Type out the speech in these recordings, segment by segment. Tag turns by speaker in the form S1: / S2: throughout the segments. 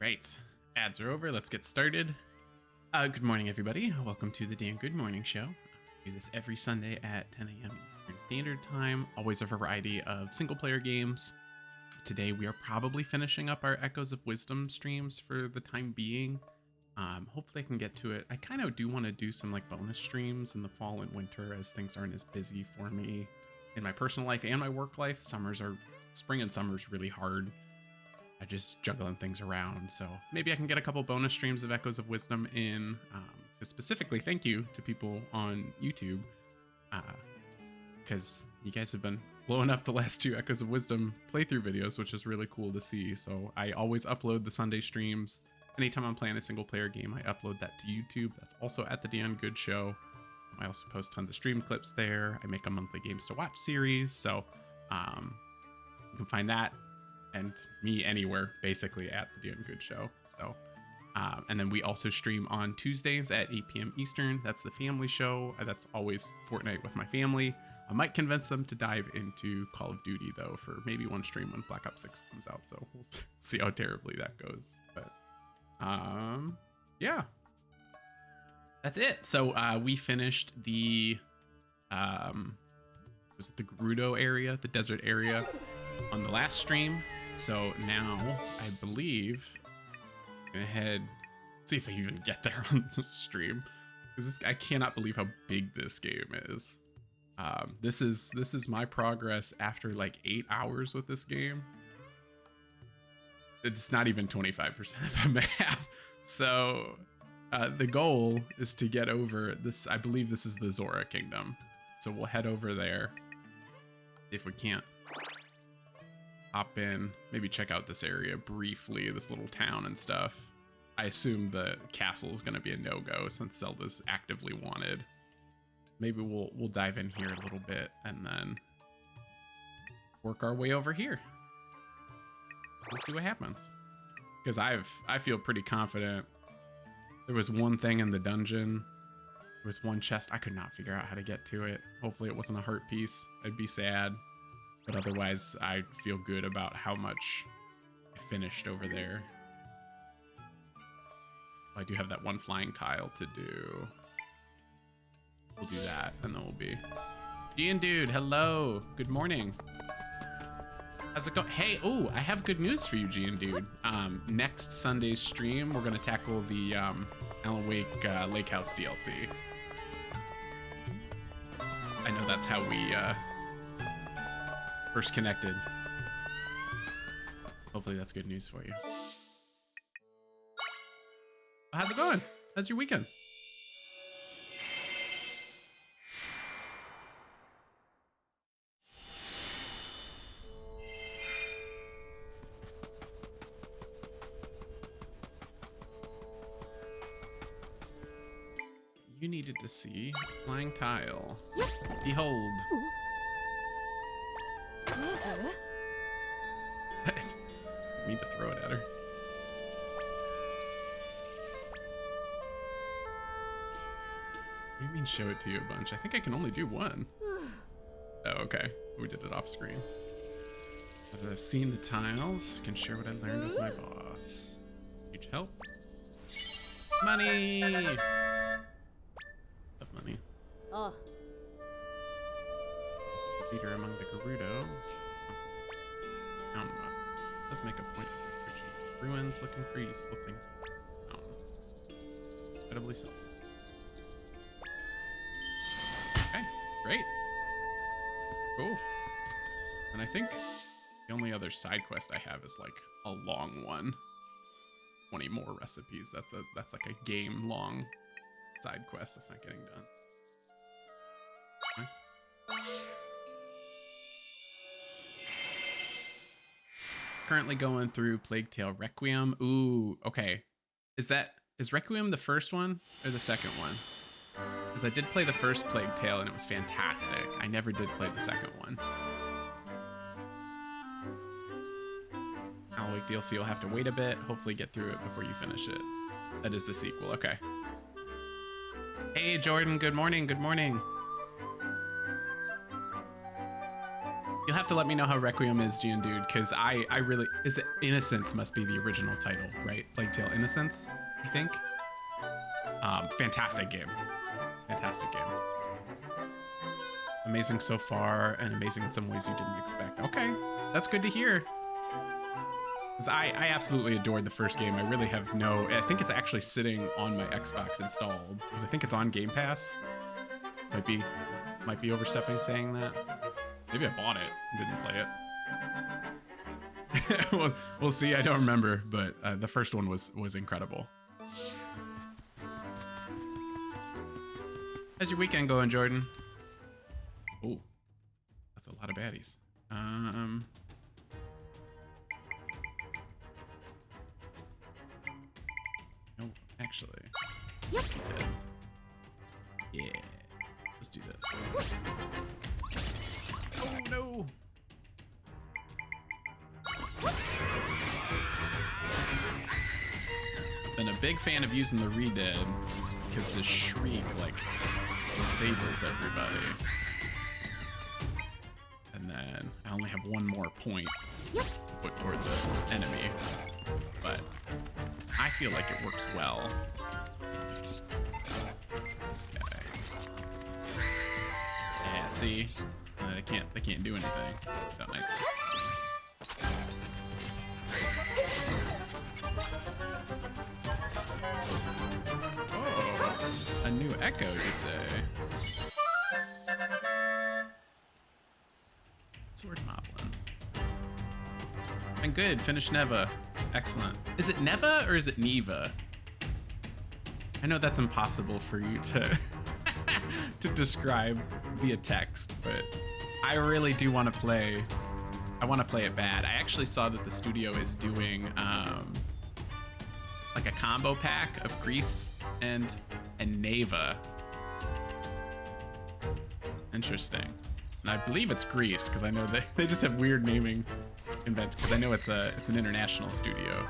S1: Right, ads are over. Let's get started. Good morning, everybody. Welcome to the Dan Good Morning Show. I do this every Sunday at 10 a.m. Eastern Standard Time. Always a variety of single-player games. Today, we are probably finishing up our Echoes of Wisdom streams for the time being. Hopefully, I can get to it. I kind of do want to do some like bonus streams in the fall and winter as things aren't as busy for me in my personal life and my work life. Spring and summer is really hard. I just juggling things around, so maybe I can get a couple bonus streams of Echoes of Wisdom in. Specifically, thank you to people on YouTube, because you guys have been blowing up the last two Echoes of Wisdom playthrough videos, which is really cool to see. So I always upload the Sunday streams. Anytime I'm playing a single player game, I upload that to YouTube. That's also at the Dan Good Show. I also post tons of stream clips there. I make a monthly games to watch series, so you can find that and me anywhere basically at the Dan Good Show. So and then we also stream on Tuesdays at 8 p.m. Eastern. That's the family show. That's always Fortnite with my family. I might convince them to dive into Call of Duty though for maybe one stream when Black Ops 6 comes out, so we'll see how terribly that goes. But yeah, that's it. So we finished the was it the Gerudo area, the desert area, on the last stream. So now I believe I'm gonna head, see if I even get there on the stream, because I cannot believe how big this game is. This is my progress after like 8 hours with this game. It's not even 25% of the map. So the goal is to get over this. I believe this is the Zora Kingdom. So we'll head over there if we can't hop in, maybe check out this area briefly, this little town and stuff. I assume the castle is going to be a no-go since Zelda's actively wanted. Maybe we'll dive in here a little bit and then work our way over here. We'll see what happens. Because I feel pretty confident. There was one thing in the dungeon. There was one chest. I could not figure out how to get to it. Hopefully it wasn't a heart piece. I'd be sad. But otherwise, I feel good about how much I finished over there. I do have that one flying tile to do. We'll do that, and then we'll be... Ian Dude, hello. Good morning. How's it going? Hey, oh, I have good news for you, Gian Dude. Next Sunday's stream, we're going to tackle the Alan Wake Lake House DLC. I know that's how we... first connected. Hopefully that's good news for you. How's it going? How's your weekend? You needed to see flying tile. Behold. I need to throw it at her. What do you mean show it to you a bunch? I think I can only do one. Oh, okay. We did it off screen. But I've seen the tiles. I can share what I learned with my boss. Huge help. Money! Love money.
S2: Oh.
S1: This is a leader among the Gerudo. Let's make a point of researching ruins, looking for useful things. Incredibly simple. Okay, great. Cool. And I think the only other side quest I have is like a long one. 20 more recipes. That's like a game long side quest that's not getting done. Okay. Currently going through Plague Tale Requiem. Ooh, okay. Is Requiem the first one or the second one? Because I did play the first Plague Tale and it was fantastic. I never did play the second one. Alan Wake DLC, you'll have to wait a bit. Hopefully get through it before you finish it. That is the sequel, okay. Hey Jordan, good morning, good morning. You'll have to let me know how Requiem is, Dude, because I really... Is it Innocence must be the original title, right? Plague Tale Innocence, I think. Fantastic game. Fantastic game. Amazing so far, and amazing in some ways you didn't expect. Okay, that's good to hear. Because I absolutely adored the first game. I really have no... I think it's actually sitting on my Xbox installed, because I think it's on Game Pass. Might be overstepping saying that. Maybe I bought it and didn't play it. we'll see. I don't remember, but the first one was incredible. How's your weekend going, Jordan? Oh, that's a lot of baddies. No, actually. Yep. Yeah. Let's do this. Oh no! Been a big fan of using the Redead because the shriek like disables everybody. And then I only have one more point to put towards the enemy, but I feel like it works well. This guy. Yeah, see? They can't do anything. So nice. Oh, a new echo, you say? Sword Moblin. And good, finished Neva. Excellent. Is it Neva or is it Neva? I know that's impossible for you to to describe via text, but I really do want to play. I want to play it bad. I actually saw that the studio is doing like a combo pack of Grease and Neva. Interesting. And I believe it's Greece because I know they just have weird naming conventions. Because I know it's an international studio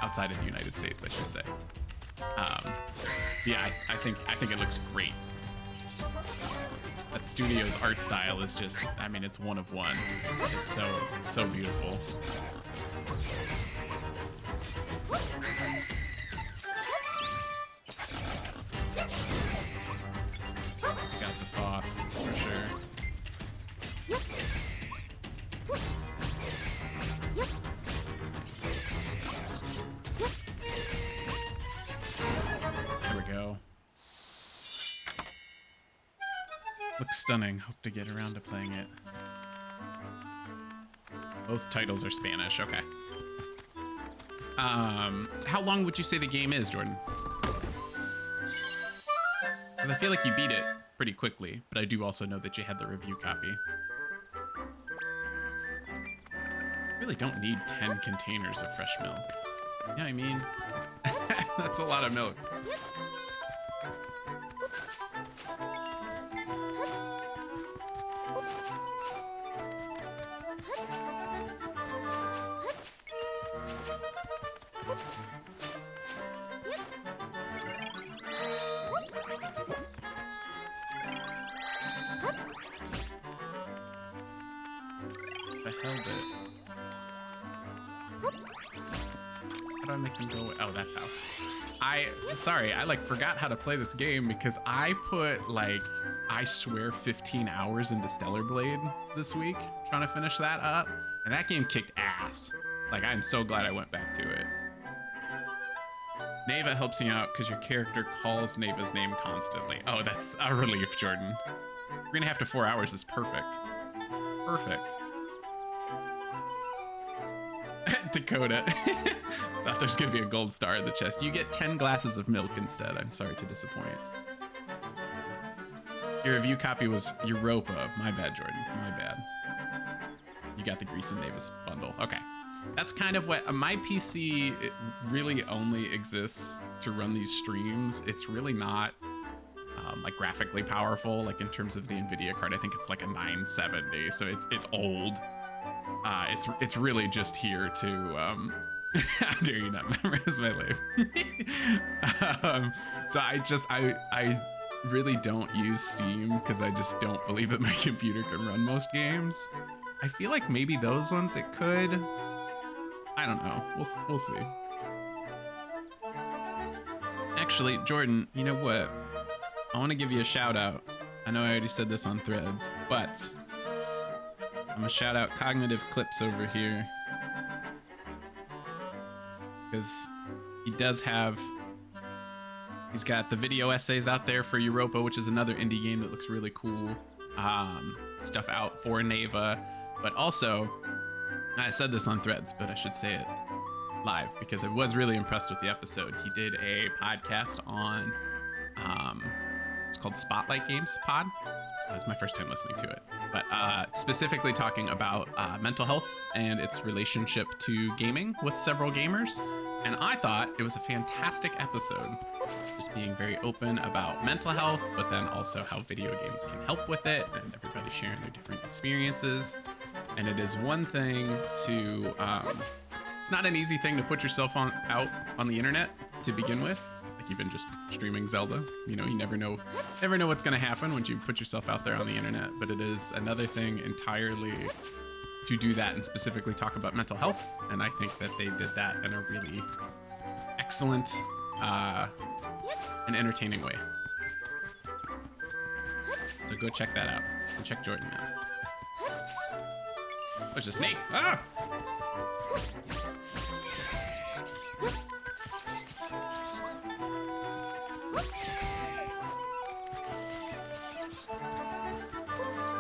S1: outside of the United States, I should say. Yeah, I think it looks great. That studio's art style is just, I mean, it's one of one. It's so beautiful. Got the sauce for sure. There we go. Looks stunning. Hope to get around to playing it. Both titles are Spanish. Okay. How long would you say the game is, Jordan? Because I feel like you beat it pretty quickly, but I do also know that you had the review copy. Really don't need 10 containers of fresh milk. You know what I mean? That's a lot of milk. I held it. How do I make them go away? Oh, that's how. Sorry, I like forgot how to play this game because I put like, I swear 15 hours into Stellar Blade this week, trying to finish that up. And that game kicked ass. Like, I'm so glad I went back to it. Neva helps you out because your character calls Neva's name constantly. Oh, that's a relief, Jordan. 3.5 to 4 hours is perfect. Perfect. Dakota. Thought there's gonna be a gold star in the chest. You get 10 glasses of milk instead. I'm sorry to disappoint. Your review copy was Europa. My bad, Jordan. My bad. You got the Grease and Davis bundle. Okay. That's kind of what my PC it really only exists to run these streams. It's really not like graphically powerful, like in terms of the NVIDIA card. I think it's like a 970, so it's old. It's really just here to how dare you not memorize my life. So I really don't use Steam because I just don't believe that my computer can run most games. I feel like maybe those ones it could. I don't know. We'll see. Actually, Jordan, you know what? I want to give you a shout out. I know I already said this on Threads, but I'm gonna shout out Cognitive Clips over here because he does have. He's got the video essays out there for Europa, which is another indie game that looks really cool. Stuff out for Neva, but also, I said this on Threads, but I should say it live because I was really impressed with the episode. He did a podcast on, it's called Spotlight Games Pod. It was my first time listening to it, but specifically talking about mental health and its relationship to gaming with several gamers. And I thought it was a fantastic episode, just being very open about mental health, but then also how video games can help with it, and everybody sharing their different experiences. And it is one thing to, it's not an easy thing to put yourself out on the internet to begin with. Like even just streaming Zelda, you know, you never know what's gonna happen when you put yourself out there on the internet. But it is another thing entirely to do that and specifically talk about mental health. And I think that they did that in a really excellent and entertaining way. So go check that out and check Jordan out. Oh, there's a snake. Ah!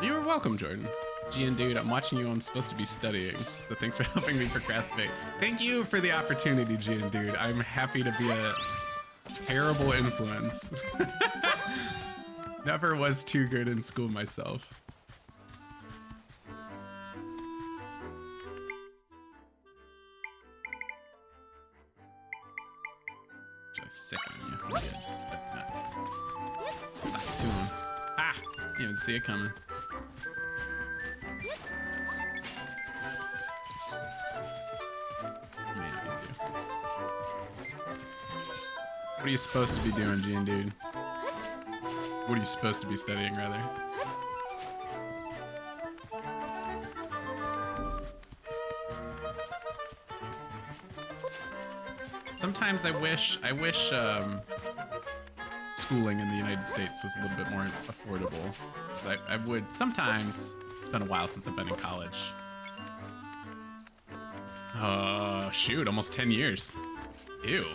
S1: You're welcome, Jordan. Gian dude, I'm watching you. I'm supposed to be studying, so thanks for helping me procrastinate. Thank you for the opportunity, Gian dude. I'm happy to be a terrible influence. Never was too good in school myself. Just sick on you. Good. Suck it to him. Ah! Didn't even see it coming. What are you supposed to be doing, Gian dude? What are you supposed to be studying, rather? Sometimes I wish schooling in the United States was a little bit more affordable. 'Cause I would sometimes. It's been a while since I've been in college. Shoot, almost 10 years. Ew.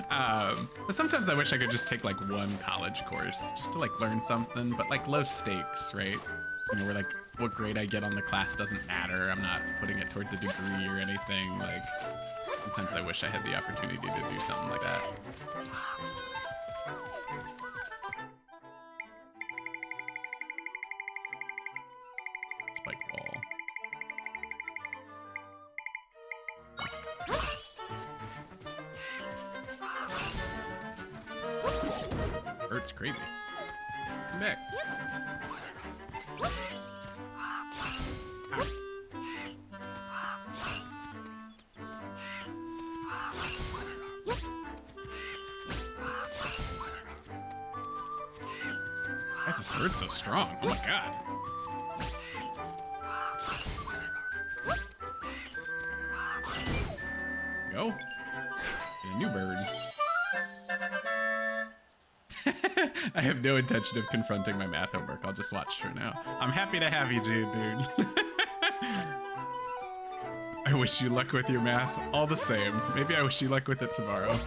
S1: But sometimes I wish I could just take like one college course just to like learn something, but like low stakes, right? You know, where like what grade I get on the class doesn't matter. I'm not putting it towards a degree or anything. Like sometimes I wish I had the opportunity to do something like that. Spike wall. Hurts crazy. Come back. Why is this bird so strong? Oh my god. Go. And a new bird. I have no intention of confronting my math homework. I'll just watch for now. I'm happy to have you, dude. I wish you luck with your math. All the same. Maybe I wish you luck with it tomorrow.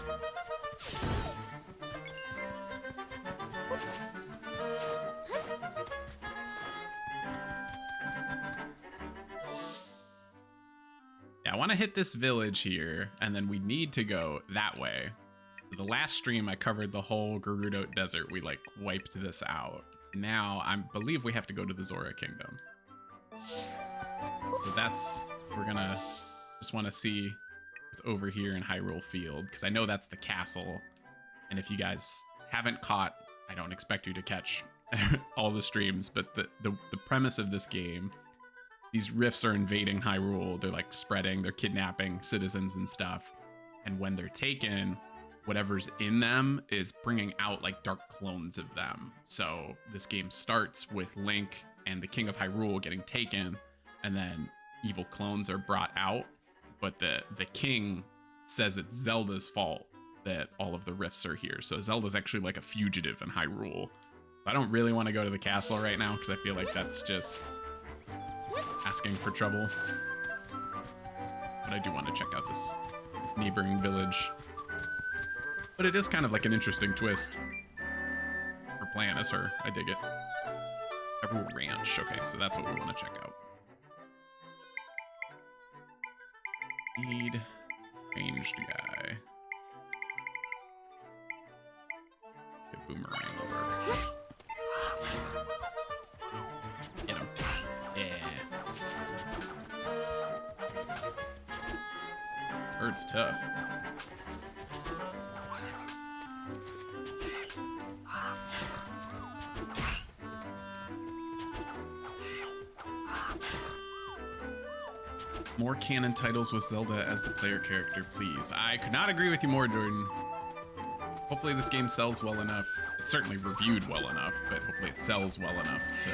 S1: Yeah, I want to hit this village here, and then we need to go that way. The last stream I covered the whole Gerudo Desert. We like wiped this out. So now I believe we have to go to the Zora Kingdom. So that's, we're gonna just want to see what's over here in Hyrule Field, because I know that's the castle. And if you guys haven't caught, I don't expect you to catch all the streams, but the premise of this game, these rifts are invading Hyrule. They're like spreading, they're kidnapping citizens and stuff. And when they're taken, whatever's in them is bringing out like dark clones of them. So this game starts with Link and the King of Hyrule getting taken, and then evil clones are brought out, but the king says it's Zelda's fault that all of the rifts are here. So Zelda's actually like a fugitive in Hyrule. I don't really want to go to the castle right now because I feel like that's just asking for trouble. But I do want to check out this neighboring village. But it is kind of like an interesting twist. Her plan is her. I dig it. Hyrule Ranch. Okay, so that's what we want to check out. Need ranged guy. A boomerang will work. Get him. Yeah. Bird's tough. More canon titles with Zelda as the player character, please. I could not agree with you more, Jordan. Hopefully this game sells well enough. It's certainly reviewed well enough, but hopefully it sells well enough to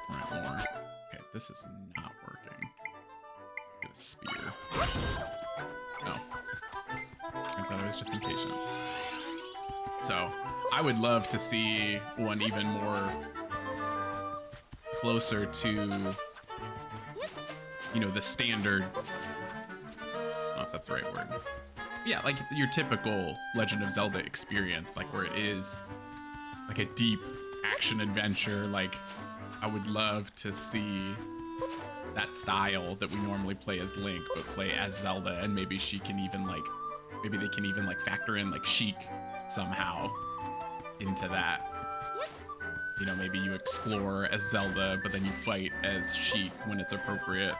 S1: warrant more. Okay, this is not working. Get a spear. Oh. Turns out I was just impatient. So, I would love to see one even more closer to, you know, the standard, I don't know if that's the right word. Yeah, like your typical Legend of Zelda experience, like where it is like a deep action adventure. Like I would love to see that style that we normally play as Link, but play as Zelda, and maybe she can even like, maybe they can even like factor in like Sheik somehow into that. You know, maybe you explore as Zelda, but then you fight as Sheik when it's appropriate.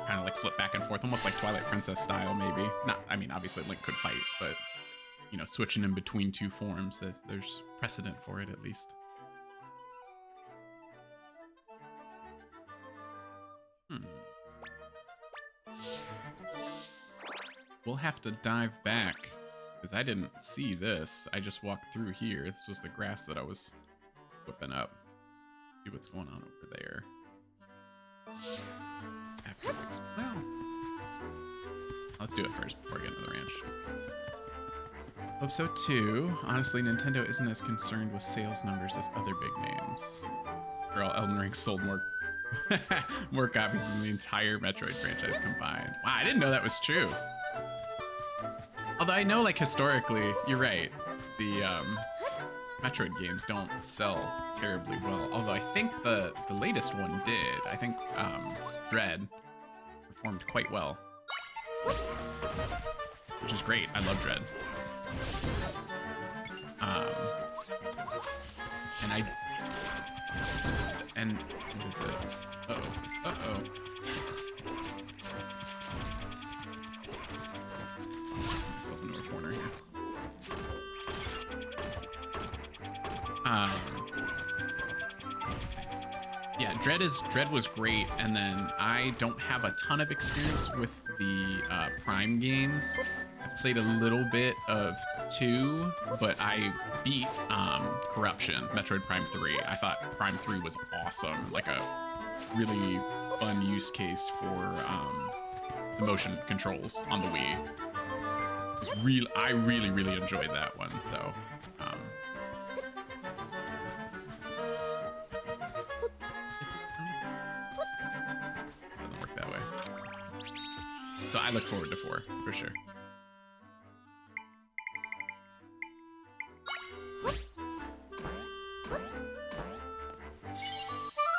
S1: Kind of like flip back and forth, almost like Twilight Princess style, maybe. Not, I mean, obviously Link could fight, but, you know, switching in between two forms, there's precedent for it, at least. We'll have to dive back, because I didn't see this. I just walked through here. This was the grass that I was whipping up. See what's going on over there. Well, let's do it first before I get into the ranch. Hope so too. Honestly, Nintendo isn't as concerned with sales numbers as other big names. Girl, Elden Ring sold more more copies than the entire Metroid franchise combined. Wow, I didn't know that was true. Although I know, like, historically, you're right. The Metroid games don't sell terribly well. Although I think the latest one did. I think Dread performed quite well, which is great. I love Dread. And what is it? Uh-oh. Myself into a corner here. Yeah, Dread was great, and then I don't have a ton of experience with the Prime games. I played a little bit of 2, but I beat Corruption, Metroid Prime 3. I thought Prime 3 was awesome, like a really fun use case for the motion controls on the Wii. I really enjoyed that one, so doesn't work that way. So I look forward to 4 for sure.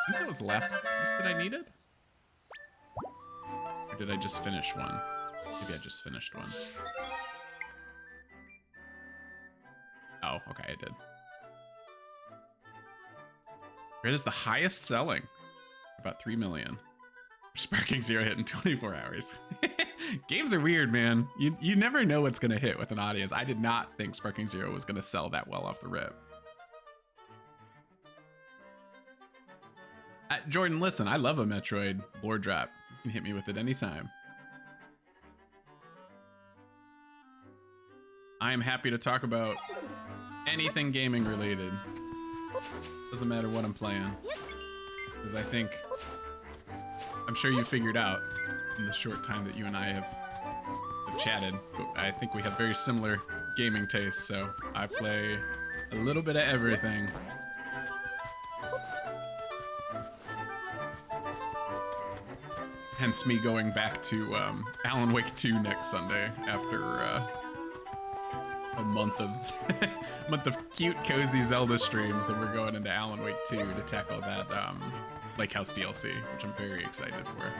S1: I think that was the last piece that I needed. Or did I just finish one? Maybe I just finished one. Oh, okay, I did. It is the highest selling. About 3 million. Sparking Zero hit in 24 hours. Games are weird, man. You never know what's gonna hit with an audience. I did not think Sparking Zero was gonna sell that well off the rip. Jordan, listen, I love a Metroid lore drop. You can hit me with it anytime. I am happy to talk about anything gaming related. Doesn't matter what I'm playing. Because I think, I'm sure you figured out in the short time that you and I have chatted, but I think we have very similar gaming tastes, so I play a little bit of everything. Hence me going back to Alan Wake 2 next Sunday after a month of cute, cozy Zelda streams, and we're going into Alan Wake 2 to tackle that Lake House DLC, which I'm very excited for.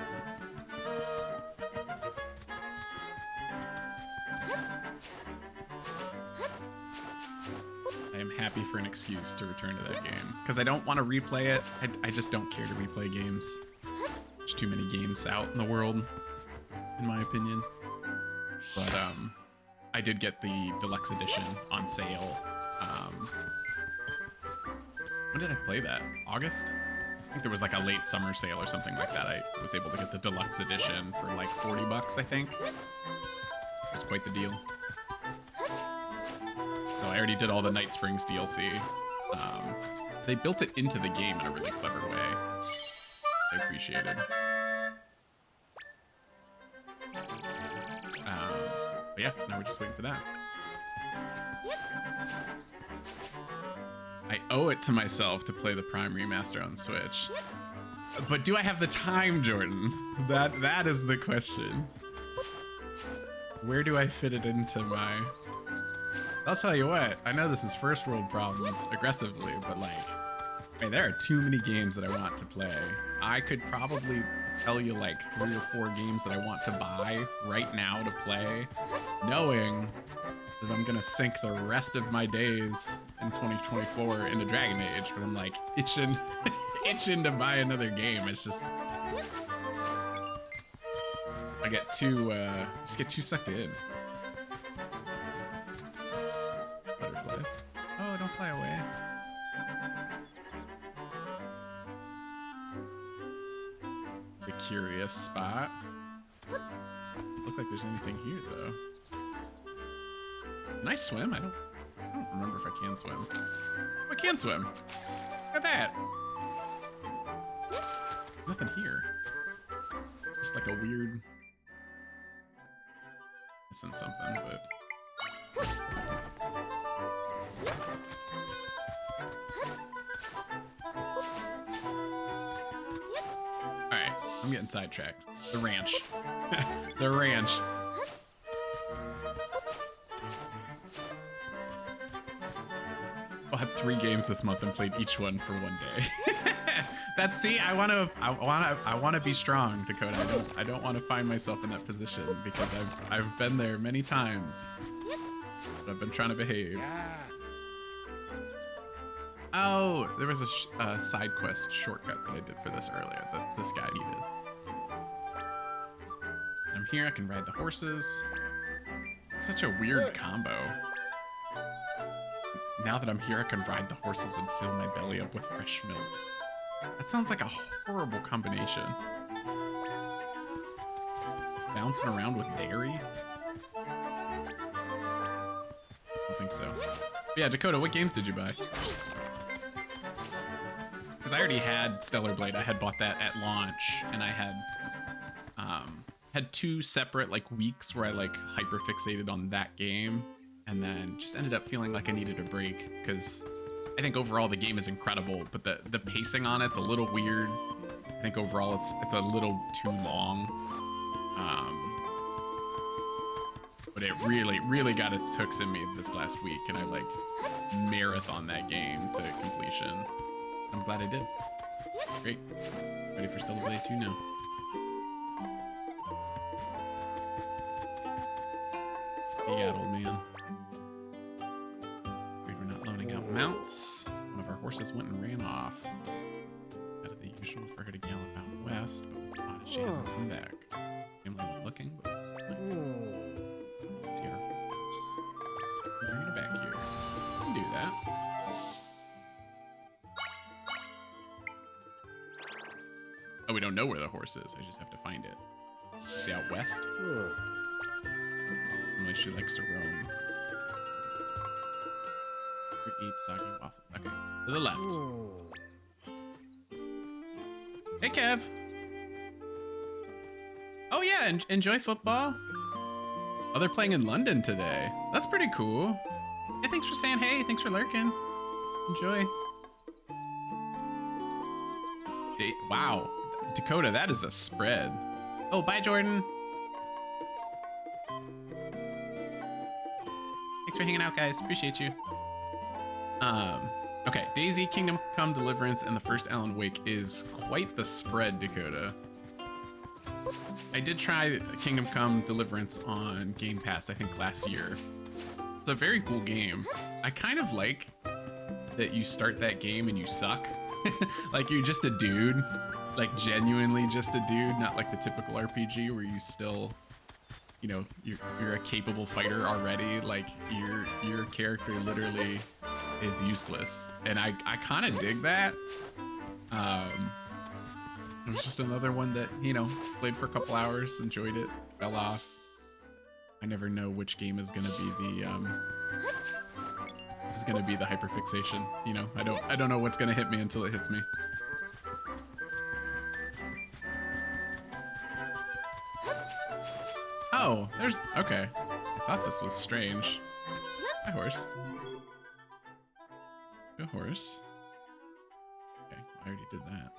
S1: I am happy for an excuse to return to that game, because I don't want to replay it. I just don't care to replay games. There's too many games out in the world, in my opinion. But I did get the deluxe edition on sale. When did I play that? August? I think there was like a late summer sale or something like that. I was able to get the deluxe edition for like 40 bucks, I think. It was quite the deal. So I already did all the Night Springs DLC. They built it into the game in a really clever way. I appreciated. But yeah, so now we're just waiting for that. I owe it to myself to play the Prime Remaster on Switch. But do I have the time, Jordan? That is the question. Where do I fit it into my... I'll tell you what, I know this is first world problems aggressively, but like, man, there are too many games that I want to play. I could probably tell you like 3 or 4 games that I want to buy right now to play, knowing that I'm gonna sink the rest of my days in 2024 into Dragon Age, but I'm like itching to buy another game. It's just, I get too, just get too sucked in. Butterflies. Oh, don't fly away. The curious spot. Look like there's anything here though. Can I swim? I don't remember if I can swim. Oh, I can swim. Look at that. Nothing here. Just like a weird... missing something, but... Alright, I'm getting sidetracked. The ranch. The ranch. I'll have 3 games this month and played each one for 1 day. That's, see, I wanna be strong, Dakota. I don't want to find myself in that position because I've been there many times. But I've been trying to behave. Oh, there was a side quest shortcut that I did for this earlier that this guy needed. I'm here, I can ride the horses. It's such a weird combo. Now that I'm here, I can ride the horses and fill my belly up with fresh milk. That sounds like a horrible combination. Bouncing around with dairy? I don't think so. But yeah, Dakota, what games did you buy? Because I already had Stellar Blade. I had bought that at launch, and I had 2 separate like weeks where I like hyper fixated on that game, and then just ended up feeling like I needed a break because I think overall the game is incredible, but the pacing on it's a little weird. I think overall it's a little too long. But it really got its hooks in me this last week, and I like marathon that game to completion. I'm glad I did. Great. Ready for Stellar Blade 2 now. Yeah, old man. Afraid we're not loaning out mounts. One of our horses went and ran off. Out of the usual for her to gallop out west, but she hasn't come back. Family was looking, but let's see her horse. Bring her back here. We can do that. Oh, we don't know where the horse is. I just have to find it. See out west? Normally she likes to roam. Eat soggy waffle. Okay, to the left. Hey, Kev. Oh yeah, enjoy football. Oh, they're playing in London today. That's pretty cool. Yeah, thanks for saying hey. Thanks for lurking. Enjoy. Hey, wow, Dakota, that is a spread. Oh, bye, Jordan. Thanks for hanging out, guys. Appreciate you. Okay, Daisy, Kingdom Come Deliverance, and the first Alan Wake is quite the spread, Dakota. I did try Kingdom Come Deliverance on Game Pass, I think last year. It's a very cool game. I kind of like that you start that game and you suck. Like you're just a dude, like genuinely just a dude, not like the typical RPG where you still, you know, you're a capable fighter already. Like your character literally is useless, and I kind of dig that. It was just another one that, you know, played for a couple hours, enjoyed it, fell off. I never know which game is gonna be the hyperfixation. You know, I don't know what's gonna hit me until it hits me. Oh, there's okay. I thought this was strange. Hi, horse. Go, horse. Okay, I already did that.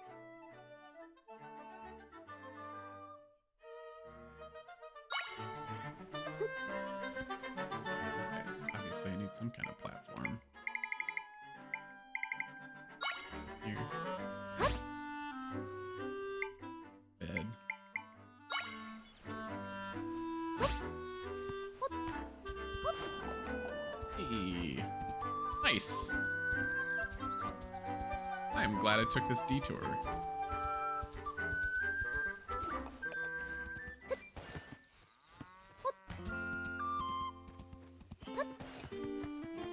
S1: Okay, so obviously I need some kind of platform. Here. Bed. Hey. Nice. I'm glad I took this detour.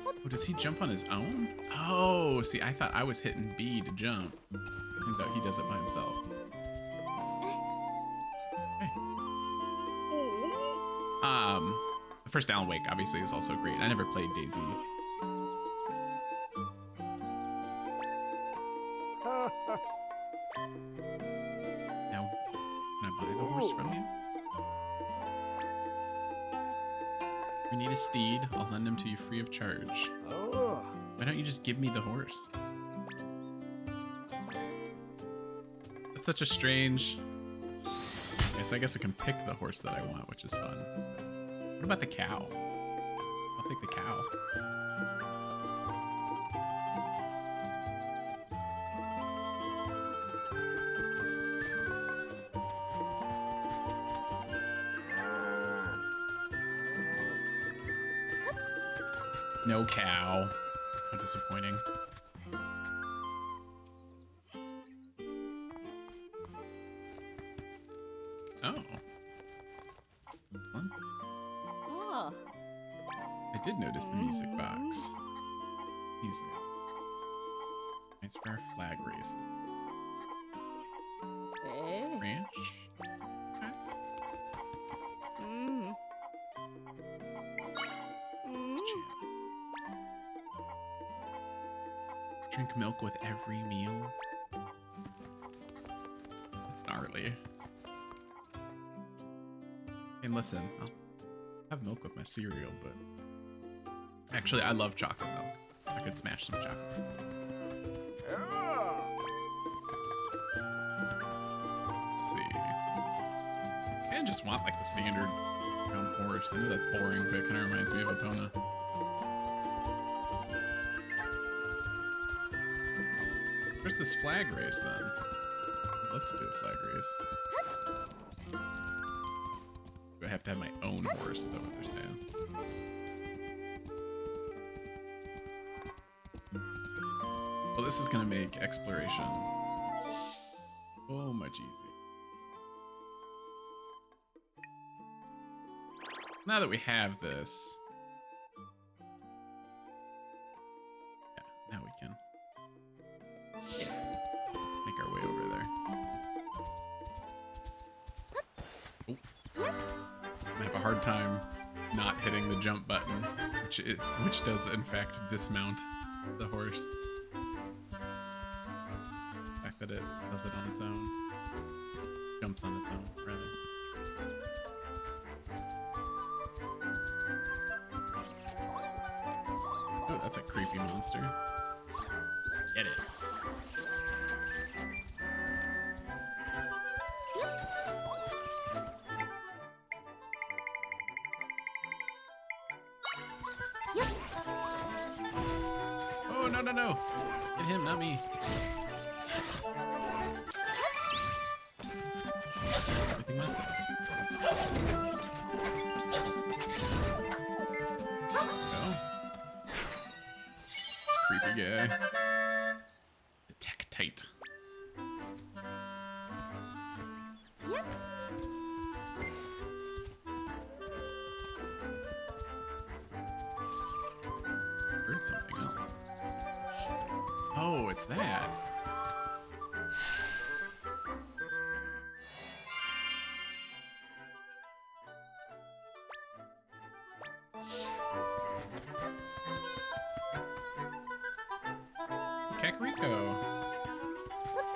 S1: Oh, does he jump on his own? Oh, see, I thought I was hitting B to jump. Turns out he does it by himself. Okay. The first Alan Wake obviously is also great. I never played Daisy. Now, can I buy the horse from you? If you need a steed, I'll lend him to you free of charge. Why don't you just give me the horse? That's such a strange... I guess I can pick the horse that I want, which is fun. What about the cow? I'll take the cow. No cow. How disappointing. Oh. Fun.
S2: Oh.
S1: I did notice the music box. Music. Nice for our flag races.
S2: Eh.
S1: Ranch. Okay. Let's chat. Drink milk with every meal. That's gnarly. And listen, I'll have milk with my cereal, but actually I love chocolate milk. I could smash some chocolate. Let's see. I kind of just want like the standard brown horse. I know that's boring, but it kind of reminds me of Epona. Where's this flag race then? I'd love to do a flag race. Do I have to have my own horse? Is that what they're saying? Well, this is gonna make exploration so much easier. Now that we have this, yeah, now we can make our way over there. Oh. I have a hard time not hitting the jump button, which does in fact dismount the horse. The fact that it does it on its own. Jumps on its own, rather. Oh, that's a creepy monster. Get it. Oh, no, no, no. Get him, not me. Everything myself. Go. This creepy guy. Attack tight.
S2: Yep.
S1: Heard something else. Oh, it's that. Kakariko.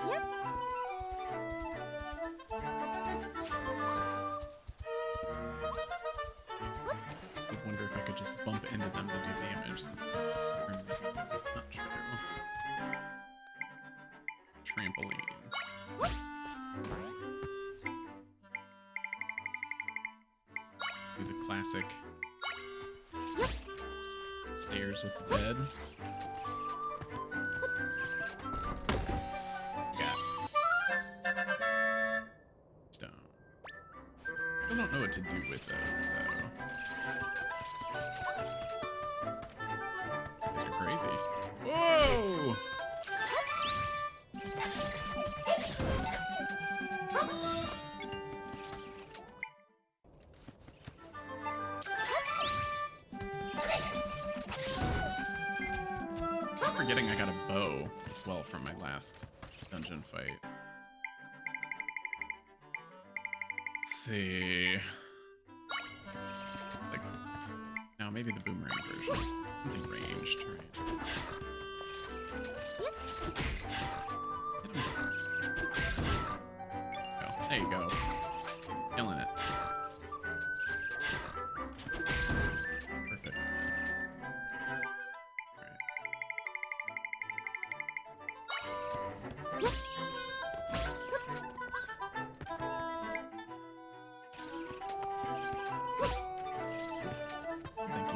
S2: Yep.
S1: I wonder if I could just bump into them to do damage. Not true. Trampoline. Do the classic stairs with the bed. Stone. I don't know what to do with those, though. These are crazy. Whoa! I'm forgetting I got a bow as well from my last dungeon fight. See, like, now maybe the boomerang version. Something ranged, right? Oh, there you go. Killing it. Perfect. Alright.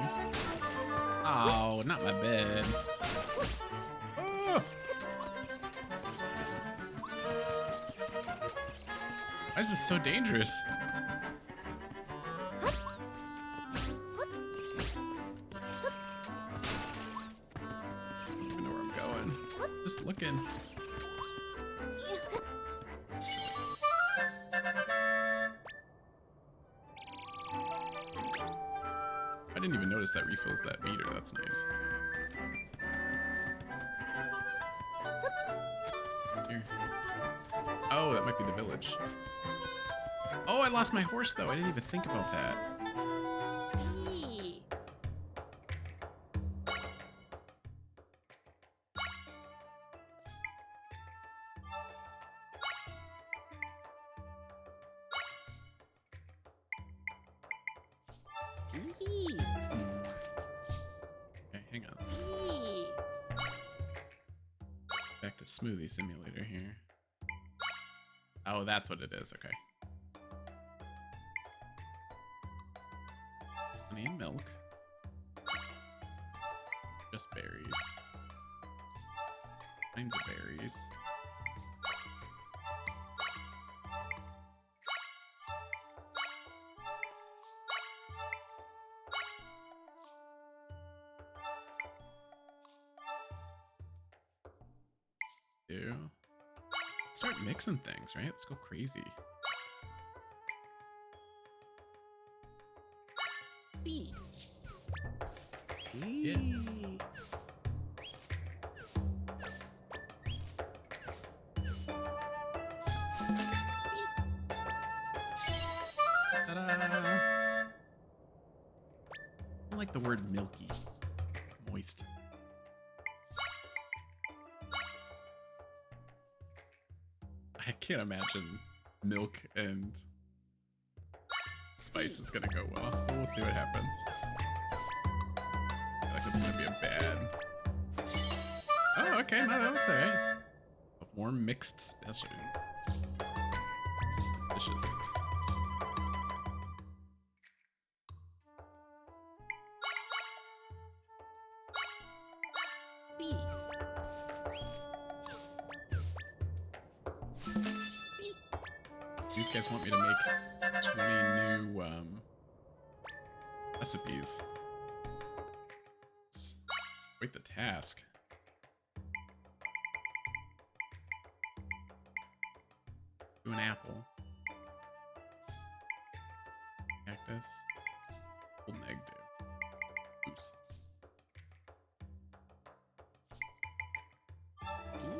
S1: Oh, not my bed. Oh. Why is this so dangerous? I don't even know where I'm going. Just looking. I didn't even notice that refills that meter. That's nice. Here. Oh, that might be the village. Oh, I lost my horse, though. I didn't even think about that.
S2: Yee. Yee.
S1: Okay, hang on.
S2: Yee.
S1: Back to Smoothie Simulator here. Oh, that's what it is. Okay. Honey and milk. Just berries. Kinds of berries. Start mixing things, right? Let's go crazy.
S2: B.
S1: Yeah. Ta-da! I like the word milky. Moist. can't imagine milk and spice is gonna go well. But we'll see what happens. I feel like it's gonna be a bad. Oh, okay, no, that looks alright. A warm mixed special. Dishes.
S2: B.
S1: These guys want me to make 20 new recipes. It's quite the task. Do an apple. Cactus. Golden egg do. Goose.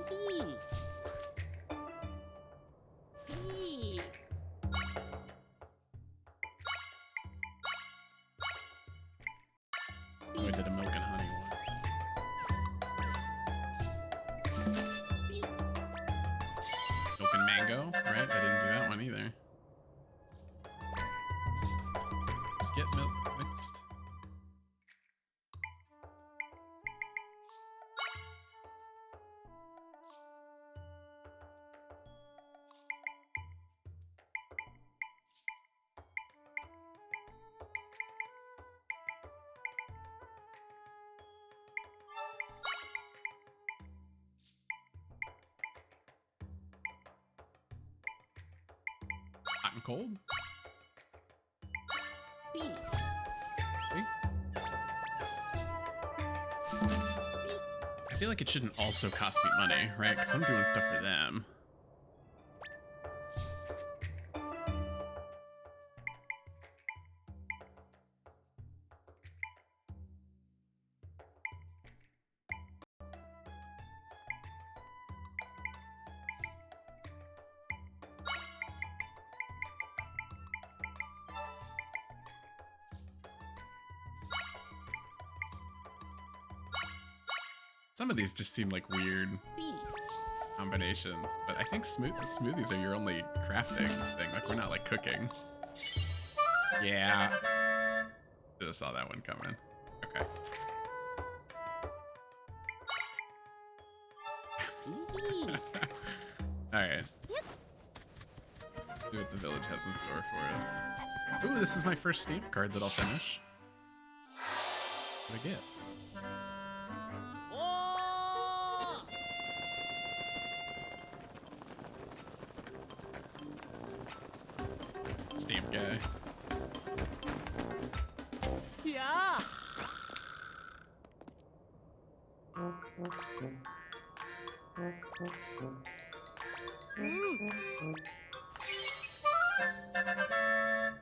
S2: B. B.
S1: Oh, we did a milk and honey one. Milk and mango, right? I didn't do that one either. Just get milk mixed. Hot and cold?
S2: B.
S1: See? I feel like it shouldn't also cost me money, right? Because I'm doing stuff for them. Some of these just seem like weird
S2: B.
S1: combinations, but I think smoothies are your only crafting thing. Like, we're not like cooking. Yeah. Should have saw that one coming. Okay.
S2: B.
S1: Alright. See what the village has in store for us. Ooh, this is my first stamp card that I'll finish. What do I get?
S2: Oh!
S1: Stamp guy.
S2: Yeah.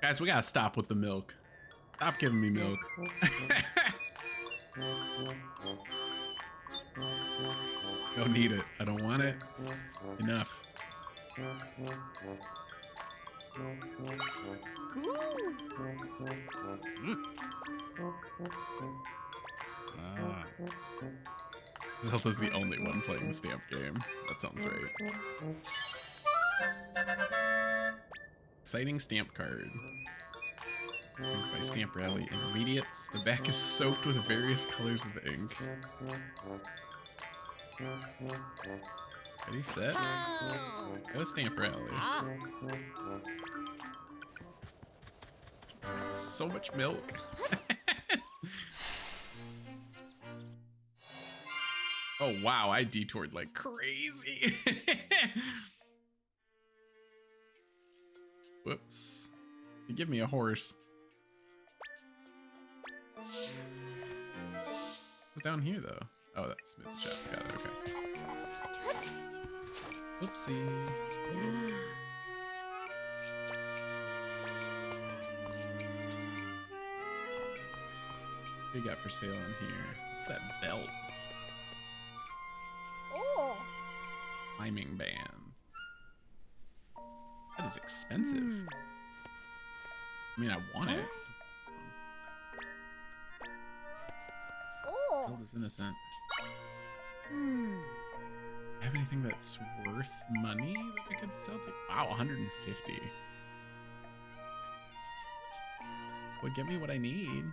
S1: Guys, we gotta stop with the milk. Stop giving me milk. Don't need it. I don't want it. Enough. Zelda's the only one playing the stamp game. That sounds right. Exciting stamp card. Inked by Stamp Rally Intermediates. The back is soaked with various colors of ink. Ready, set, go Stamp Rally. So much milk. Oh wow, I detoured like crazy. Whoops. You give me a horse. What's down here though? Oh, that's Smith Shop. Got it, okay. Whoopsie. What do you got for sale in here? What's that belt?
S2: Oh.
S1: Climbing band. That is expensive. I mean, I want it.
S2: Oh.
S1: Zelda's innocent. have anything that's worth money that I could sell to? Wow, 150. Would get me what I need.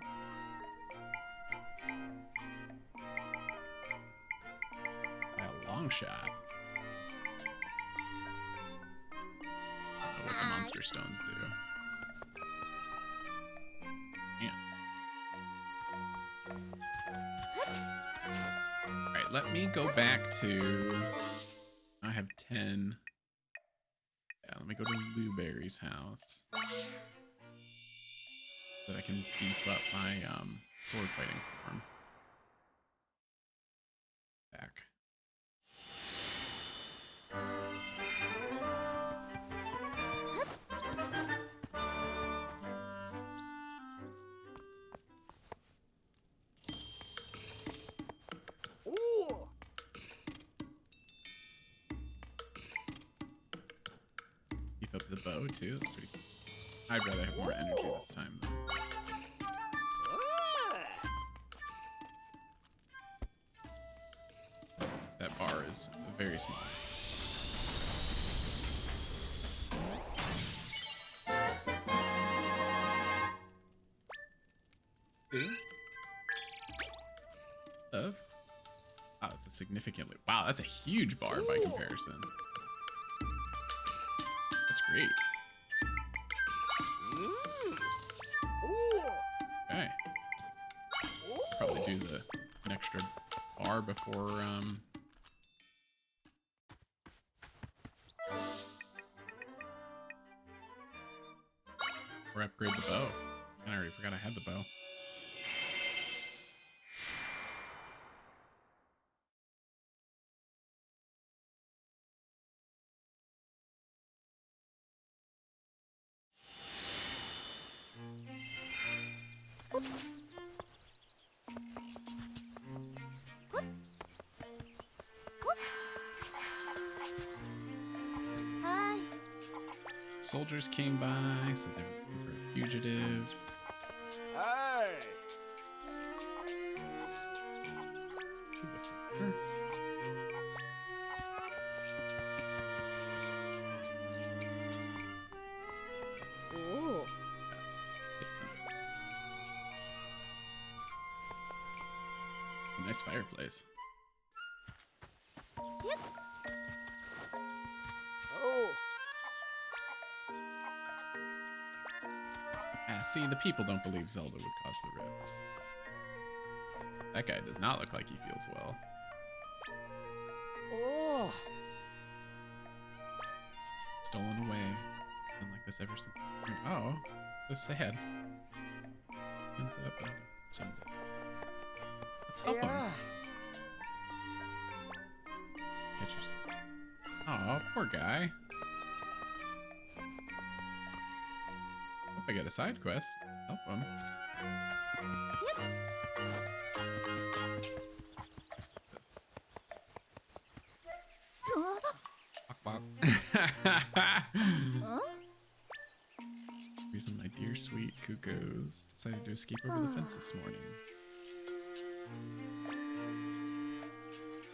S1: By a long shot. I don't know what the monster stones do. Alright, let me go back to... I have 10. Yeah, let me go to Blueberry's house. So that I can beef up my sword fighting form. Back.
S2: Ooh.
S1: Beef up the bow too, that's pretty cool. I'd rather have more energy this time though. That bar is very small. Of? Wow, that's a significantly... Wow, that's a huge bar by comparison. That's great. Okay. Probably do an extra bar before or upgrade the bow. I already forgot I had the bow.
S2: Hi.
S1: Soldiers came by, said they were looking for a fugitive.
S2: Hi.
S1: To the floor.
S2: Ooh.
S1: 15. Nice fireplace.
S2: Yep. Oh.
S1: Ah, see, the people don't believe Zelda would cause the rifts. That guy does not look like he feels well.
S2: Oh.
S1: Stolen away. Been like this ever since. Oh, so sad. Ends up someday. Let's help him. Get your. Oh, poor guy. Hope I get a side quest. Help him. Bok, bok. Reason my dear sweet cuckoos decided to escape over the fence this morning.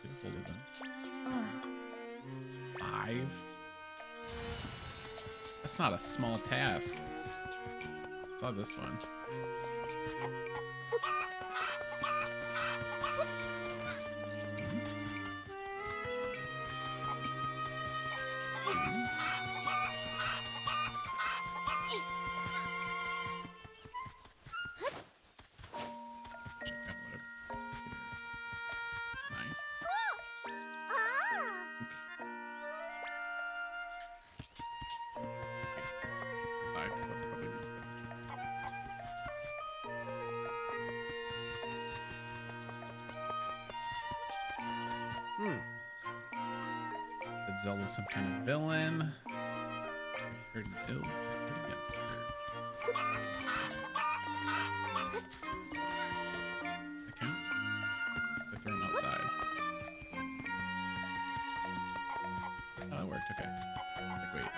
S1: Get a hold of them. 5? That's not a small task. I saw this one. Check out whatever. That's nice. Okay. 'Cause that'll probably be good. That Zelda's some kind of villain. I heard ill against her. I count? I throw him outside. Oh, that worked. Okay. Like, wait.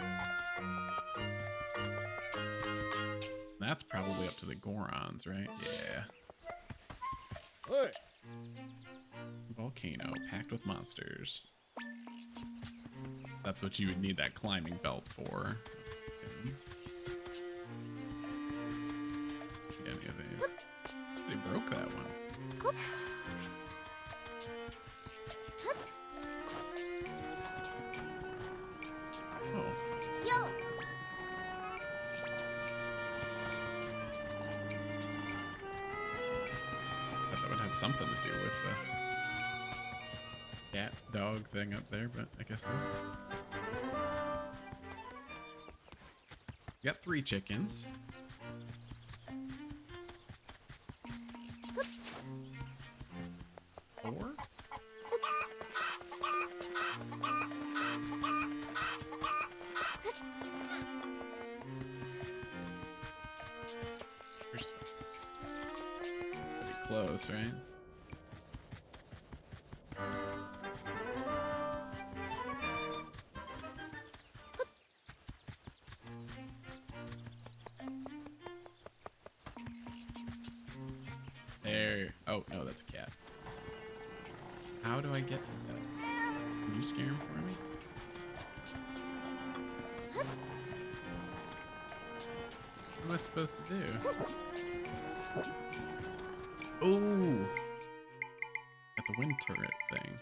S1: That's probably up to the Gorons, right? Yeah.
S2: Hey.
S1: Volcano packed with monsters. That's what you would need that climbing belt for. Any of these. They broke that one. Oh. I thought that would have something to do with the cat dog thing up there, but I guess not. You got 3 chickens. Four? Pretty close, right? There. Oh, no, that's a cat. How do I get to that? Can you scare him for me? What am I supposed to do? Oh! Got the wind turret thing.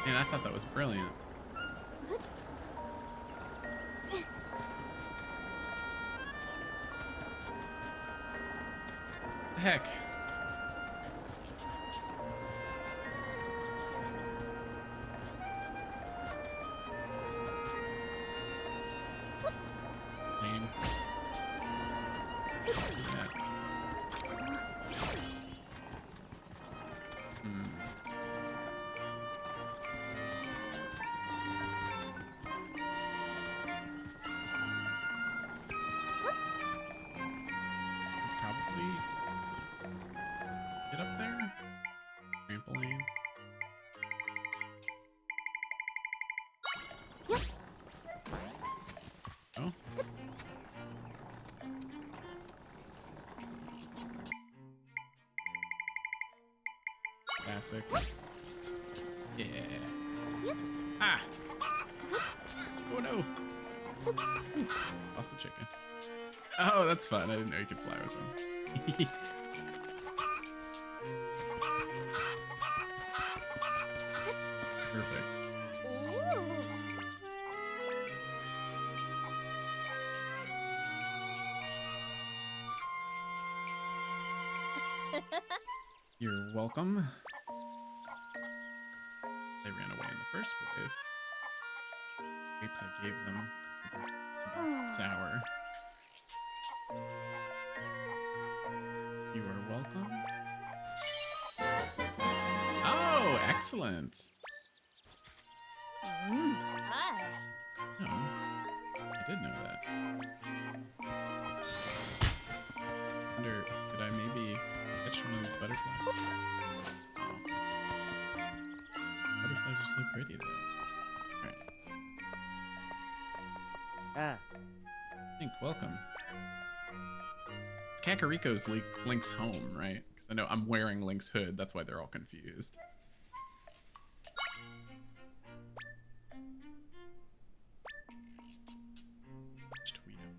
S1: Man, I thought that was brilliant. The heck? Lame. Yeah. Probably get up there. Trampoline. Oh. Classic. Yeah. Ah. Oh no. Ooh, lost the chicken. Oh, that's fun. I didn't know you could fly with them. Perfect. You're welcome. They ran away in the first place. Grapes I gave them. Sour. You are welcome. Oh, excellent.
S2: Hi.
S1: Oh, I did know that. Wonder, did I maybe catch one of these butterflies? Oh. Butterflies are so pretty though. Alright.
S3: Ah.
S1: Link, welcome. Kakariko's Link's home, right? Because I know I'm wearing Link's hood, that's why they're all confused.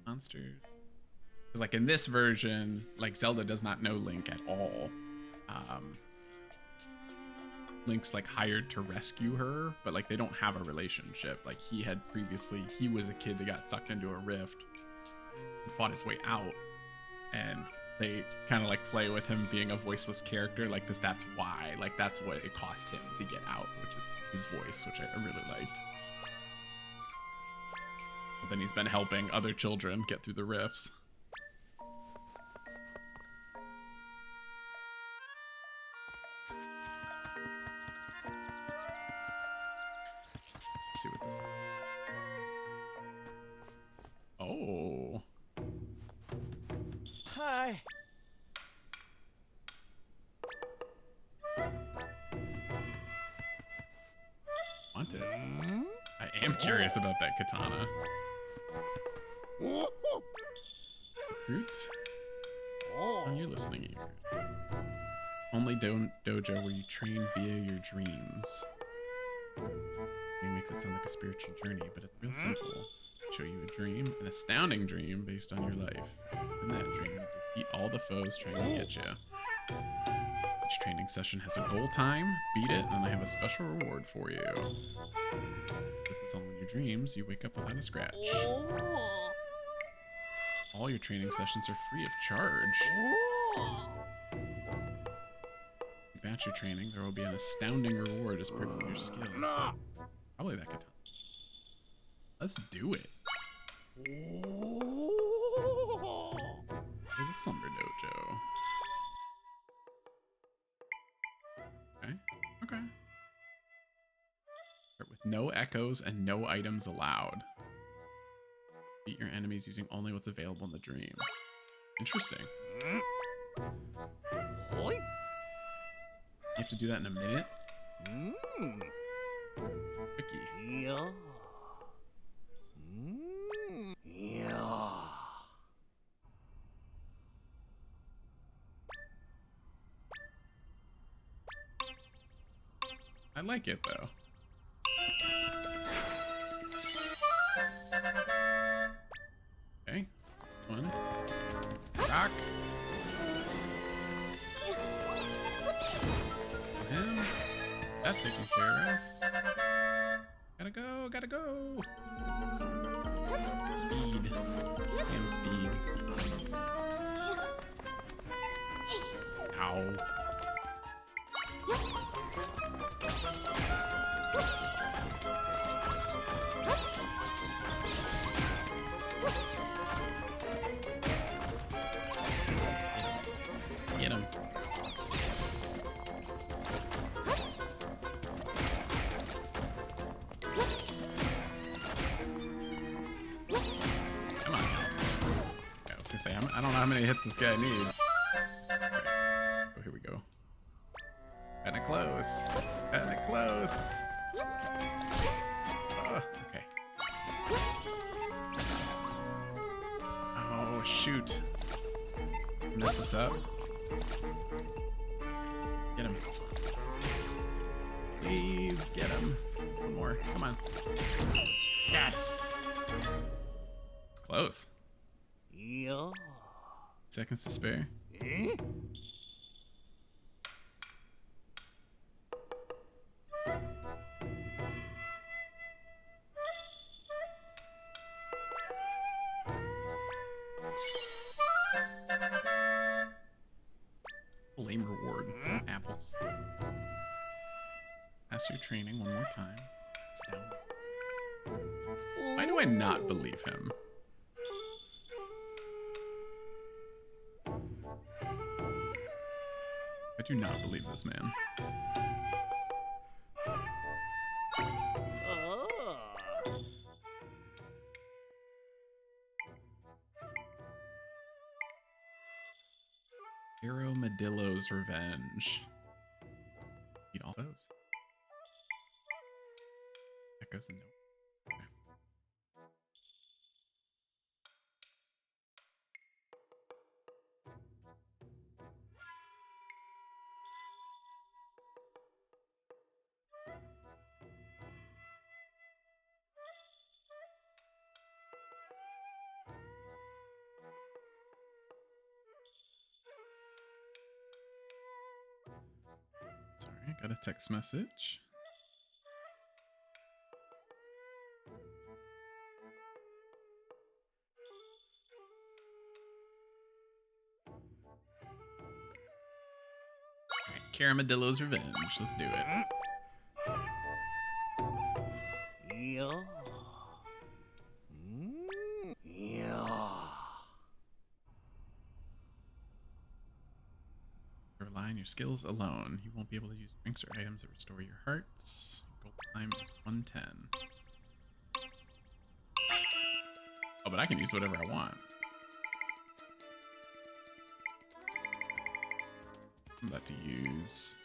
S1: Monster. Because like in this version, like Zelda does not know Link at all. Link's like hired to rescue her, but like they don't have a relationship. Like he was a kid that got sucked into a rift and fought his way out, and they kind of like play with him being a voiceless character, like that's why, like that's what it cost him to get out, which is his voice, which I really liked. But then he's been helping other children get through the rifts. Let's see what this is. Oh.
S3: Hi.
S1: Want it? I am curious about that katana. Recruits? on your listening ears. Only dojo where you train via your dreams. It makes it sound like a spiritual journey, but it's real simple. Show you a dream, an astounding dream based on your life. In that dream, you defeat all the foes trying to get you. Each training session has a goal time, beat it, and I have a special reward for you. This is all in your dreams, you wake up without a scratch. All your training sessions are free of charge. Batch your training, there will be an astounding reward as part of your skill. Probably that katana. Let's do it. There's a slumber dojo. Okay. Okay. Start with no echoes and no items allowed. Beat your enemies using only what's available in the dream. Interesting. You have to do that in a minute? Tricky. I like it though. Okay. One. Rock. Him. That's taken care of. Gotta go, gotta go. Speed. Damn speed. Ow. Get him. Come on. I was gonna say, I don't know how many hits this guy needs. Okay. Oh, here we go. Kinda close. Kinda close. Okay. Oh, shoot. Mess this up. Get him. Please get him. One more. Come on. Yes! It's close. Seconds to spare. Lame reward. Some apples. Pass your training one more time. Why do I not believe him? I do not believe this man. Armadillo's Revenge. Eat all those. That goes in no. Okay. Sorry, got a text message. Alright, Caramadillo's Revenge. Let's do it. Rely on your skills alone. You won't be able to use drinks or items that restore your hearts. Goal time is 110. Oh, but I can use whatever I want. I'm about to use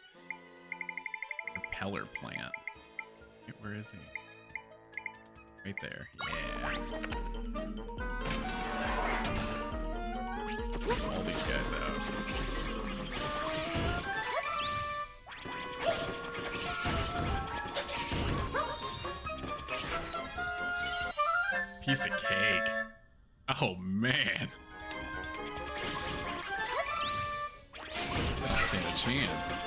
S1: Repeller Plant. Wait, where is he? Right there. Yeah. all these guys out. Piece of cake. Oh man. Let's stand a chance.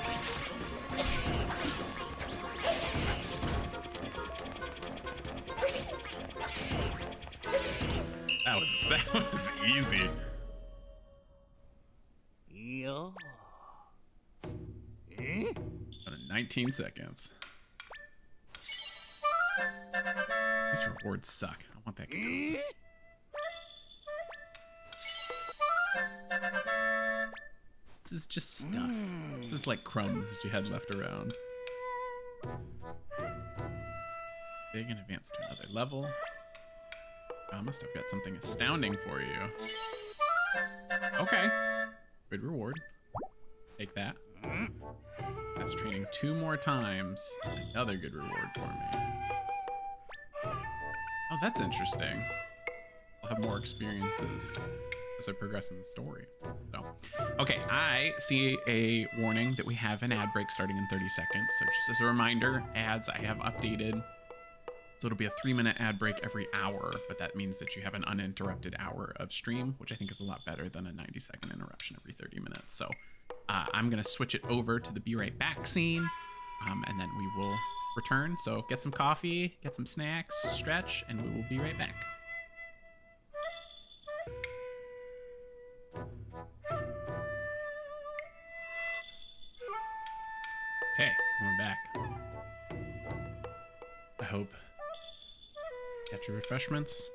S1: That was easy.
S2: Yeah.
S1: 19 seconds. These rewards suck. I want that guitar. This is just stuff. This is like crumbs that you had left around. Big and advance to another level. Promised I've got something astounding for you. Okay. Good reward. Take that. That's training 2 more times. Another good reward for me. Oh, that's interesting. I'll have more experiences as I progress in the story. So, okay, I see a warning that we have an ad break starting in 30 seconds. So just as a reminder, ads I have updated. So it'll be a 3-minute ad break every hour, but that means that you have an uninterrupted hour of stream, which I think is a lot better than a 90-second interruption every 30 minutes. So I'm gonna switch it over to the be right back scene, and then we will return. So get some coffee, get some snacks, stretch, and we will be right back. Okay, we're back. I hope. Get your refreshments.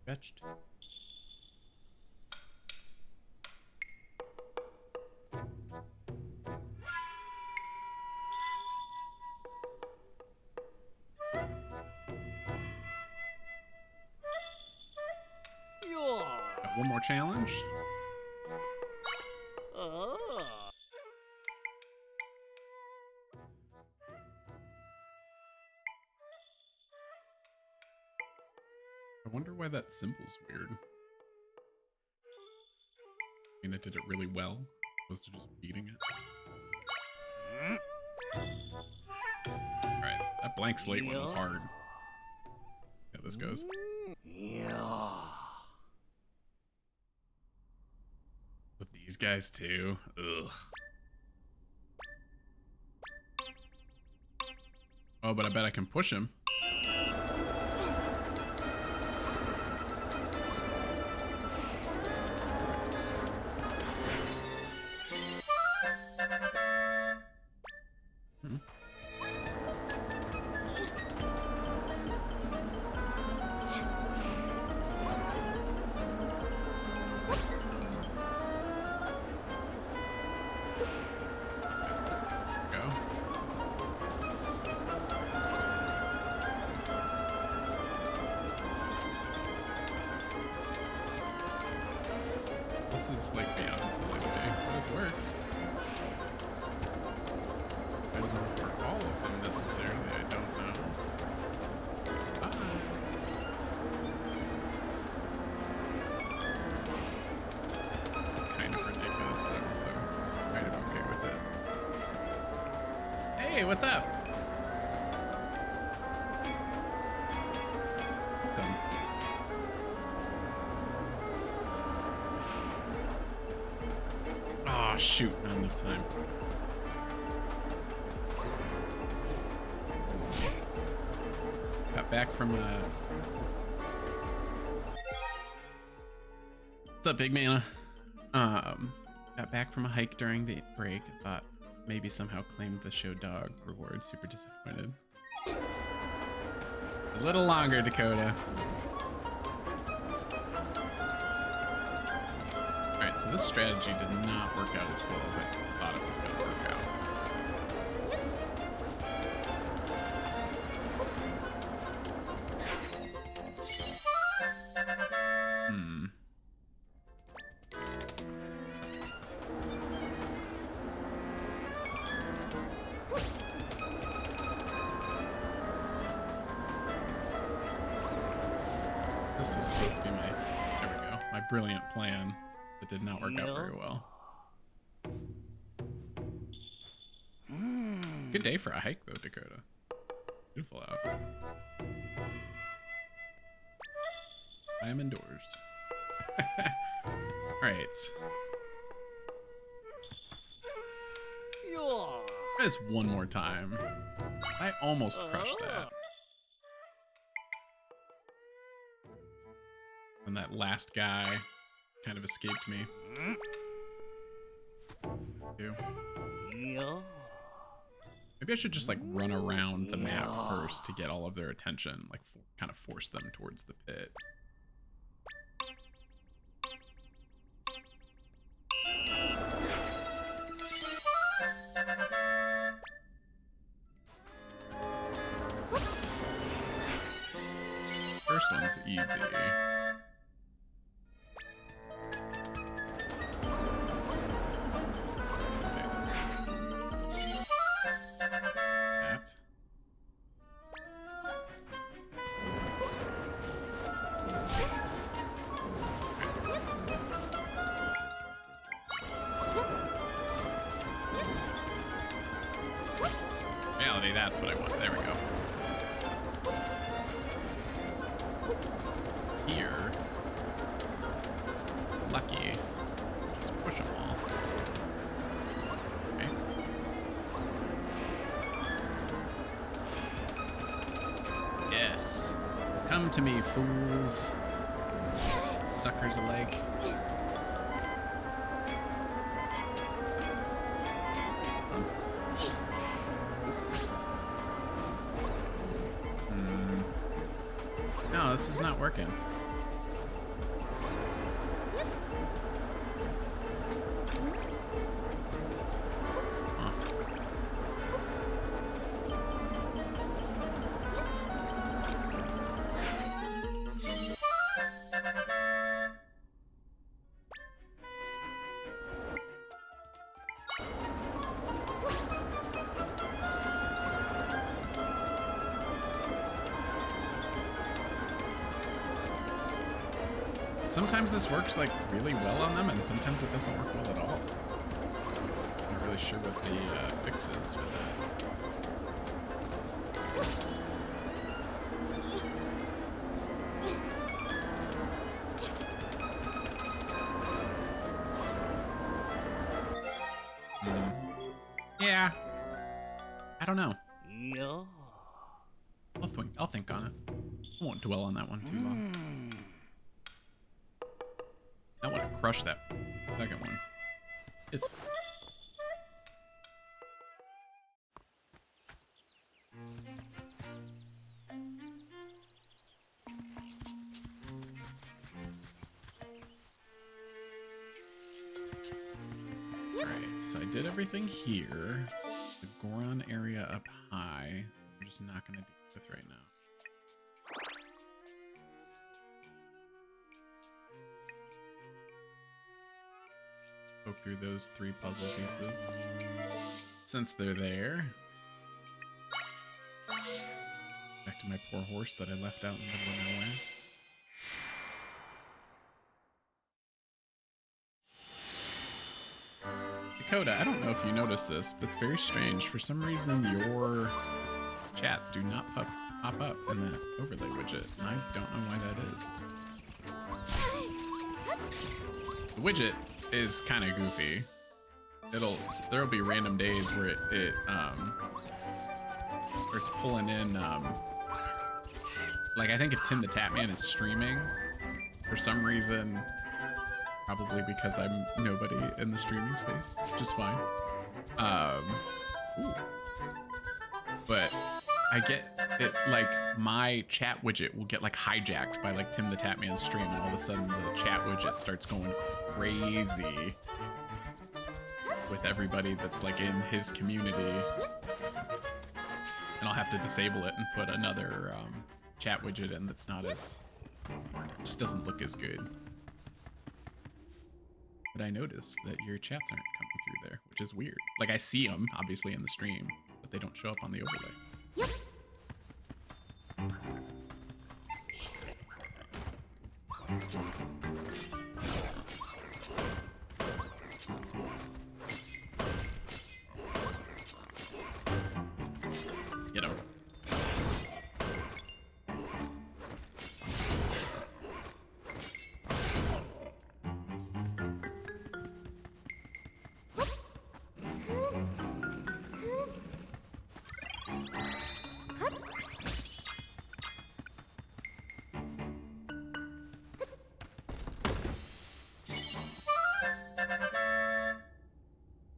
S1: Stretched. Got one more challenge. I wonder why that symbol's weird. I mean, it did it really well, opposed to just beating it. Alright, that blank slate one was hard. Yeah, this goes. With these guys too. Ugh. Oh, but I bet I can push him. This is like beyond silly to me. This works. It doesn't work for all of them necessarily, I don't know. It's kind of ridiculous, but I'm also kind of okay with it. Hey, what's up? Welcome. Oh shoot, not enough time. Got back from what's up, big mana? Got back from a hike during the break. I thought maybe somehow claimed the show dog reward. Super disappointed. A little longer, Dakota. Alright, so this strategy did not work out as well as I thought it was going to work out. This was supposed to be my... There we go. my brilliant plan that did not work out very well. Good day for a hike, though, Dakota. Beautiful out. I am indoors. Alright. Just one more time. I almost crushed that. And that last guy kind of escaped me. Maybe I should just like run around the map first to get all of their attention, like kind of force them towards the pit. First one's easy. Reality, that's what I want. There we go. Here. Lucky. Just push them all. Okay. Yes. Come to me, fools. Suckers alike. No, this is not working. Huh. Sometimes this works like really well on them, and sometimes it doesn't work well at all. I'm not really sure what the fix is for that. Yeah, I don't know. I'll think on it. I won't dwell on that one too long. I want to crush that second one. It's fine. Alright, so I did everything here. The Goron area up high, I'm just not going to deal with right now. Poke through those 3 puzzle pieces. Since they're there. Back to my poor horse that I left out in the middle of nowhere. Dakota, I don't know if you noticed this, but it's very strange. For some reason, your chats do not pop up in the overlay widget. I don't know why that is. The widget is kind of goofy. There'll be random days where it starts pulling in like I think if Tim the Tatman is streaming for some reason, probably because I'm nobody in the streaming space, which is fine. But I get it, like my chat widget will get like hijacked by like Tim the Tatman's stream, and all of a sudden the chat widget starts going crazy with everybody that's like in his community, and I'll have to disable it and put another chat widget in that's not as, just doesn't look as good. But I noticed that your chats aren't coming through there, which is weird. Like I see them obviously in the stream, but they don't show up on the overlay.
S2: Yep.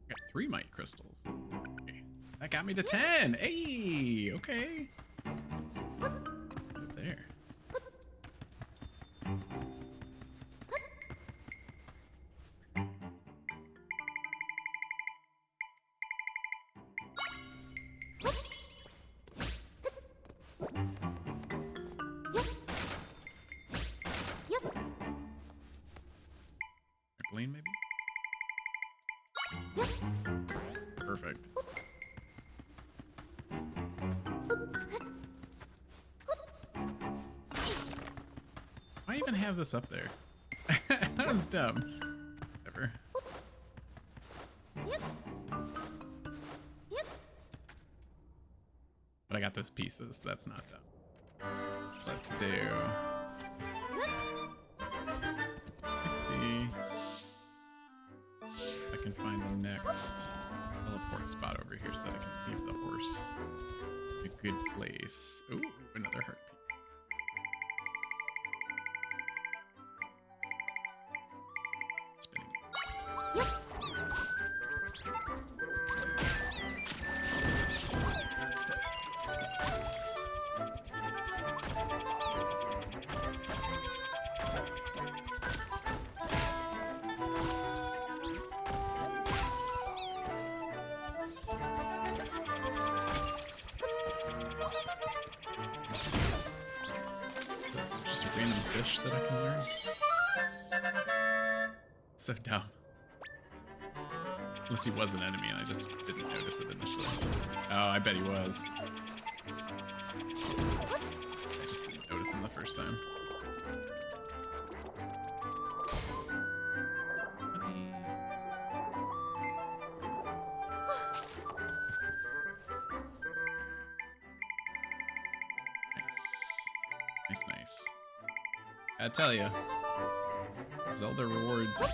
S1: Got 3 might crystals. Okay. That got me to 10. Hey, okay. Right there. Trampoline, maybe? Perfect. Why even have this up there? That was dumb. Whatever. But I got those pieces. That's not dumb. Let's do... Let's see if I can find the next teleport spot over here so that I can leave the horse in a good place. Ooh, another heart piece. Spinning. It's just a random fish that I can learn. So dumb. Unless he was an enemy and I just didn't notice it initially. Oh, I bet he was. I just didn't notice him the first time. Nice. I tell you, Zelda rewards,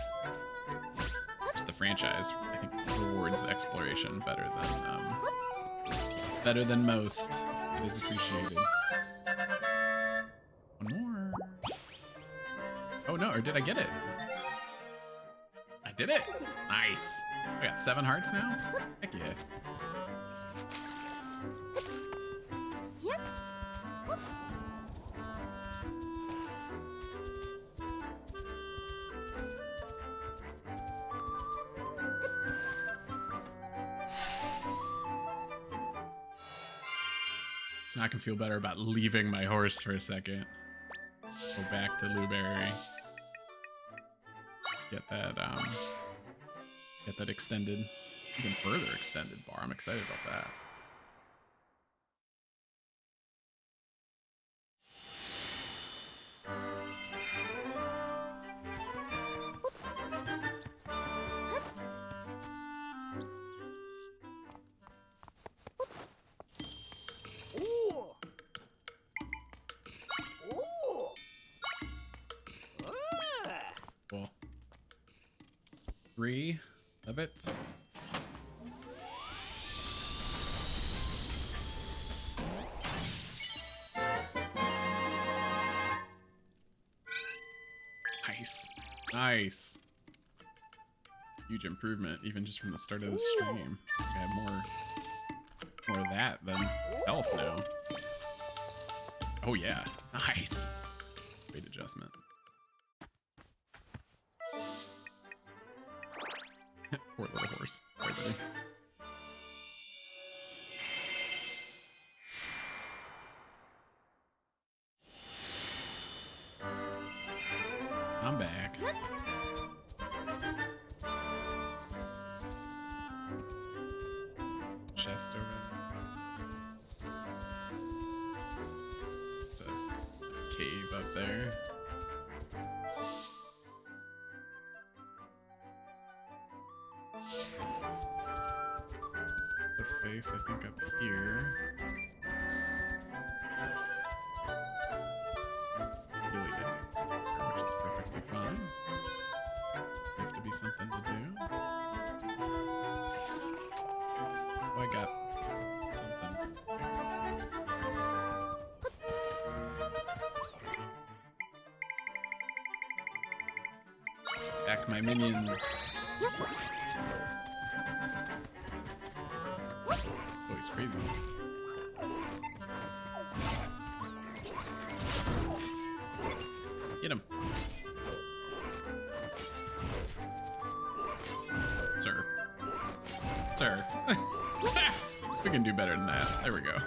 S1: just the franchise, I think rewards exploration better than most. It is appreciated. One more. Oh no, or did I get it? I did it. Nice. I got 7 hearts now. Heck yeah. So now I can feel better about leaving my horse for a second. Go back to Luberry. Get that extended, even further extended bar. I'm excited about that. Cool. 3 of it. Nice. Huge improvement, even just from the start of the stream. I have more of that than health now. Oh yeah, nice. Great adjustment. Poor little horse. Sorry, buddy. I'm back. Chest over there. There's a cave up there. The face, I think, up here. Really didn't, which is perfectly fine. Have to be something to do. Oh, I got something. Back my minions. Oh, he's crazy. Get him. Sir. Sir. We can do better than that. There we go.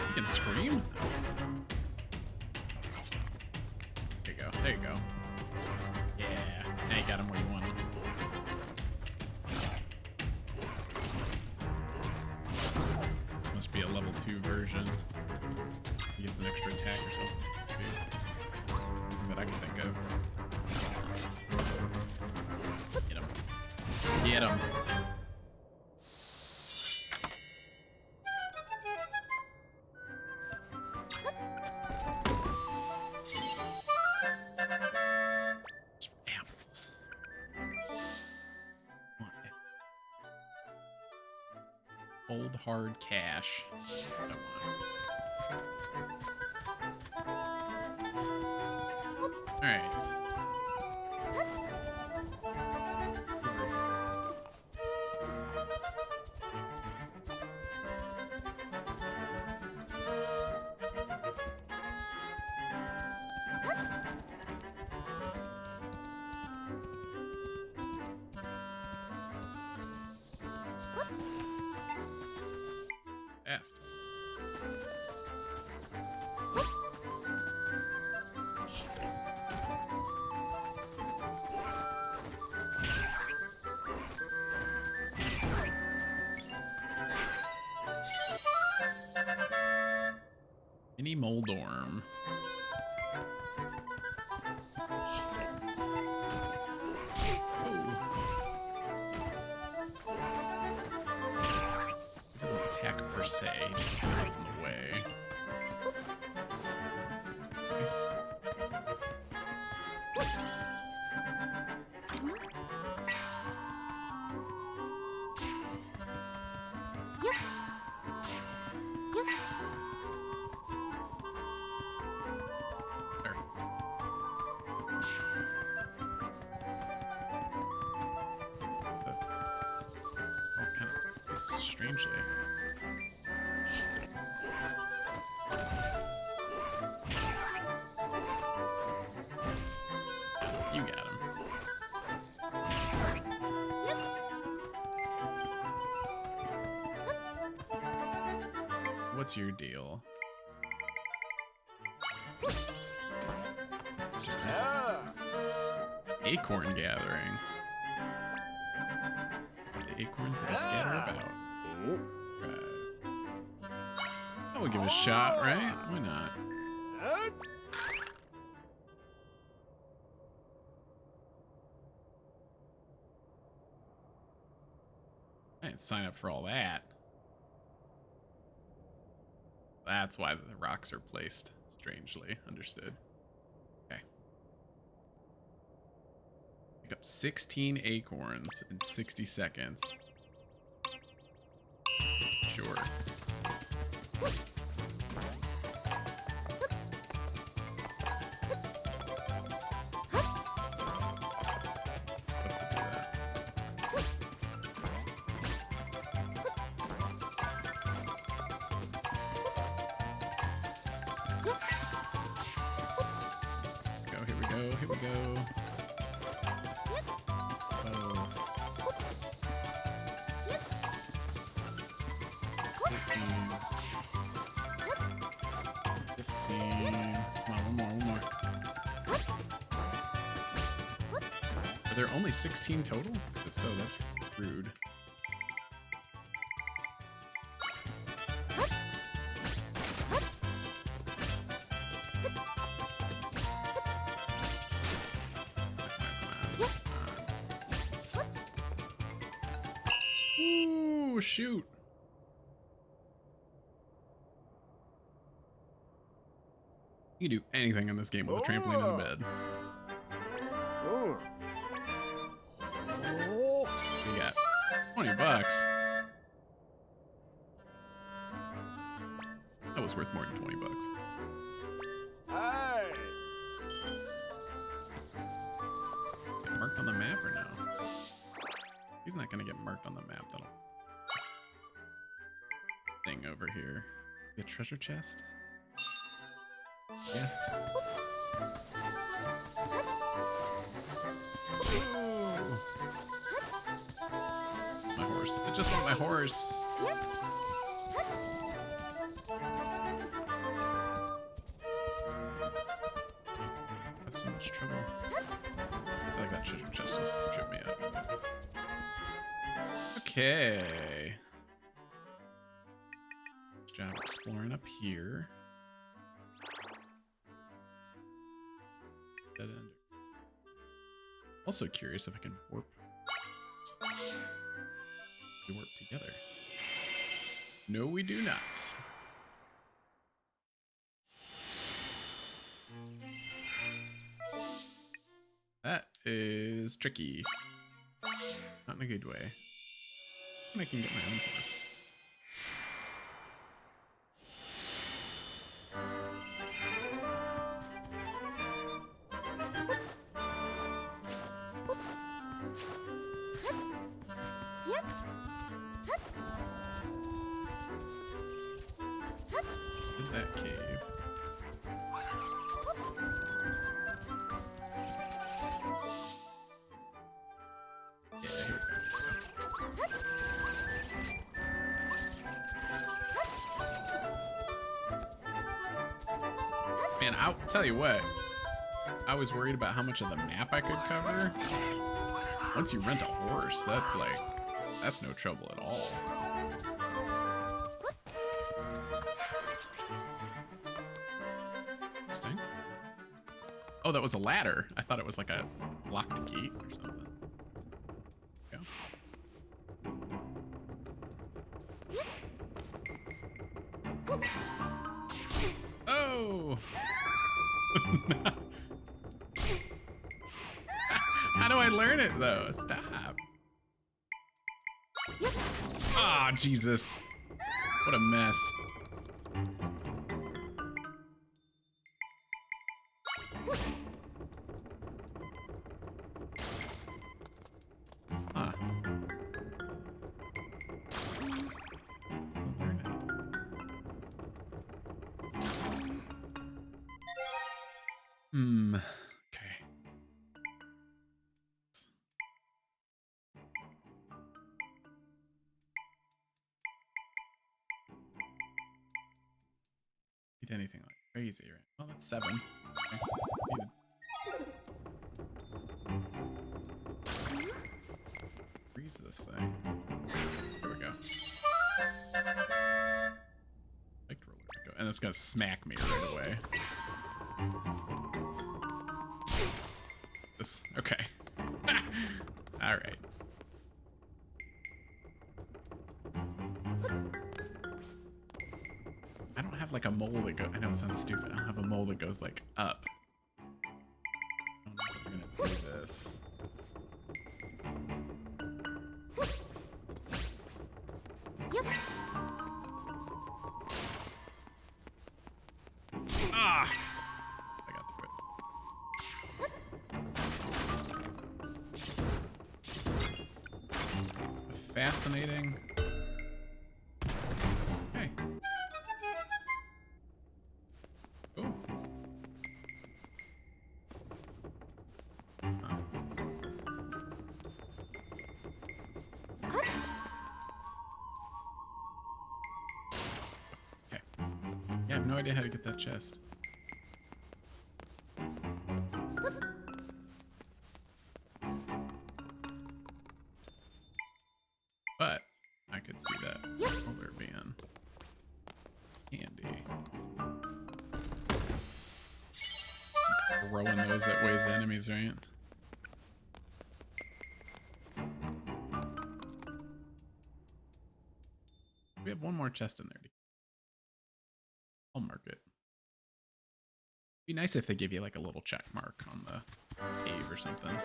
S1: You can scream? There you go. There you go. Yeah. Now you got him where you want him. This must be a level 2 version. He gets an extra attack or something. Maybe. That I can think of. Get him. Get him. Apples. Old hard cash. I don't want. All right. Fast. Mini Moldorm. He doesn't attack per se, he just kind of gets in the way. Strangely. You got him. What's your deal? Acorn gathering. The acorns that I scatter about. That would give it a shot, right? Why not? I didn't sign up for all that. That's why the rocks are placed strangely. Understood. Okay. Pick up 16 acorns in 60 seconds. Sure. Here we go, here we go. Oh. 15. Come on, one more. Are there only 16 total? If so, that's rude. Ooh, shoot. You can do anything in this game with a trampoline and a bed. What do you got? $20. That was worth more than $20.
S2: Hey!
S1: Marked on the map or no? He's not gonna get marked on the map. That'll thing over here. A treasure chest? Yes. Ooh. My horse. I just want my horse. That's so much trouble. I feel like that treasure chest just tripped me up. Okay. Good job exploring up here. Dead end. Also curious if I can warp. We warp together. No, we do not. That is tricky. Not in a good way. I can get my own horse. In that cave. Yeah, here we go. Man, I'll tell you what. I was worried about how much of the map I could cover. Once you rent a horse, that's like, that's no trouble at all. Interesting. Oh, that was a ladder. I thought it was like a locked gate or something. Yeah. Oh! How do I learn it though? Stop. Ah, oh, Jesus. What a mess. Huh. Okay. Need anything like crazy, right? Well, that's 7. Okay. Freeze this thing. There we go. And it's gonna smack me right away. This, okay. All right. I don't have like a mole that goes. I know it sounds stupid. I don't have a mole that goes like up. I don't know if I'm gonna do this. Ah! I got through it. Fascinating. Okay. Cool. Okay. Yeah, I have no idea how to get that chest. But I could see that over being handy. Throwing those at waves enemies, right? We have one more chest in there. I'll mark it. Be nice if they give you like a little check mark on the cave or something.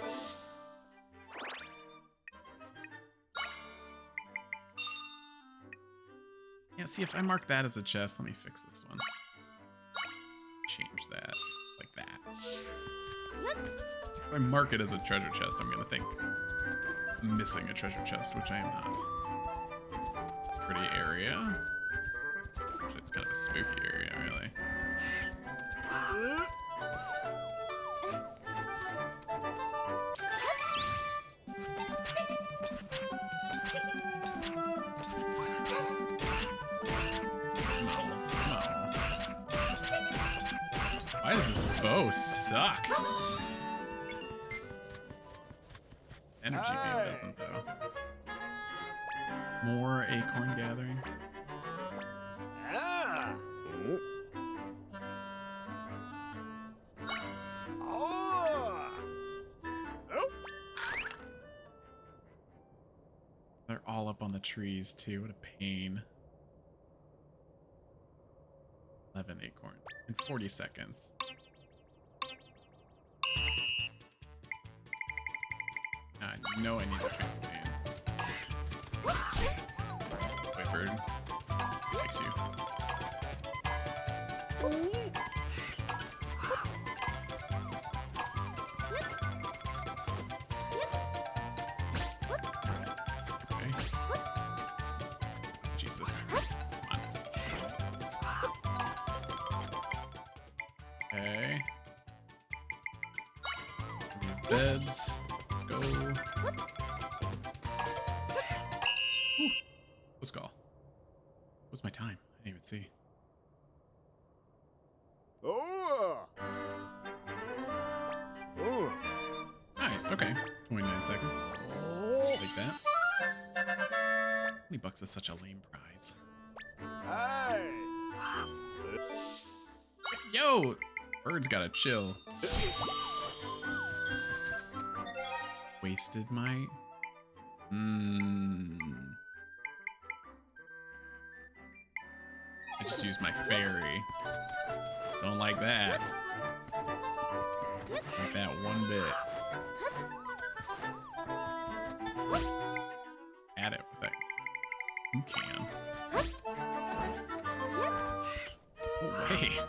S1: Yeah, see, if I mark that as a chest, let me fix this one. Change that like that. If I mark it as a treasure chest, I'm gonna think I'm missing a treasure chest, which I am not. Pretty area. Actually, it's kind of a spooky area, really. Why does this bow suck? Energy beam doesn't, though. More acorn gathering.
S2: Ah. Oh.
S1: They're all up on the trees, too. What a pain. 11 acorns in 40 seconds. I know I need a trampoline. Whifford. Likes you. Okay. Oh, Jesus. Come on. Okay. Beds. Let's go. Whew. Let's go. What's my time? I didn't even see.
S2: Oh. Oh.
S1: Nice. Okay. 29 seconds. Like that. $20 is such a lame prize.
S2: Hey.
S1: Yo! Bird's gotta chill. Wasted my... I just used my fairy. Don't like that. Like that one bit. Add it with that. Who can? Oh, wait.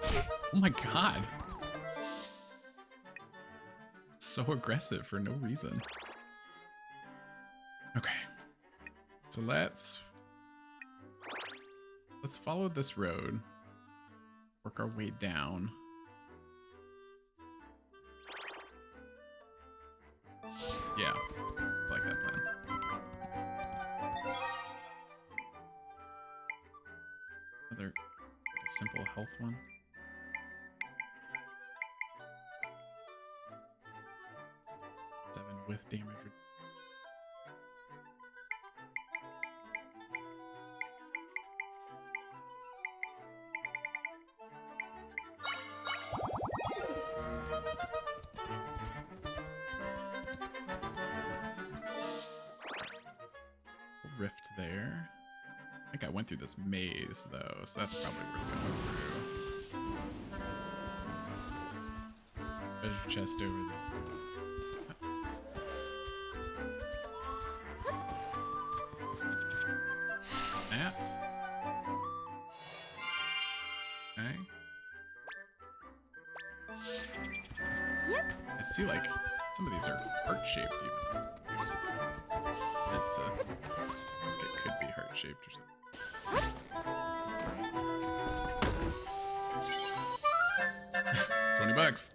S1: Oh my god. So aggressive for no reason. Okay. So let's follow this road. Work our way down. Yeah. I like that plan. Another simple health one. With damage. Rift there. I think I went through this maze though, so that's probably worth going through. Treasure chest over there. Okay. I see, like, some of these are heart-shaped even. It could be heart-shaped or something. $20.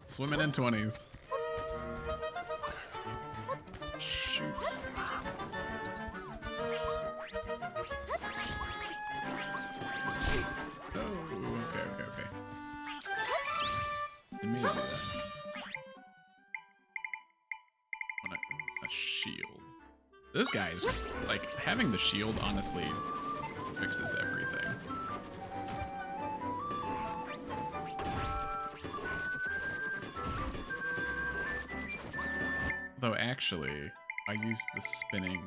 S1: Swimming in 20s. Shoot. Okay. Didn't mean to do that. Want a shield. This guy's like having the shield honestly fixes everything. Though actually, I used the spinning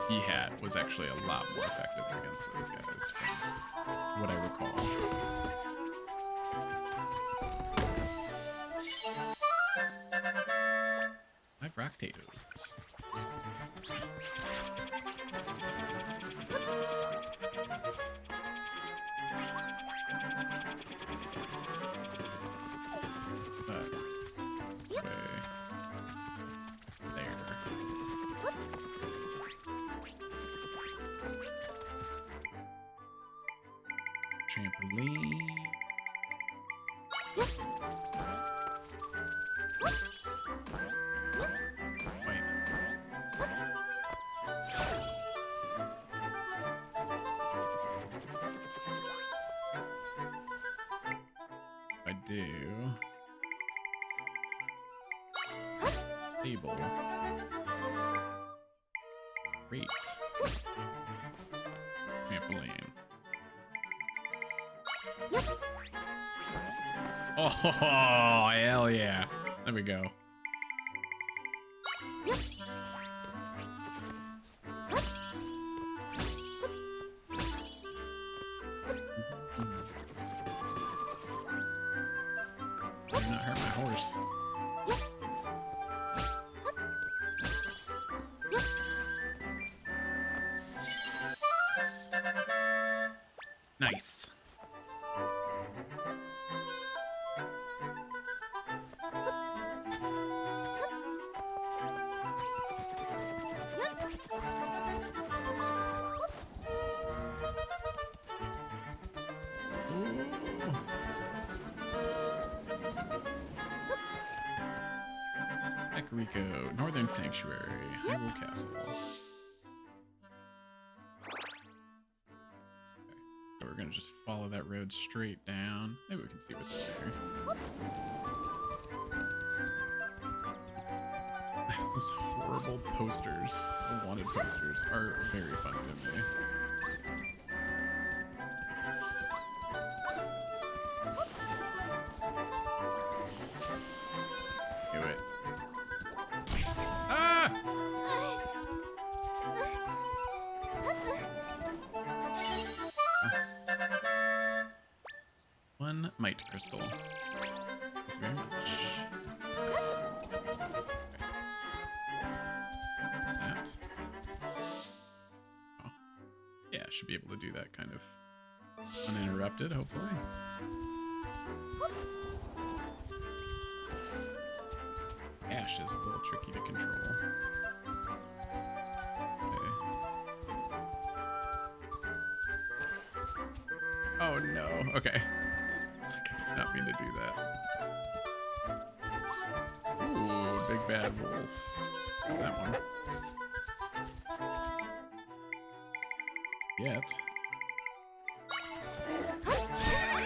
S1: he had was actually a lot more effective against those guys from what I recall. Rock potatoes. trampoline. Wait. I do. Table. Great. Trampoline. Oh, hell yeah. There we go. Do not hurt my horse. Nice. Rico, Northern Sanctuary, Hyrule Castle. Okay. So we're gonna just follow that road straight down. Maybe we can see what's there. Those horrible posters, the wanted posters, are very funny to me. Okay, wait. One might crystal. Thank you very much. That. Oh. Yeah, I should be able to do that kind of uninterrupted, hopefully. Ash is a little tricky to control. Okay. Oh no, okay. It's like I did not mean to do that. Ooh, big bad wolf. That one. Yet.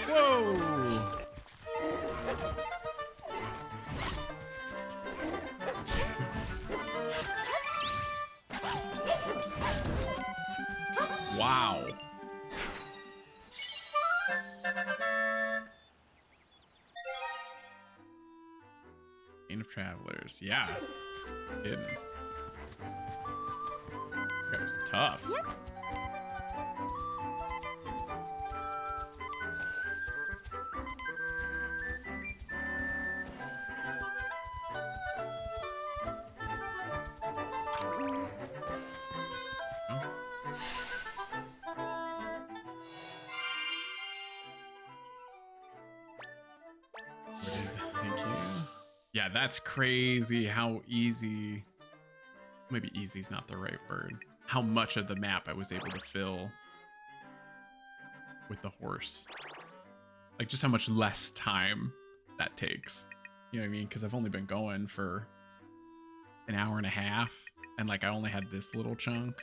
S1: Whoa! Wow. Chain of Travelers. Yeah. Hidden. That was tough. Thank you. Yeah, that's crazy how easy. Maybe easy's not the right word. How much of the map I was able to fill with the horse. Like just how much less time that takes. You know what I mean? Because I've only been going for an hour and a half. And like I only had this little chunk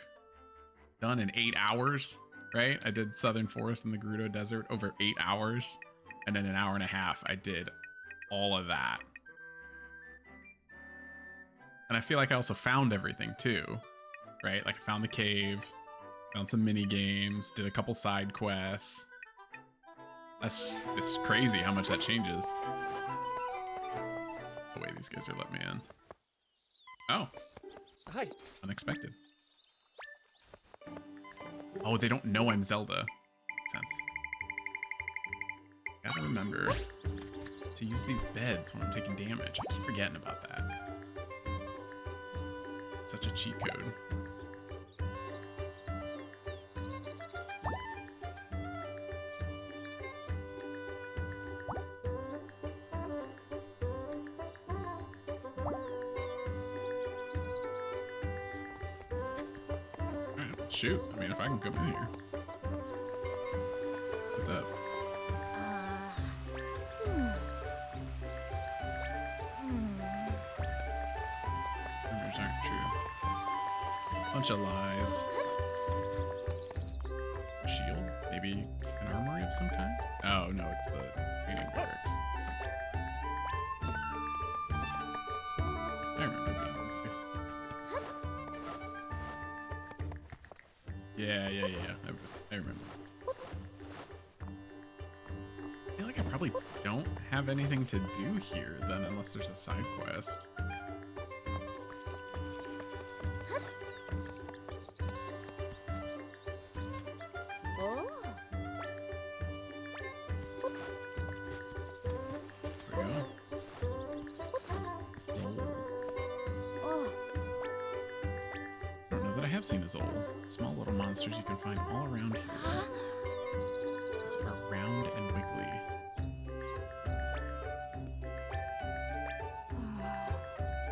S1: done in 8 hours, right? I did Southern Forest and the Gerudo Desert over 8 hours. And then an hour and a half, I did all of that. And I feel like I also found everything too, right? Like I found the cave, found some mini games, did a couple side quests. It's crazy how much that changes. Oh wait, these guys are letting me in. Oh.
S2: Hi.
S1: Unexpected. Oh, they don't know I'm Zelda. Makes sense. Gotta remember to use these beds when I'm taking damage. I keep forgetting about that. Such a cheat code. Alright, shoot. I mean, if I can come in here. What's up? Bunch of lies. Shield? Maybe an armory of some kind? Oh, no, it's the training barracks. I remember being over here. Yeah. I remember. I feel like I probably don't have anything to do here then, unless there's a side quest. Seen as old. Small little monsters you can find all around here. These are round and wiggly.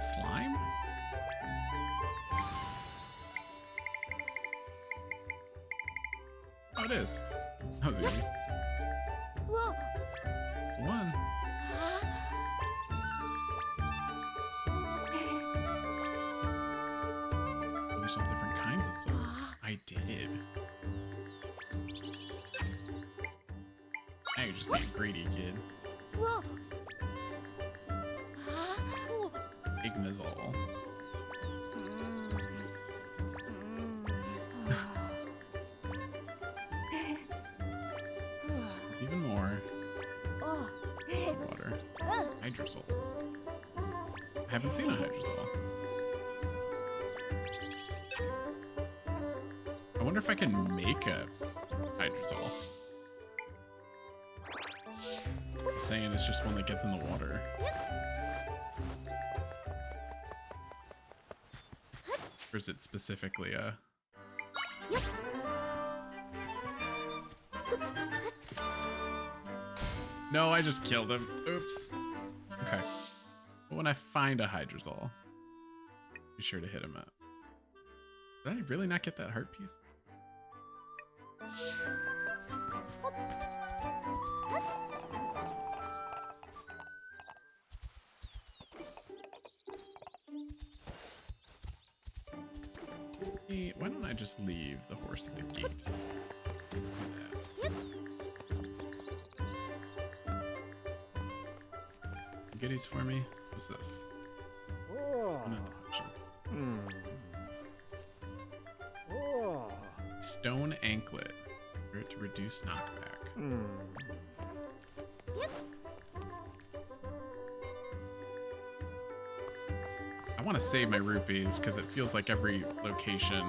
S1: Slime? Oh, it is. That was easy.
S3: Whoa.
S1: One. There's all different kinds of souls. I did. Now you're just being greedy, kid.
S3: Whoa.
S1: Ignazol. There's even more. It's water. Hydrosols. I haven't seen a hydrosol. I wonder if I can make a hydrosol. He's saying it's just one that gets in the water. Or is it specifically a... No, I just killed him. Oops. Okay. But when I find a hydrosol, be sure to hit him up. Did I really not get that heart piece? Hey, why don't I just leave the horse at the gate? Do that. Goodies for me? What's this? Another option. Stone anklet for it to reduce knockback. I want to save my rupees because it feels like every location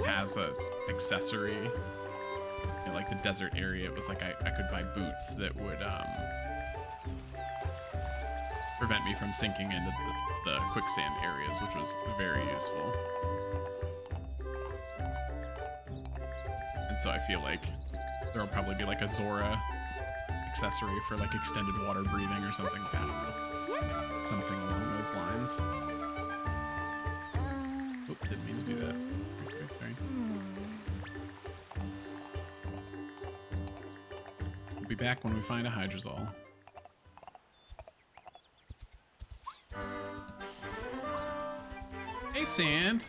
S1: has a accessory. You know, like the desert area, it was like I could buy boots that would prevent me from sinking into the quicksand areas, which was very useful. And so I feel like there'll probably be like a Zora accessory for like extended water breathing or something. I don't know. Something along those lines. Oh, didn't mean to do that. Sorry. We'll be back when we find a hydrosol. Hey, Sand.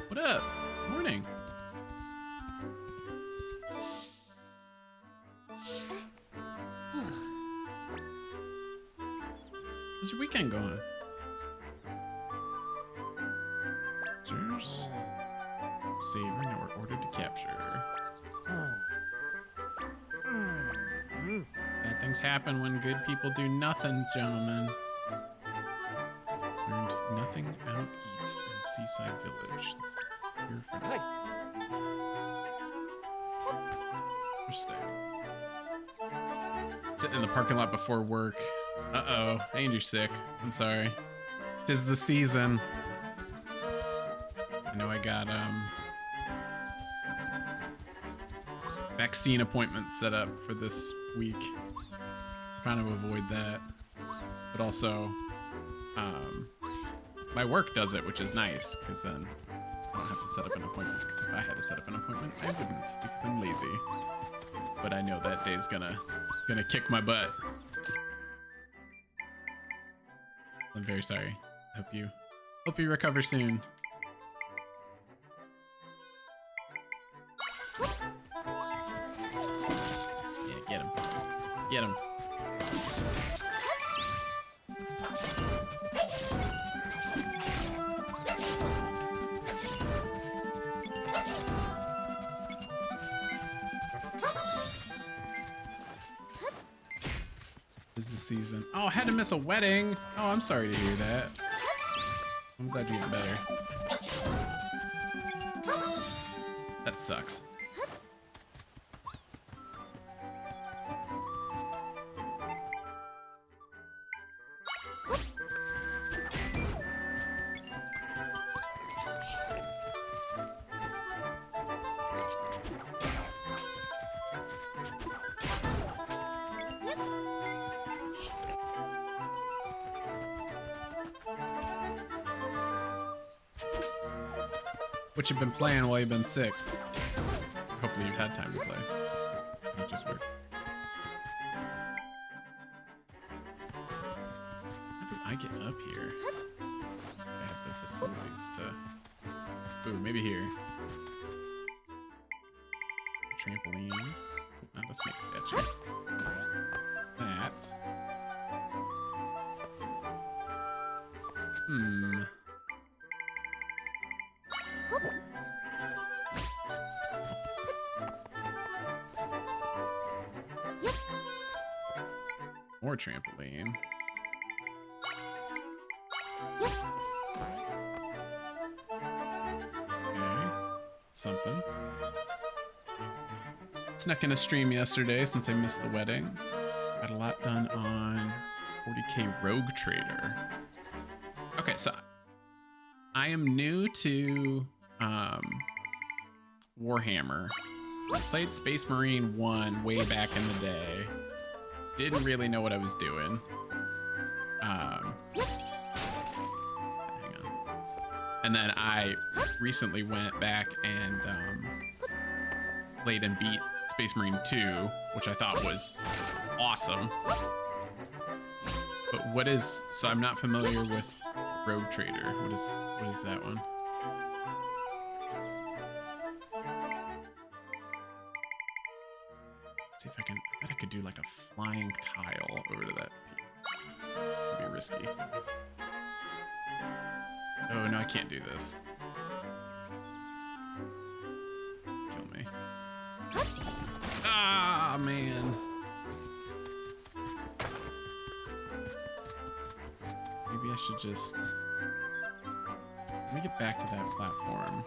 S1: What up? Morning. How's your weekend going? Captures. Saber that we're ordered to capture. Bad things happen when good people do nothing, gentlemen. Learned nothing out east in Seaside Village. Let's be here for now. Interesting. Sitting in the parking lot before work. Uh-oh, and you're sick. I'm sorry. 'Tis the season. I know I got vaccine appointments set up for this week. Trying to avoid that. But also, my work does it, which is nice, because then I don't have to set up an appointment. Because if I had to set up an appointment, I wouldn't, because I'm lazy. But I know that day's gonna kick my butt. I'm very sorry. Hope you recover soon. Is the season. Oh, I had to miss a wedding. Oh, I'm sorry to hear that. I'm glad you're getting better. That sucks. What you've been playing while you've been sick? Hopefully you've had time to play. Not just work. How do I get up here? I have the facilities to... Ooh, maybe here. Trampoline. Not a snake statue. That. More trampoline. Okay. Something. Snuck in a stream yesterday since I missed the wedding. Got a lot done on 40k Rogue Trader. Okay, so I am new to Warhammer. Played Space Marine 1 way back in the day. Didn't really know what I was doing. Hang on. And then I recently went back and played and beat Space Marine 2, which I thought was awesome. But what is... So I'm not familiar with Rogue Trader. What is that one? See if I can. I bet I could do like a flying tile over to that peak. It'd be risky. Oh no, I can't do this. Kill me. Ah, man. Maybe I should just... Let me get back to that platform.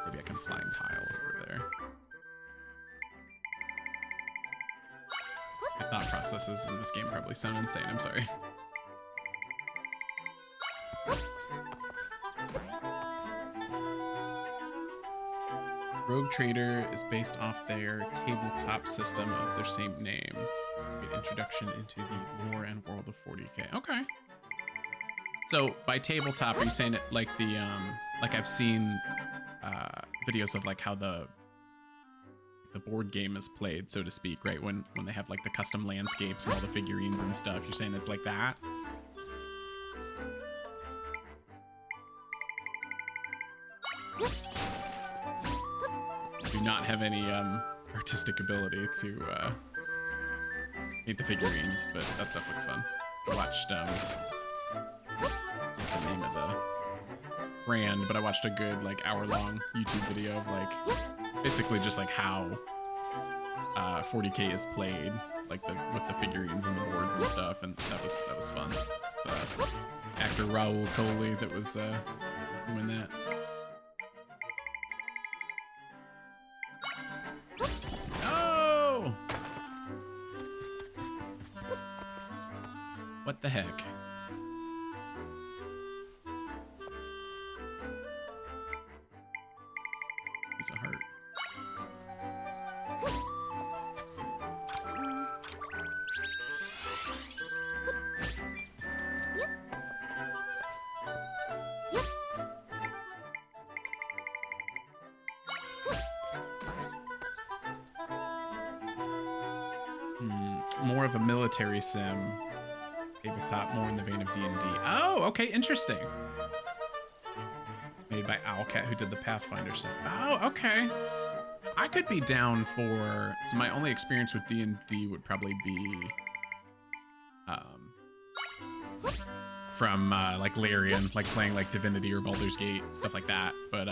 S1: Maybe I can flying tile over there. My thought processes in this game probably sound insane, I'm sorry. Rogue Trader is based off their tabletop system of their same name. Get introduction into the lore and world of 40k. Okay. So by tabletop, are you saying it like the like I've seen videos of like how the board game is played, so to speak, right? When they have like the custom landscapes and all the figurines and stuff. You're saying it's like that? Do not have any artistic ability to paint the figurines, but that stuff looks fun. I watched what's the name of the brand, but I watched a good like hour-long YouTube video of like basically just like how 40k is played, like with the figurines and the boards and stuff, and that was fun. It's actor Raul Coley that was doing that. Oh! What the heck? Piece of heart. More of a military sim. Tabletop, more in the vein of D&D. Oh, okay, interesting. Made by Owlcat, who did the Pathfinder stuff. Oh, okay. I could be down for. So my only experience with D&D would probably be from like Larian, like playing like Divinity or Baldur's Gate, stuff like that. But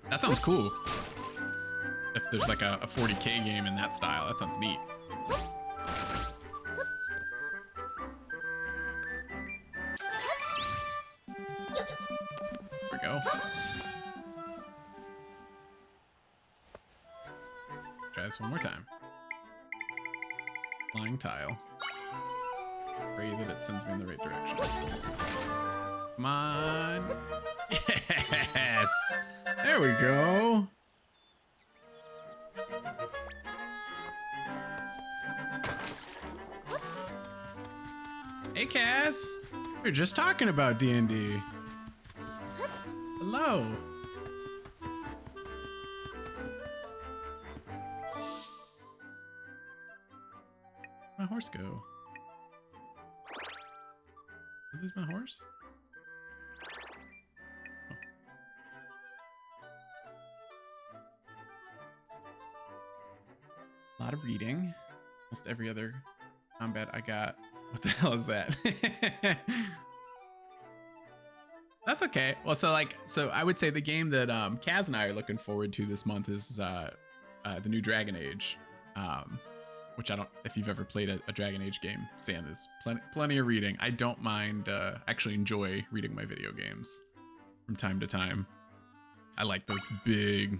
S1: that sounds cool. If there's like a 40K game in that style, that sounds neat. There we go. Try this one more time. Flying tile. Pray that it sends me in the right direction. Come on. Yes! There we go. Hey, Cass. We were just talking about D&D. Hello. Where'd my horse go? Did I lose my horse? A lot of reading. Almost every other combat I got. What the hell is that? That's okay. Well, so I would say the game that Kaz and I are looking forward to this month is the new Dragon Age, which I don't. If you've ever played a Dragon Age game, Sam, is plenty of reading. I don't mind. Actually, enjoy reading my video games from time to time. I like those big,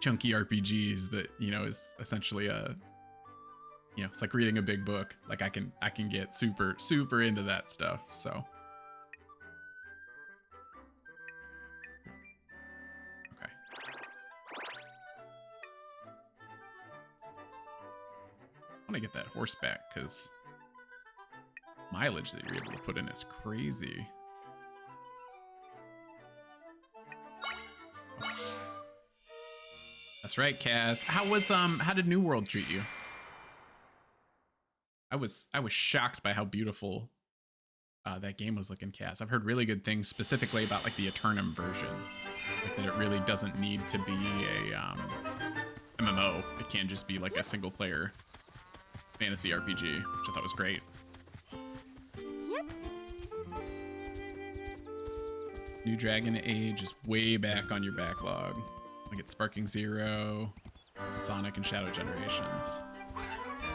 S1: chunky RPGs that is essentially a. It's like reading a big book. Like I can get super into that stuff. So. Okay. I want to get that horse back because mileage that you're able to put in is crazy. That's right, Kaz. How did New World treat you? I was shocked by how beautiful that game was looking, Cass. I've heard really good things specifically about like the Eternum version, like that it really doesn't need to be a MMO. It can just be like a single player fantasy RPG, which I thought was great.
S3: Yep.
S1: New Dragon Age is way back on your backlog. Like it's Sparking Zero, Sonic and Shadow Generations.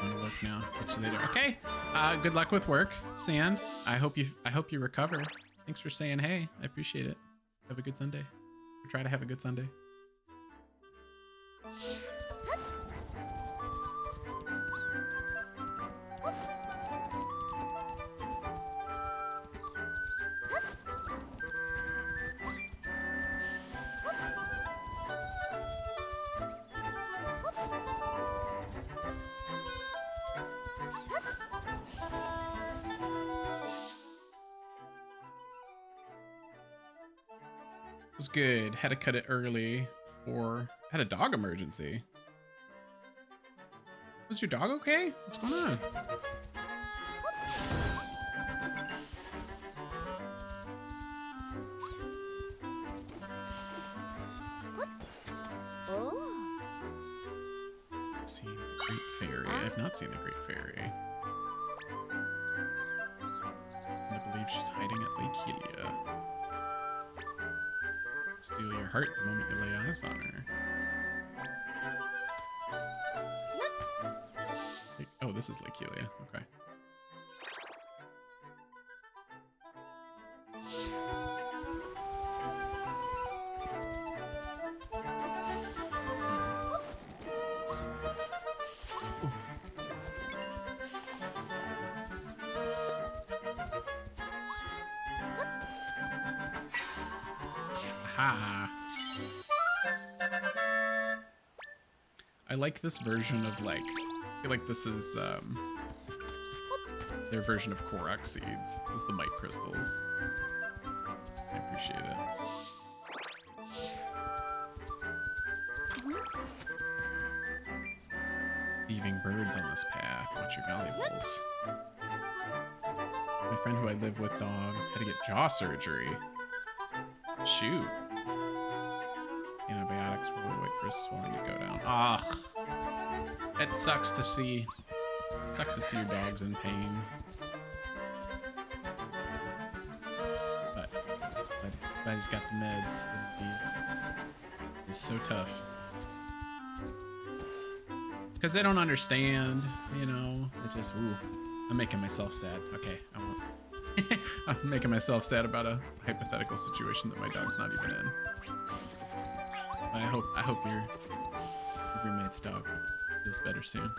S1: Going to work now. Catch you later. Okay. Good luck with work, Sand. I hope you recover. Thanks for saying hey. I appreciate it. Have a good Sunday. Or try to have a good Sunday. Was good. Had to cut it early for had a dog emergency. Was your dog okay? What's going on?
S3: Oh.
S1: Seen the Great Fairy. I've not seen the Great Fairy. I believe she's hiding at Lake Hylia. Steal your heart the moment you lay eyes on her. Oh, this is Lake Hylia. Okay. I like this version of like, I feel like this is their version of Korok seeds. This is the Might Crystals. I appreciate it. Leaving birds on this path. Watch your valuables. My friend who I live with, dog, had to get jaw surgery. Shoot. antibiotics while we wait for his swelling to go down. Ah, it sucks to see. Sucks to see your dogs in pain. But he's got the meds that he needs. It's so tough. Because they don't understand, you know. It just, ooh, I'm making myself sad. Okay, I won't. I'm making myself sad about a hypothetical situation that my dog's not even in. I hope your roommate's dog feels better soon.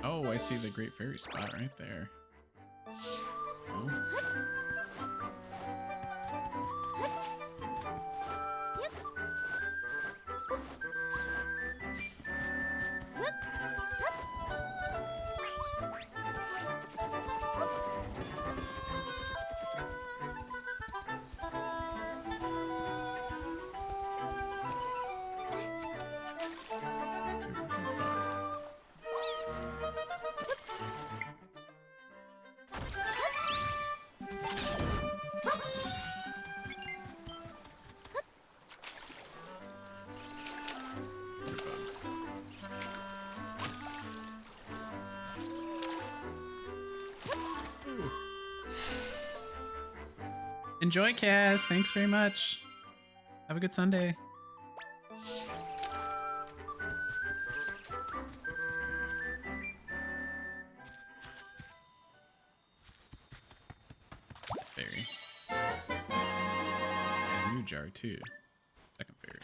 S1: Oh, I see the Great Fairy spot right there. Cool. Enjoy, Kaz. Thanks very much. Have a good Sunday. Fairy. New jar too. Second fairy.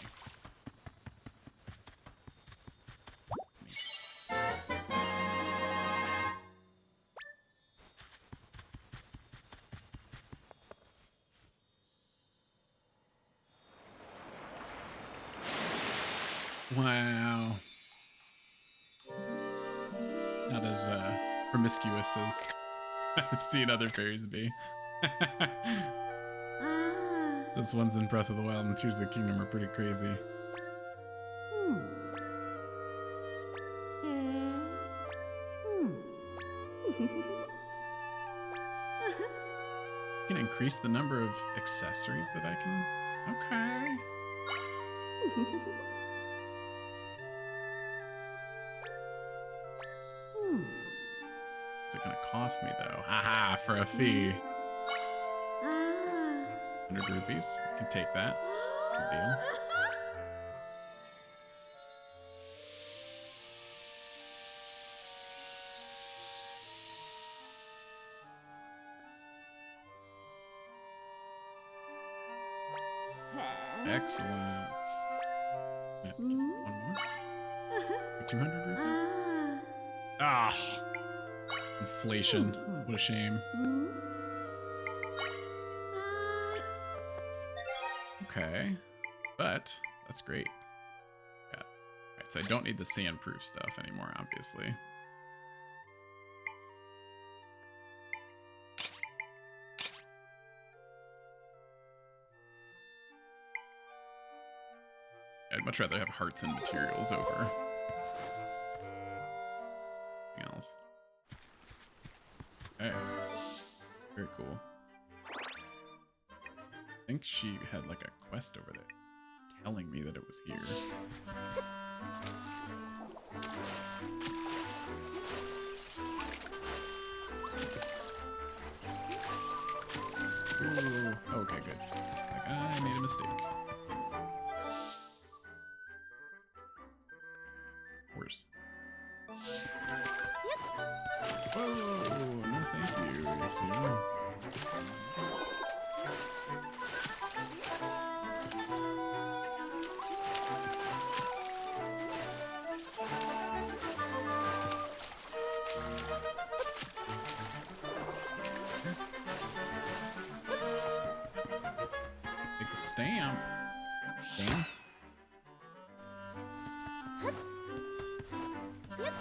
S1: Wow. Not as promiscuous as I've seen other fairies be. Those ones in Breath of the Wild and Tears of the Kingdom are pretty crazy. You can increase the number of accessories that I can... Okay. What's it gonna cost me though? Haha, for a fee. 100 rupees. I can take that. Good deal. Excellent. Yeah, one more. For 200 rupees? Ah! Inflation. What a shame. Okay. But, that's great. Yeah. Alright, so I don't need the sandproof stuff anymore, obviously. I'd much rather have hearts and materials over anything else. Okay. Very cool. I think she had like a quest over there telling me that it was here. Ooh, okay, good. Like, I made a mistake. Horse. Whoa, no thank you, you two. The stamp. Damn.
S3: Yep.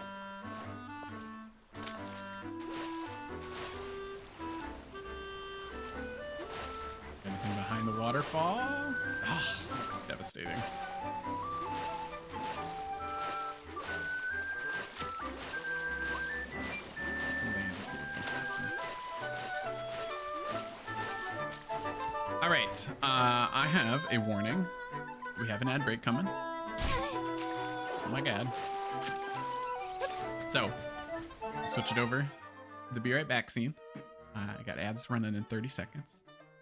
S1: Anything behind the waterfall? Oh, devastating. All right, I have a warning. We have an ad break coming. Oh my god. So, switch it over to the be right back scene. I got ads running in 30 seconds.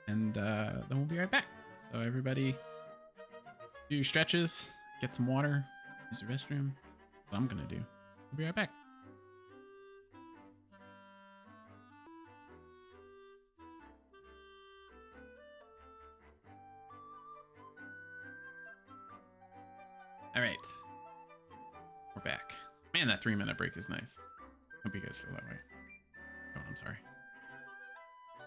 S1: And then we'll be right back. So everybody do your stretches, get some water, use the restroom. That's what I'm gonna do. We'll be right back. All right, we're back. Man, that 3-minute break is nice. Hope you guys feel that way. Oh, I'm sorry.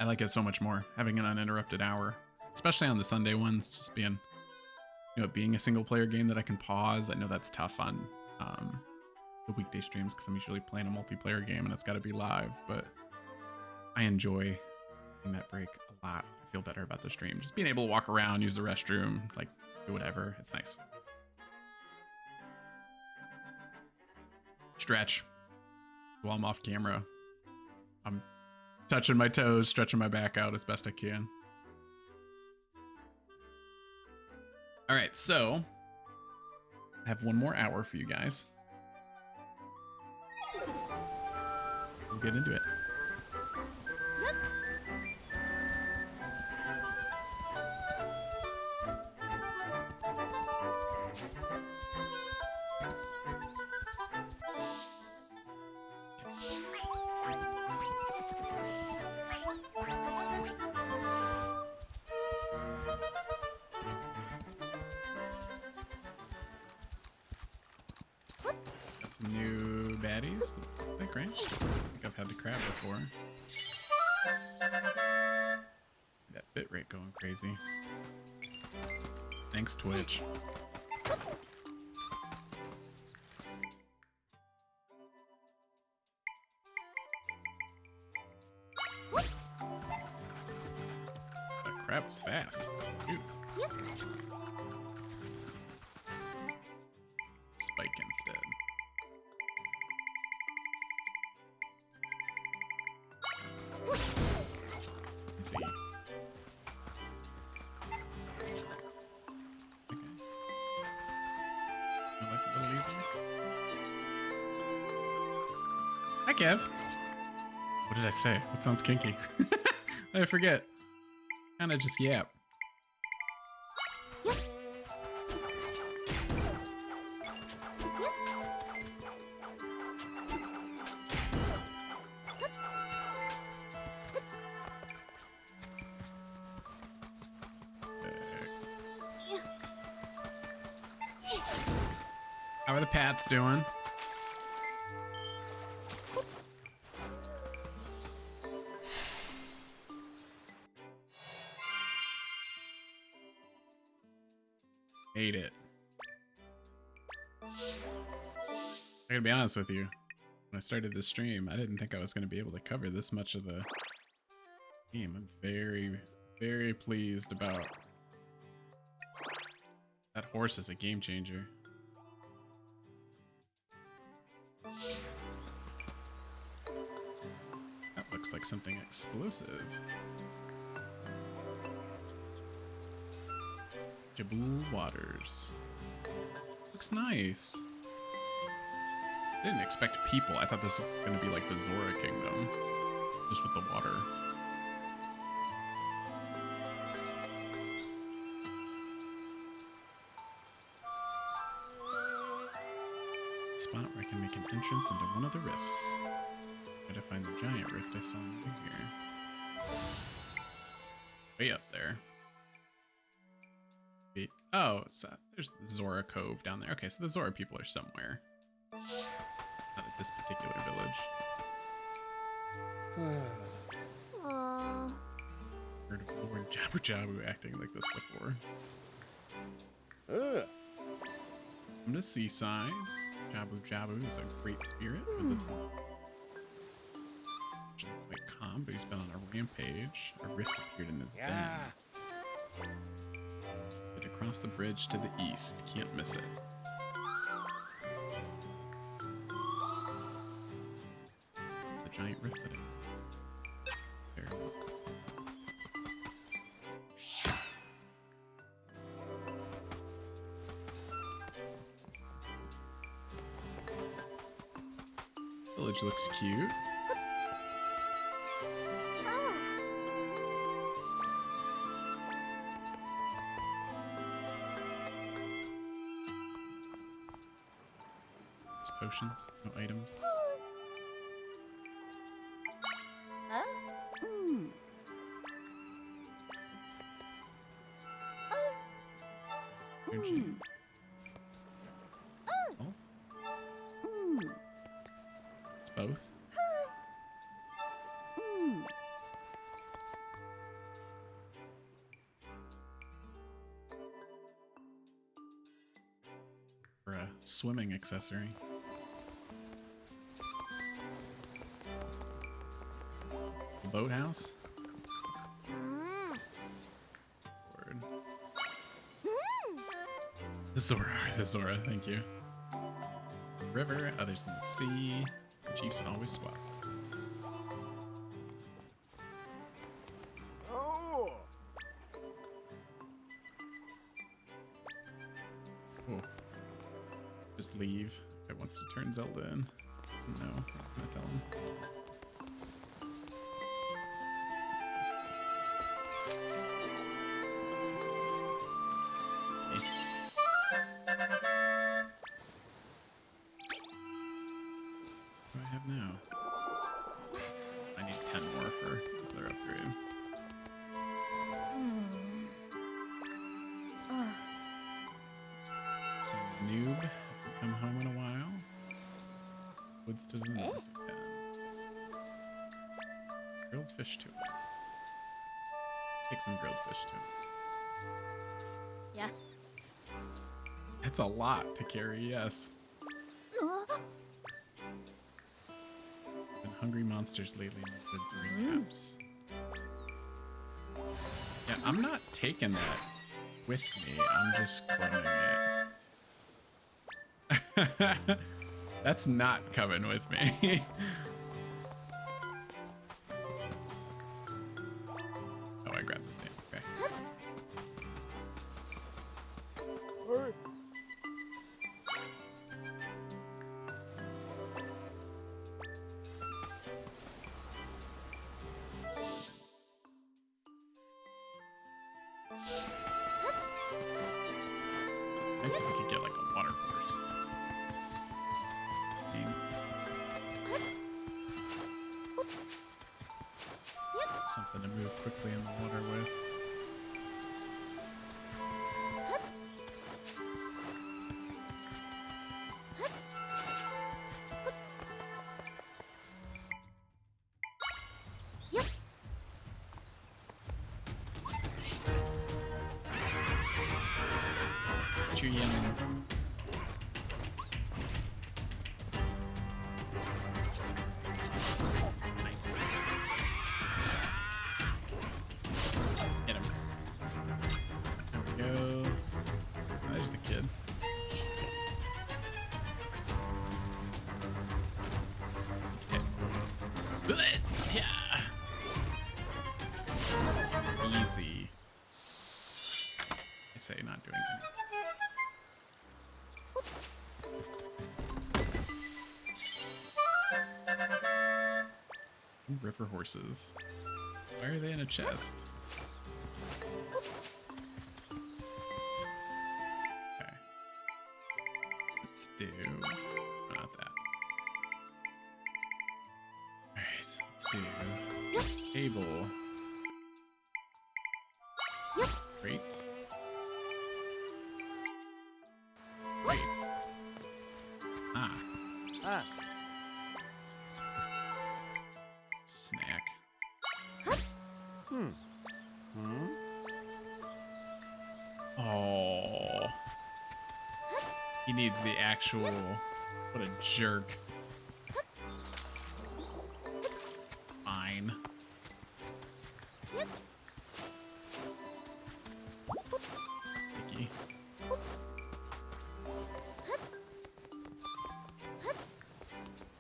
S1: I like it so much more, having an uninterrupted hour, especially on the Sunday ones, just being, being a single player game that I can pause. I know that's tough on the weekday streams because I'm usually playing a multiplayer game and it's got to be live, but I enjoy taking that break a lot. I feel better about the stream. Just being able to walk around, use the restroom, like do whatever. It's nice. Stretch while I'm off camera. I'm touching my toes, stretching my back out as best I can. All right, so I have one more hour for you guys. We'll get into it. Got some new baddies, I think, right? I think I've had the crab before. That bit rate going crazy. Thanks, Twitch. That crab was fast. Dude. Spike instead. Easy. Okay. My life a little easier. Hi, Kev. What did I say? What sounds kinky? I forget. Kinda just yap. How are the Pats doing? Hate it. I gotta be honest with you. When I started this stream, I didn't think I was gonna be able to cover this much of the game. I'm very, very pleased about that horse is a game changer. That looks like something explosive. Jabul Waters. Looks nice. I didn't expect people. I thought this was going to be like the Zora Kingdom. Just with the water. Spot where I can make an entrance into one of the rifts. Gotta find the giant rift I saw over here. Way up there. Wait. Oh, so there's the Zora Cove down there. Okay, so the Zora people are somewhere. Not at this particular village.
S3: Aww.
S1: Heard of Lord Jabu Jabu acting like this before. From the seaside, Jabu Jabu is a great spirit who lives in quite calm, but he's been on a rampage. A rift appeared in his den. Get across the bridge to the east. Can't miss it. The giant rift that is there. Village looks cute. Potions, no items. Energy. Health? It's both. For a swimming accessory. Boathouse? Word. The Zora, thank you. River, others in the sea. The chiefs always swap.
S2: Oh.
S1: Oh. Just leave. If it wants to turn Zelda in. Doesn't know. I'm gonna tell him. What do I have now? I need 10 more for their upgrade. Some noob hasn't come home in a while. Woods to the north again. Grilled fish to it. Take some grilled fish to it.
S3: Yeah.
S1: That's a lot to carry, yes. Been hungry monsters lately in the woods wearing caps. Yeah, I'm not taking that with me. I'm just cloning it. That's not coming with me. Oh, I grabbed this name. Okay. Nice if we could get like a water horse. Something to move quickly in the water with. Nice. Hit him. There we go. Oh, there's the kid. Okay. Yeah. Easy. I say not doing anything. River horses. Why are they in a chest? Okay. Let's do not that. Alright, let's do table. Great. Great. Ah. Snack. Oh. He needs the actual... What a jerk. Fine. Icky.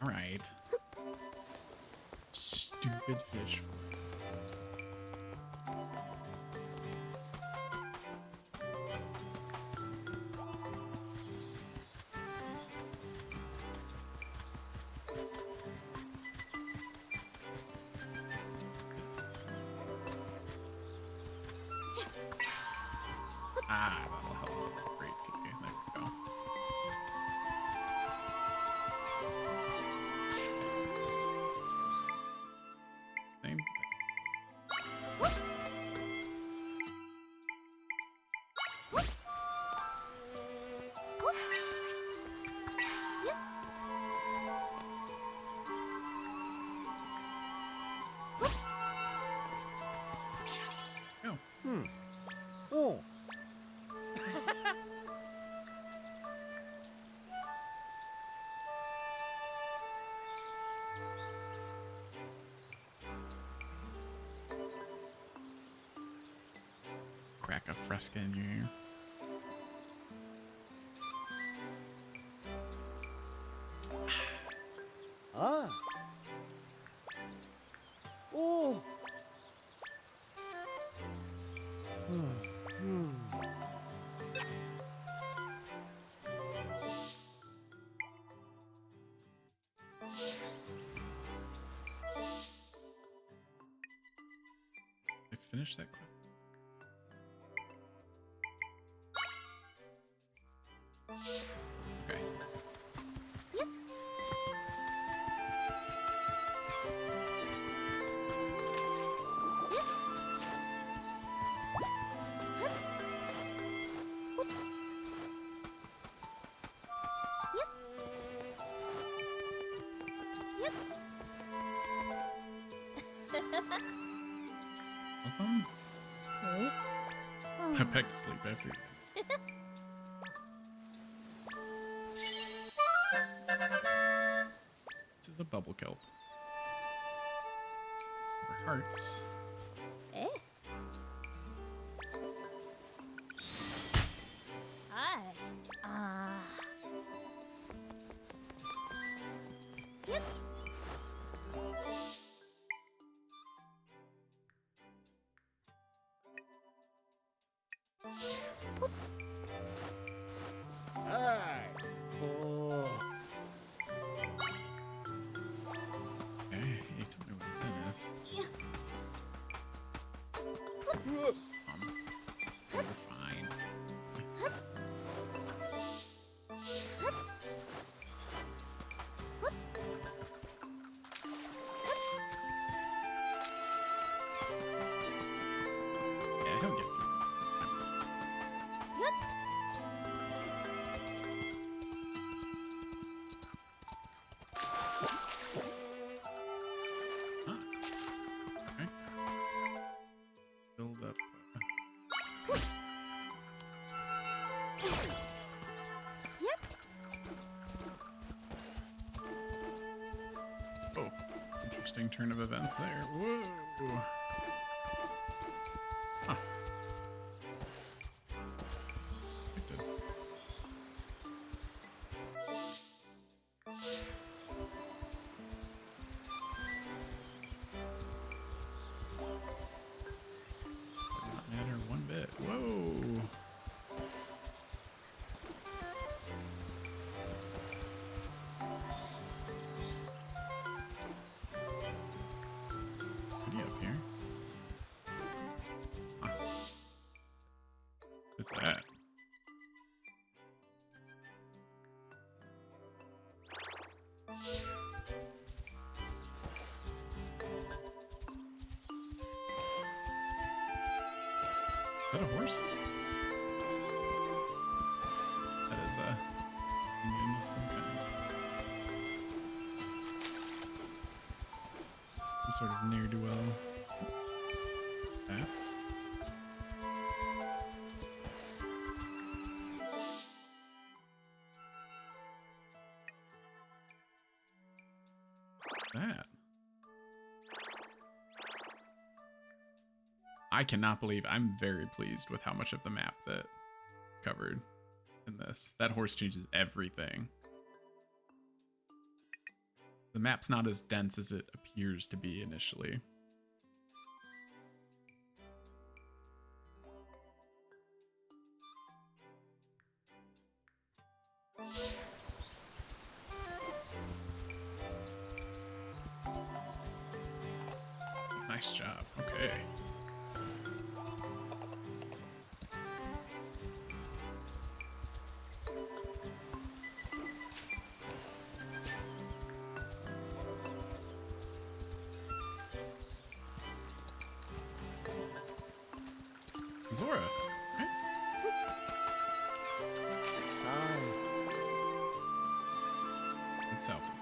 S1: Alright. Stupid fish. Ah, that'll help. Great. Okay, there we go. Same thing. Go.
S2: Oh.
S1: Crack a fresca in your ear.
S2: Ah. Oh.
S1: Like, finish that quest. Okay. Welcome. I'm back to sleep after you. This is a bubble kelp. For hearts.
S3: Eh? Hi. Yep.
S2: Hey. Oh.
S1: Okay, you told me what that is.
S3: Yeah.
S1: You're fine. Yeah, he'll get through.
S3: Yep.
S1: Huh. Okay. Build up.
S3: Yep.
S1: Oh, interesting turn of events there. Whoa. Huh. Expected. Did not matter one bit. Whoa. Pretty up here. Huh. What's that? Is that a horse? That is a minion of some kind. Some sort of ne'er-do-well path. I cannot believe I'm very pleased with how much of the map that covered in this. That horse changes everything. The map's not as dense as it appears to be initially. Nice job. Okay. Zora. Okay. It's south of here.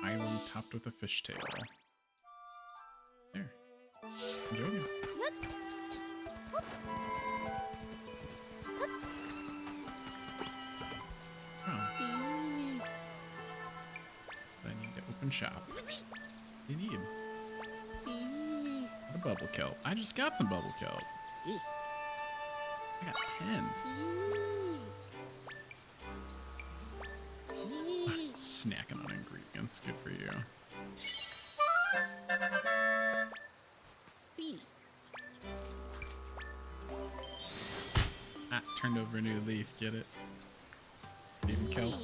S1: Island topped with a fishtail. There. Enjoy it. Oh. I need to open shop. What do you need? A bubble kelp. I just got some bubble kelp. I got 10. Snacking on ingredients. Good for you. Ah, turned over a new leaf. Get it? Gave him kelp.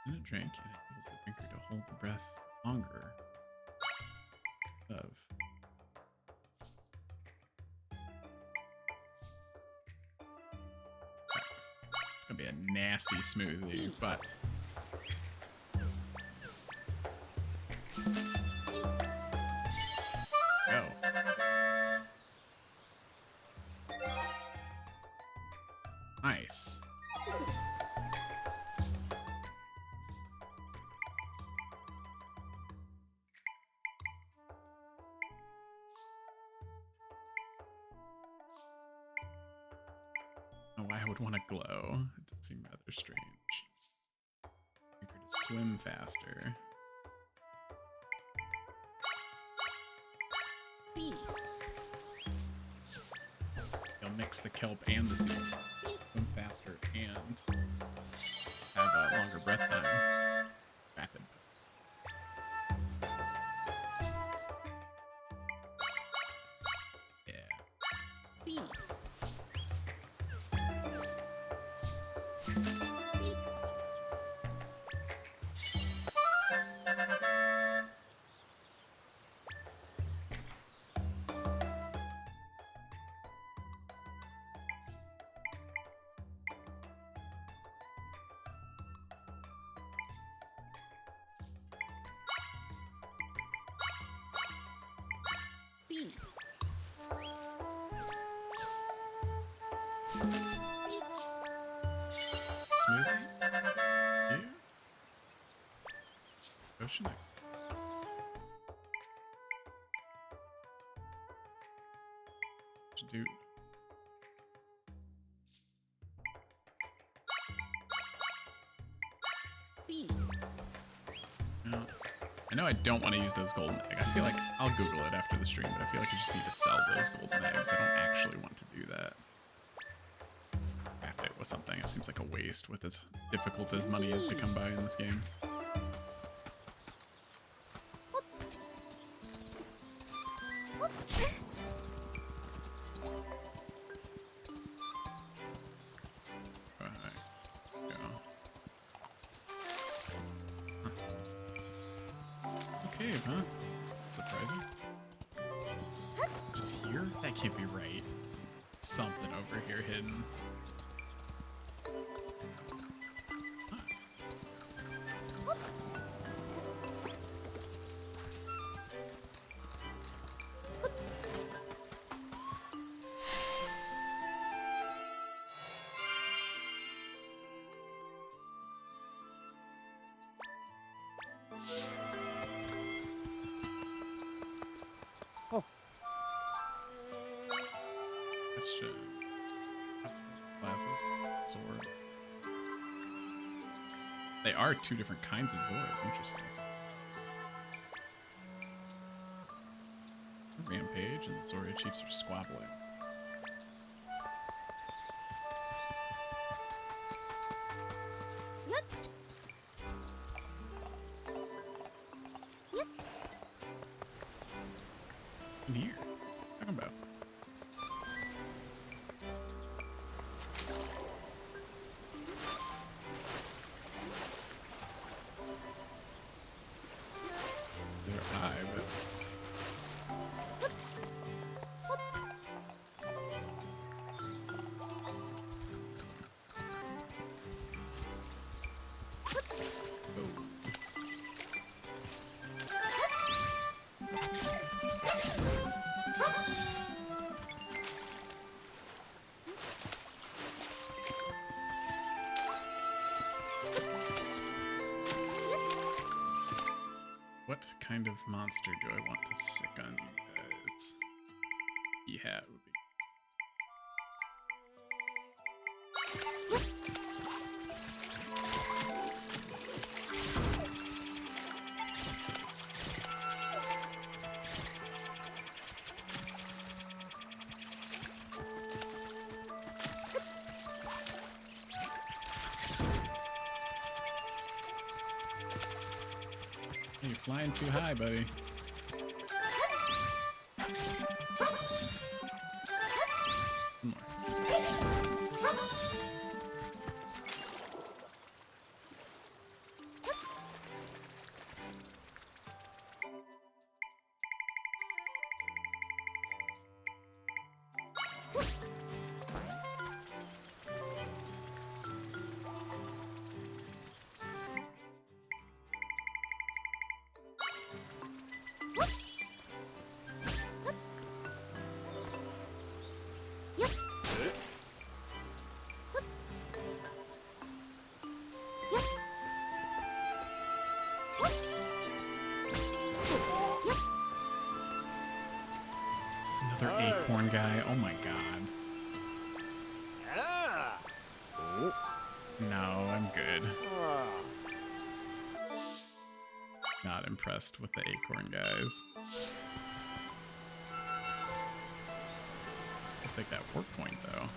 S1: In a drink, it enables the drinker to hold the breath longer. Of. It's gonna be a nasty smoothie, but. Go. Nice. Oh, why I would want to glow. It does seem rather strange. You could swim faster. You'll mix the kelp and the seed. Swim faster and have a longer breath time. Rapid. Yeah. Smoothie? You? Ocean next. Dude. No. I know I don't want to use those golden eggs. I feel like I'll Google it after the stream, but I feel like I just need to sell those golden eggs. I don't actually want to do that. Craft it with something. It seems like a waste with as difficult as money is to come by in this game. Cave, huh? Surprising. Just here? That can't be right. Something over here hidden. Huh.
S2: Oh.
S1: Question. Classes. Sword. They are two different kinds of Zoras. Interesting. Rampage and the Zora Chiefs are squabbling.
S3: Yep. Yep.
S1: In here. Talking about. Their eye, but what kind of monster do I want to sick on you guys? Yeah, it would be. You're flying too high, buddy. One more. It's another acorn guy. Oh my god. No, I'm good. Not impressed with the acorn guys. I'll take that work point though.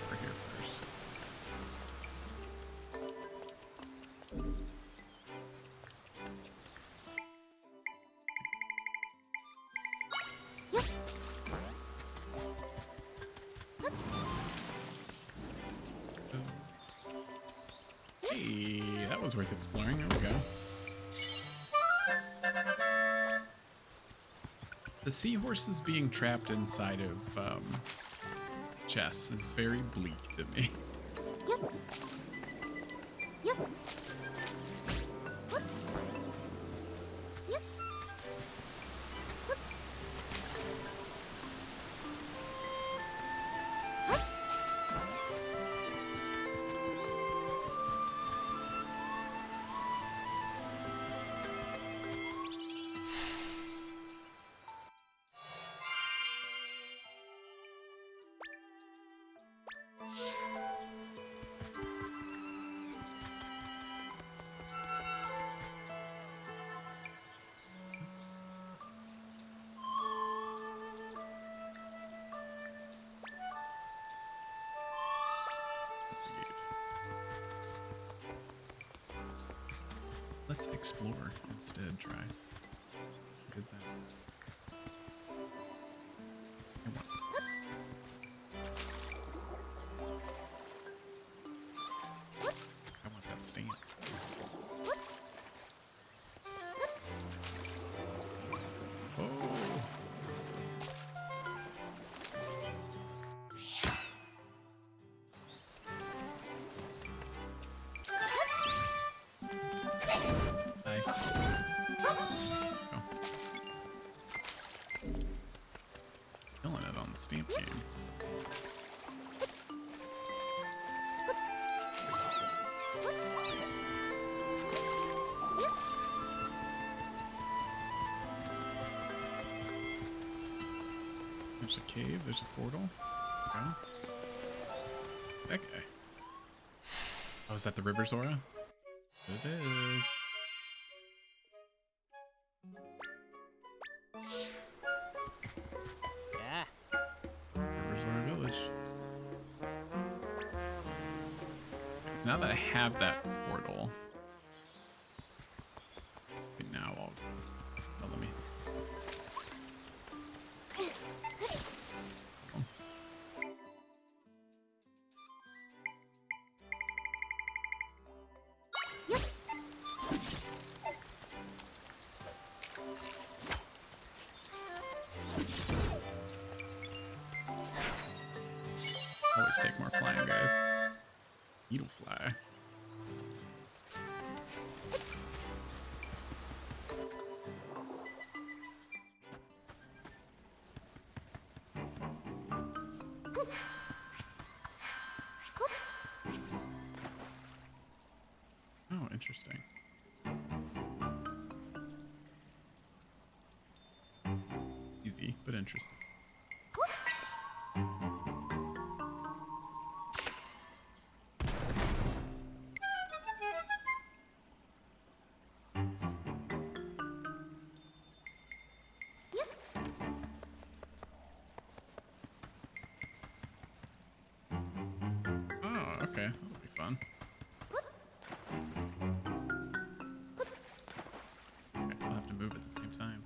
S1: We're here first. Hey, that was worth exploring. There we go. The seahorses being trapped inside of chests is very bleak to me.
S3: Yep. Yep. Yep.
S1: Investigate. Let's explore instead. Try. Did that. I want. I want that stamp. Oh. Hi. Oh. Killing it on the stamp game. There's a cave. There's a portal. Go. That guy. Oh, is that the river Zora? It is.
S2: Yeah.
S1: River Zora Village. So now that I have that portal, okay, now I'll. Oh, let me. Always take more flying, guys. Needle fly. Oh, interesting. Easy, but interesting. Oh, okay. That'll be fun. Okay, I'll have to move at the same time.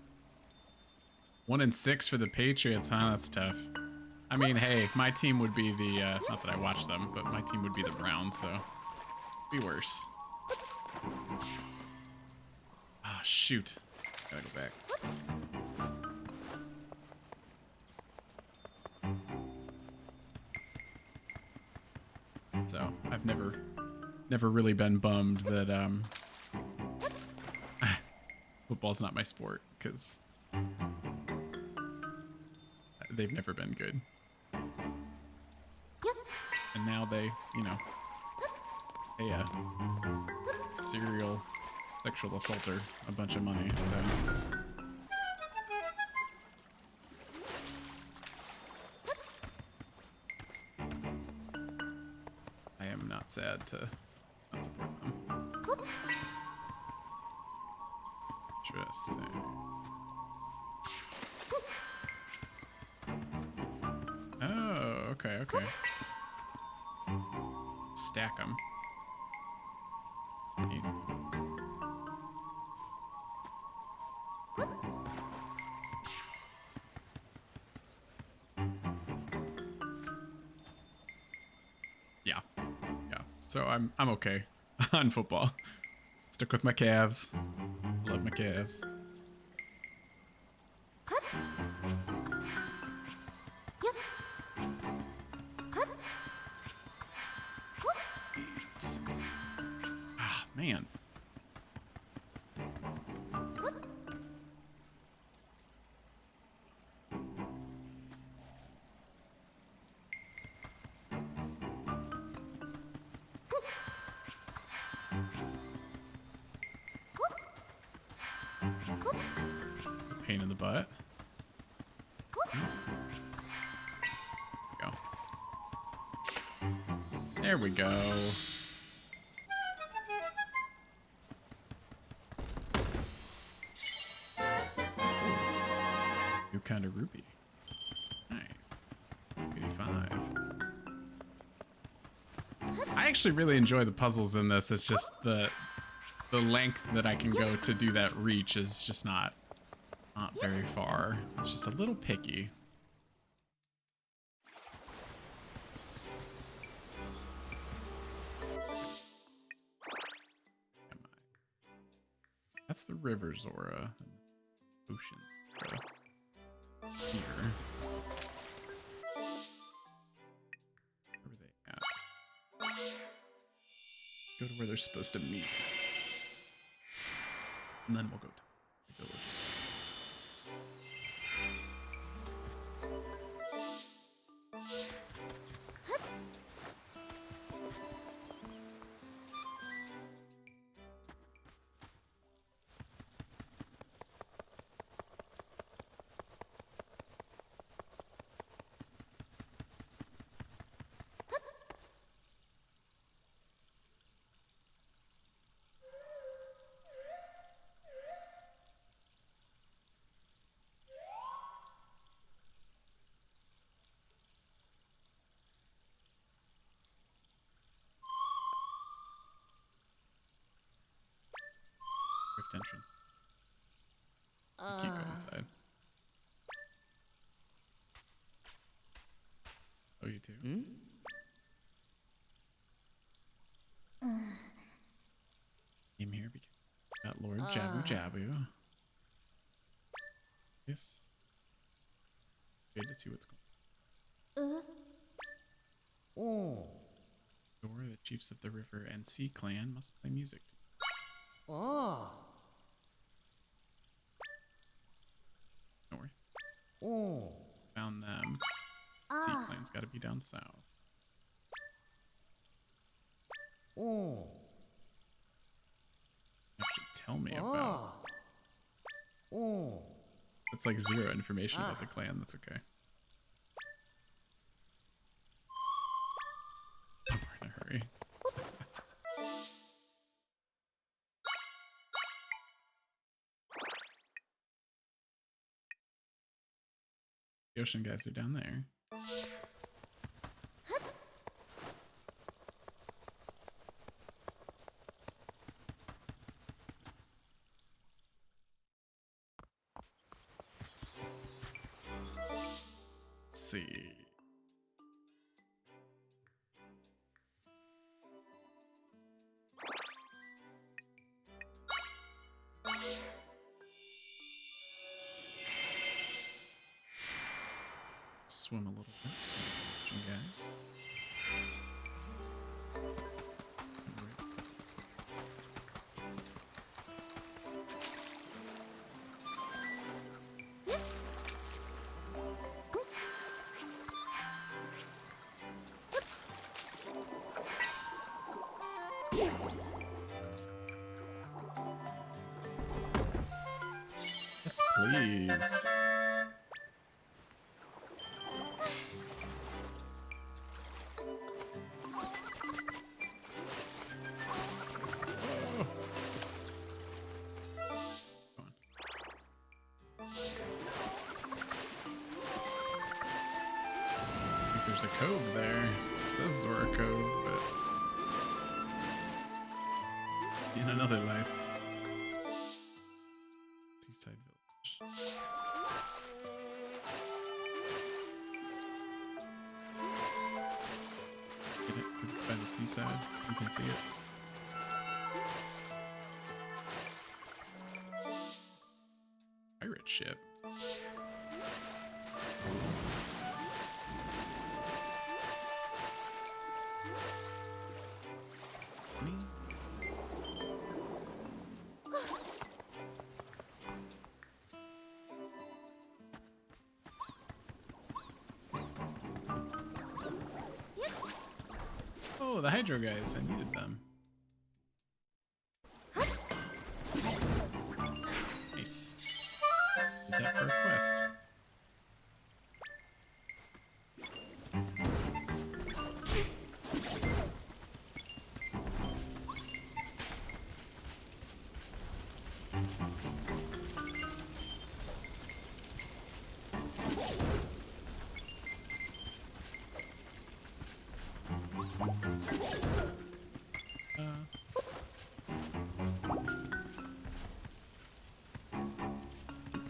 S1: 1 and 6 for the Patriots, huh? That's tough. I mean, hey, my team would be the, not that I watch them, but my team would be the Browns, so be worse. Ah, shoot. Gotta go back. So I've never really been bummed that football's not my sport, because they've never been good. And now they, you know, a serial sexual assaulter a bunch of money, so. I am not sad to not support them. Interesting. Oh, okay, okay. Stack them. Yeah, yeah. So I'm okay on football. Stick with my calves. Love my calves. Ah, man. Pain in the butt. Go. There we go. New kind of ruby. Nice. 85. I actually really enjoy the puzzles in this. It's just the length that I can go to do that reach is just not very far. It's just a little picky. Am I? That's the river Zora. Ocean. Zora. Here. Where were they at? Go to where they're supposed to meet. And then we'll go to the village. entrance. You can't go inside. Oh, you too? Came here because got Lord Jabu Jabu. Yes. Good to see what's going on. Door, the chiefs of the river and sea clan must play music. North. Found them. Sea clan's gotta be down south. Actually tell me about. That's like zero information about the clan, that's okay. We're in a hurry. The ocean guys are down there. Let's see. Swim a little bit. Ocean guys. Yes, please. There's a cove there. It says Zora Cove, but in another life. Seaside Village. Get it? Because it's by the seaside. You can see it. Pirate ship. That's cool. Oh, the Hydro guys. I needed them. Nice. Did that for a quest.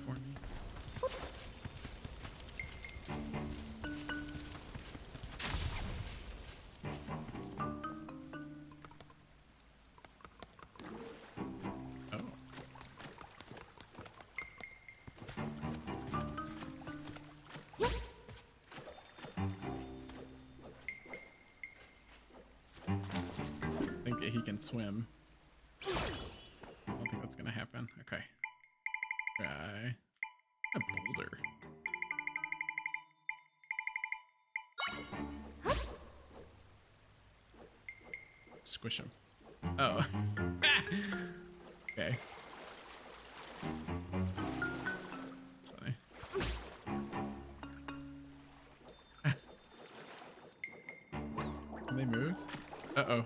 S1: For me. Oh. I think he can swim. I don't think that's gonna happen. Okay. Try a boulder. Squish him. Oh. Okay. That's funny. Can they move? Uh-oh.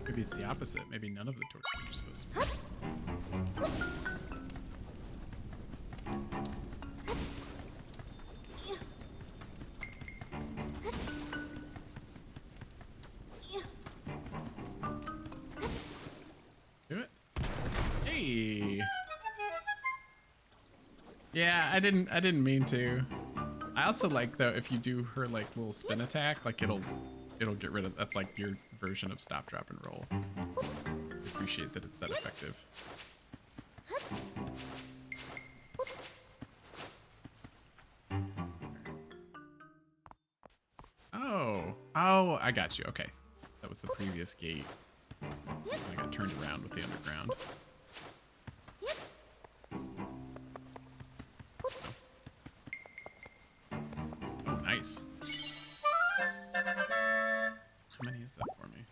S1: Maybe it's the opposite. Maybe none of the torches are supposed to be. Do it. Hey. Yeah, I didn't mean to. I also like though if you do her like little spin attack, like it'll get rid of that's like your version of stop, drop, and roll. I appreciate that it's that effective. Oh, I got you. Okay, that was the previous gate. I got turned around with the underground. Oh, nice. How many is that for me?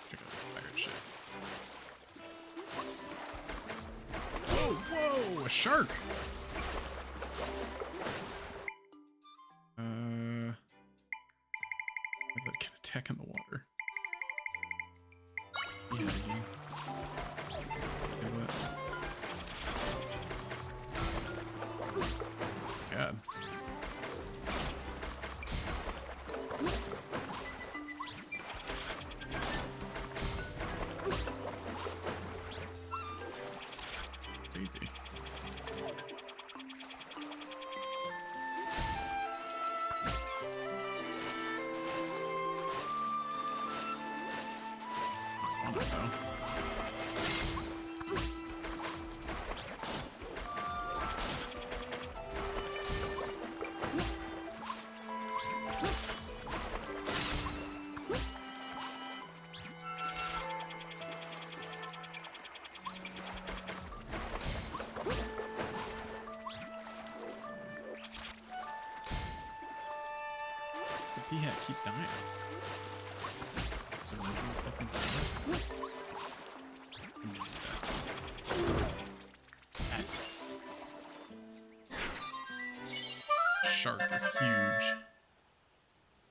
S1: Check out the pirate ship. Whoa, a shark! That can attack in the water. Yeah, you. Do what? God. Crazy. On it, though. What's the hat keep dying? Surrendering himself in yes! Shark is huge.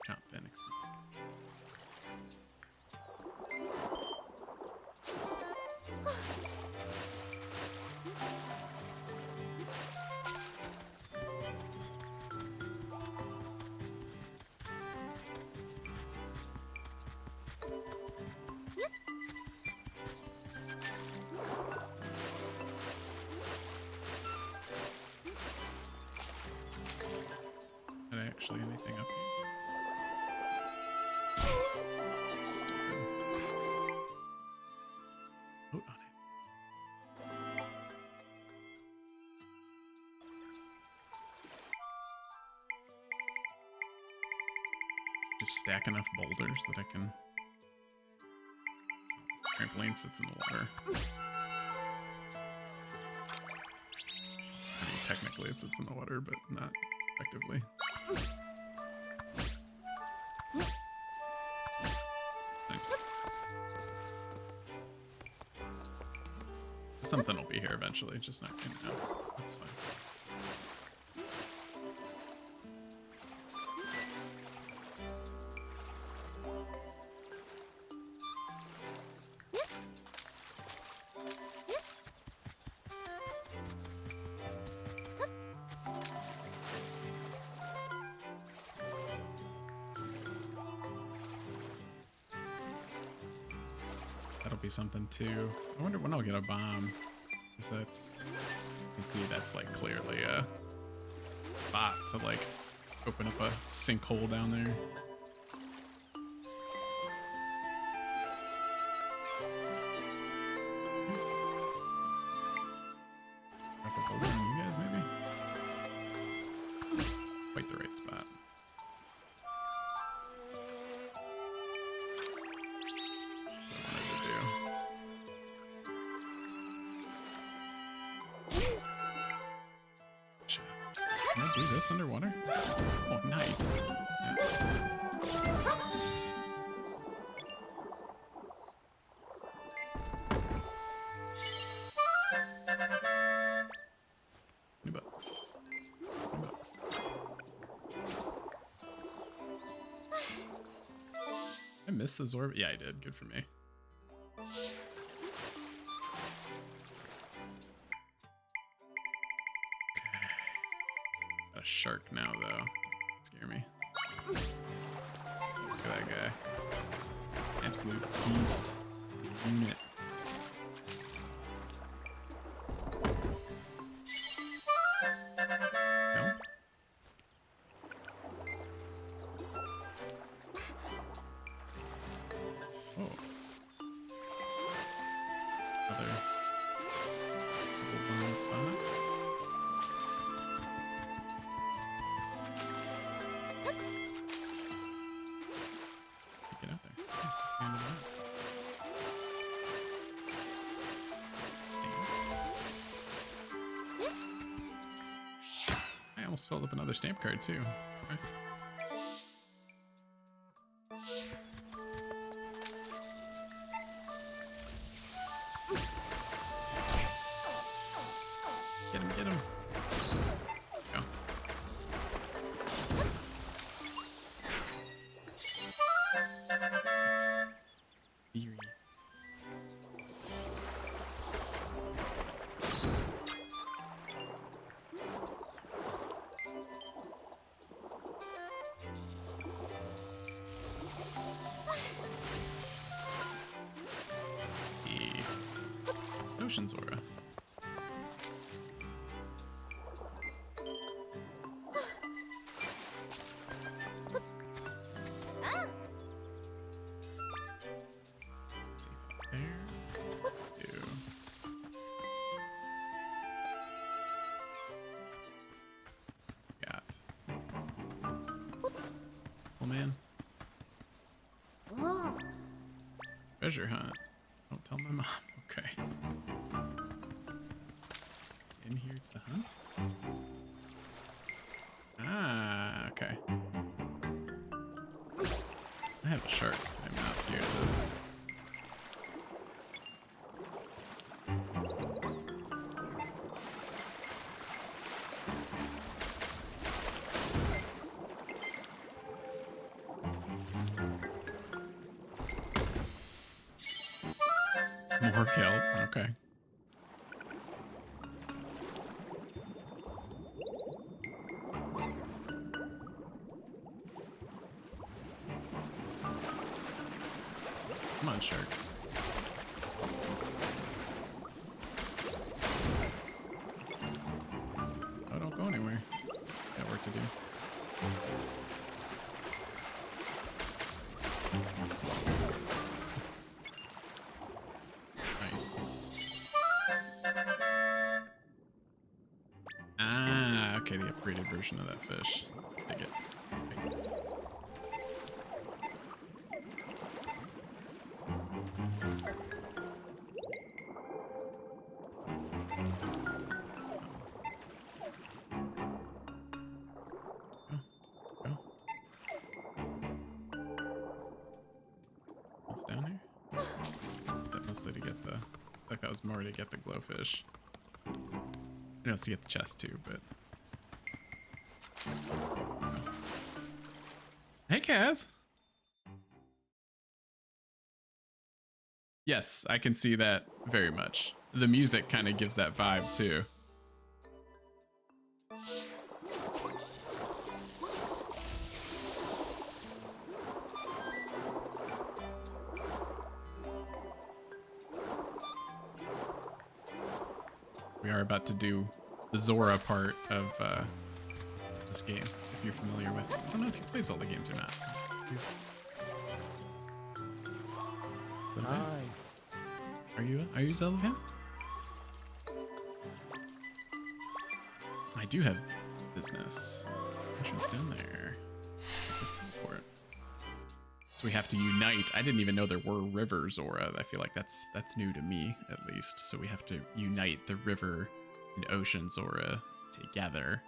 S1: Count Phoenix. Actually, anything up here? Stupid. Vote on it. Just stack enough boulders that I can. Trampoline sits in the water. I mean, technically it sits in the water, but not effectively. Nice. Something will be here eventually, just not right now. That's fine. That'll be something too. I wonder when I'll get a bomb. Because that's, you can see that's like clearly spot to like open up a sinkhole down there. Drop a bullet on you guys, maybe? Quite the right spot. Can I do this underwater? Oh, nice. Yeah. $20. $20. I missed the Zorb. Yeah, I did. Good for me. A shark now, though. Scare me. Look at that guy. Absolute beast. Unit. No? Oh. Another double bomb spot. Get out there. Stand it up. Stand. I almost filled up another stamp card too. Okay. Get him, get him. Go. Eerie. The Ocean Zora. There. Two. Got. Oh man.
S3: Whoa.
S1: Treasure hunt. Don't tell my mom. Okay. In here to hunt? Ah, okay. I have a shark. I'm not scared of this. More kelp. Okay. Come on, shark. Oh, don't go anywhere. Got work to do. Nice. Ah, okay, the upgraded version of that fish. Take it. Take it. Go. What's down here? That mostly to get the. I thought that was more to get the glowfish. I know it's to get the chest too, but. Hey, Kaz. Yes, I can see that very much. The music kind of gives that vibe too. We are about to do the Zora part of this game, if you're familiar with. I don't know if you play Zelda games or not. But
S2: Hi.
S1: are you a Zelda fan? I do have business. Which one's down there? Let's teleport. So we have to unite. I didn't even know there were rivers, Zora. I feel like that's new to me, at least. So we have to unite the river and ocean Zora together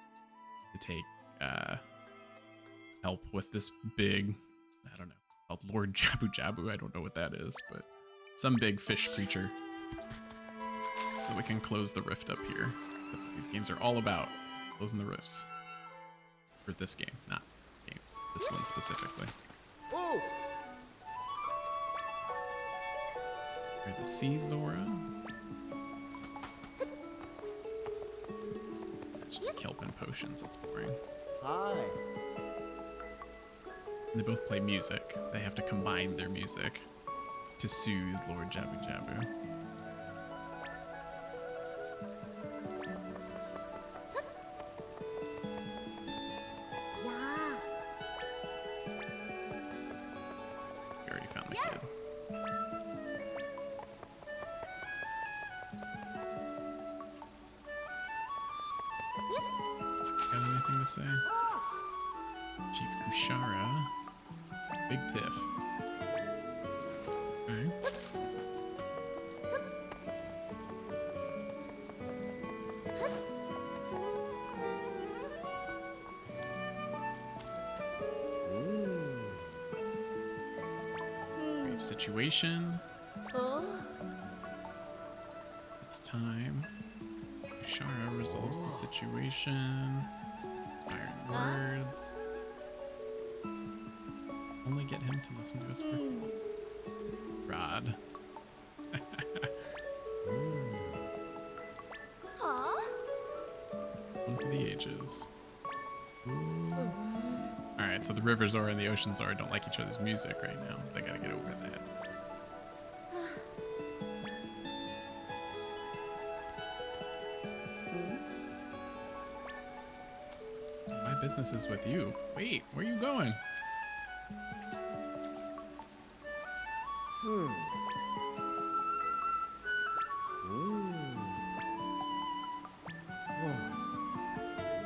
S1: to take help with this big, I don't know, called Lord Jabu Jabu. I don't know what that is, but some big fish creature. So we can close the rift up here. That's what these games are all about. Closing the rifts. For this game, not games. This one specifically.
S2: Oh.
S1: Clear the sea, Zora. It's just kelp and potions. That's boring.
S2: Hi.
S1: And they both play music. They have to combine their music to soothe Lord Jabu Jabu.
S3: Yeah.
S1: We already found the kid. Got anything to say? Chief Kushara. Big Tiff. Okay. Grave situation. It's time. Kushara resolves the situation. Inspiring words. Only get him to listen to us. Rod.
S3: Huh?
S1: One for the ages. Alright, so the River Zora and the Ocean Zora don't like each other's music right now. They gotta get over that. My business is with you. Wait, where are you going?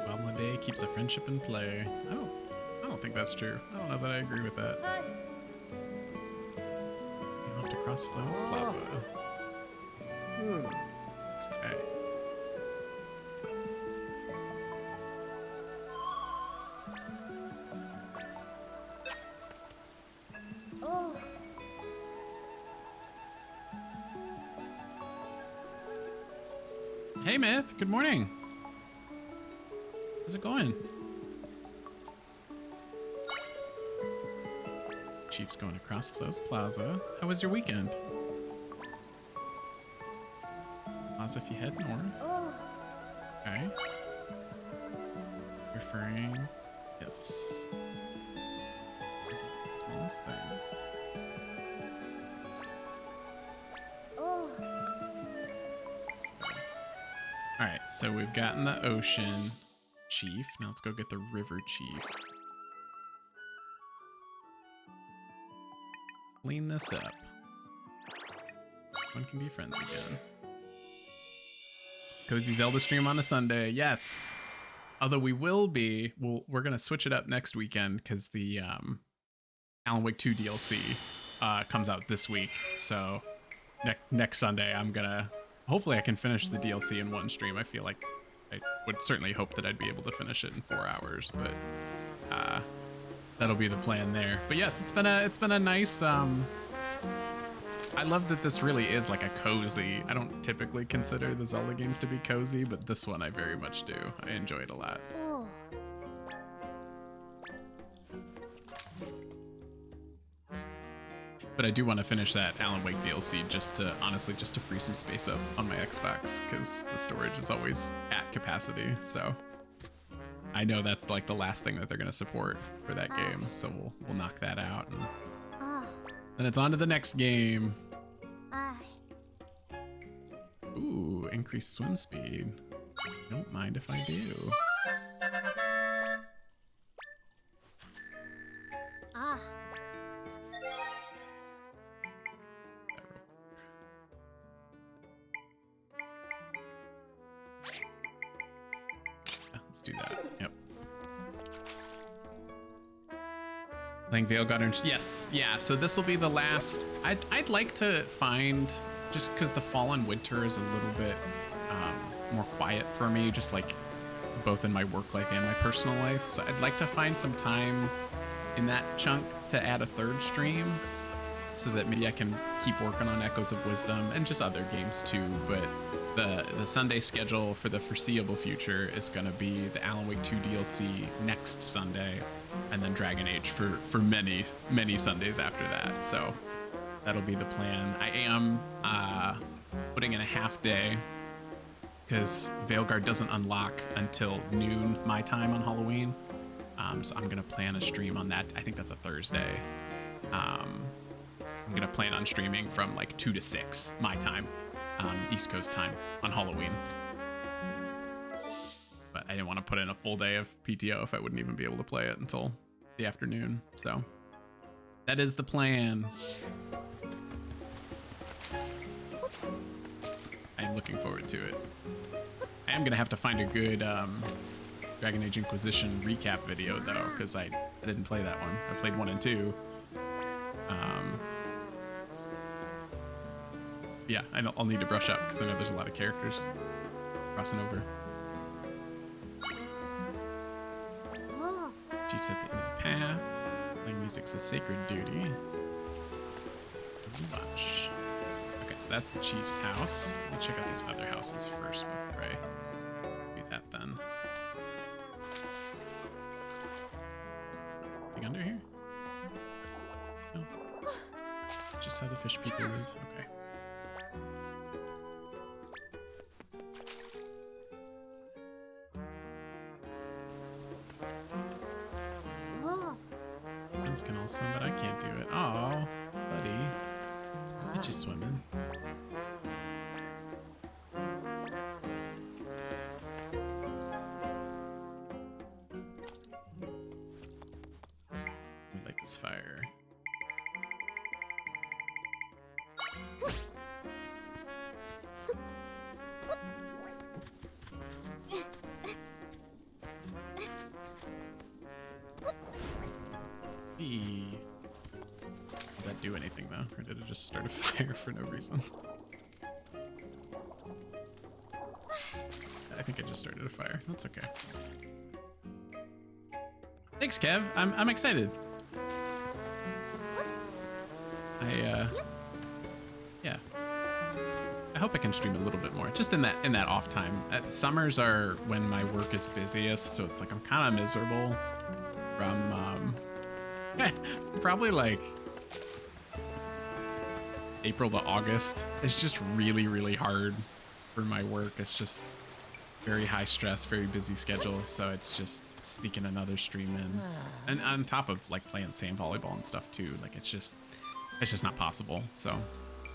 S1: Well, one day keeps a friendship in play. I don't think that's true. I don't know that I agree with that. You have to cross Flo's Plaza. Okay.
S3: Oh.
S1: Hey, Myth. Good morning. How's it going? Chief's going across Flo's Plaza. How was your weekend? Plaza if you head north.
S3: Oh.
S1: Okay. Referring. Yes. Smallest things.
S3: Oh.
S1: Alright, so we've gotten the ocean chief. Now let's go get the river chief. Clean this up. One can be friends again. Cozy Zelda stream on a Sunday. Yes! Although we will be, we're gonna switch it up next weekend because the Alan Wake 2 DLC comes out this week. So next Sunday I'm gonna, hopefully I can finish the DLC in one stream. I feel like I would certainly hope that I'd be able to finish it in 4 hours, but that'll be the plan there. But yes, it's been a nice I love that this really is like a cozy. I don't typically consider the Zelda games to be cozy, but this one I very much do. I enjoy it a lot.
S3: Oh.
S1: But I do want to finish that Alan Wake DLC just to free some space up on my Xbox because the storage is always at capacity. So I know that's like the last thing that they're going to support for that game. So we'll knock that out. And then it's on to the next game. Ooh, increased swim speed. Don't mind if I do.
S3: Ah.
S1: Let's do that. Yep. Playing Veil Guardian. Yes, yeah. So this will be the last. I'd like to find, just because the fall and winter is a little bit more quiet for me, just like both in my work life and my personal life. So I'd like to find some time in that chunk to add a third stream, so that maybe I can keep working on Echoes of Wisdom and just other games too. But the Sunday schedule for the foreseeable future is going to be the Alan Wake 2 DLC next Sunday, and then Dragon Age for many Sundays after that. So that'll be the plan. I am putting in a half day because Veilguard doesn't unlock until noon my time on Halloween. So I'm gonna plan a stream on that. I think that's a Thursday. I'm gonna plan on streaming from like 2 to 6 my time, East Coast time on Halloween. But I didn't want to put in a full day of PTO if I wouldn't even be able to play it until the afternoon. So that is the plan. I'm looking forward to it. I am gonna have to find a good Dragon Age Inquisition recap video though, because I didn't play that one. I played 1 and 2. Yeah, I'll need to brush up because I know there's a lot of characters crossing over.
S3: Oh.
S1: Chief's at the end of the path. Playing music's a sacred duty. Much. Okay, so that's the chief's house. Let me check out these other houses first before I do that then. Anything under here? No. It's just how the fish people live. Okay.
S3: Oh.
S1: Friends can all swim, but I can't do it. Oh, buddy. Get you swimming. We like this fire. Did that do anything though? Or did it just start a fire for no reason? I think I just started a fire. That's okay. Thanks, Kev. I'm excited. Yeah. I hope I can stream a little bit more, just in that off time. Summers are when my work is busiest, so it's like I'm kind of miserable from probably like April to August. It's just really hard for my work. It's just very high stress, very busy schedule, so it's just sneaking another stream in, and on top of like playing sand volleyball and stuff too. Like it's just not possible. So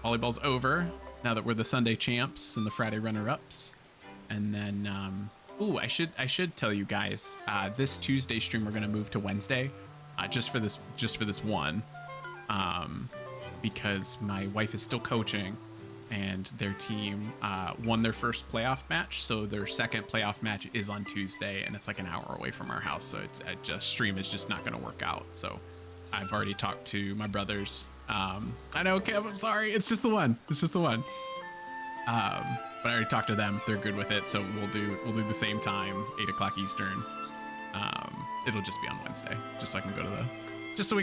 S1: volleyball's over now that we're the Sunday champs and the Friday runner-ups. And then ooh, I should tell you guys, this Tuesday stream we're gonna move to Wednesday, just for this one, because my wife is still coaching and their team won their first playoff match, so their second playoff match is on Tuesday, and it's like an hour away from our house, so stream is just not going to work out. So I've already talked to my brothers. I know, Kev, I'm sorry, it's just the one. But I already talked to them. They're good with it, so we'll do the same time, 8 o'clock Eastern. It'll just be on Wednesday, just so we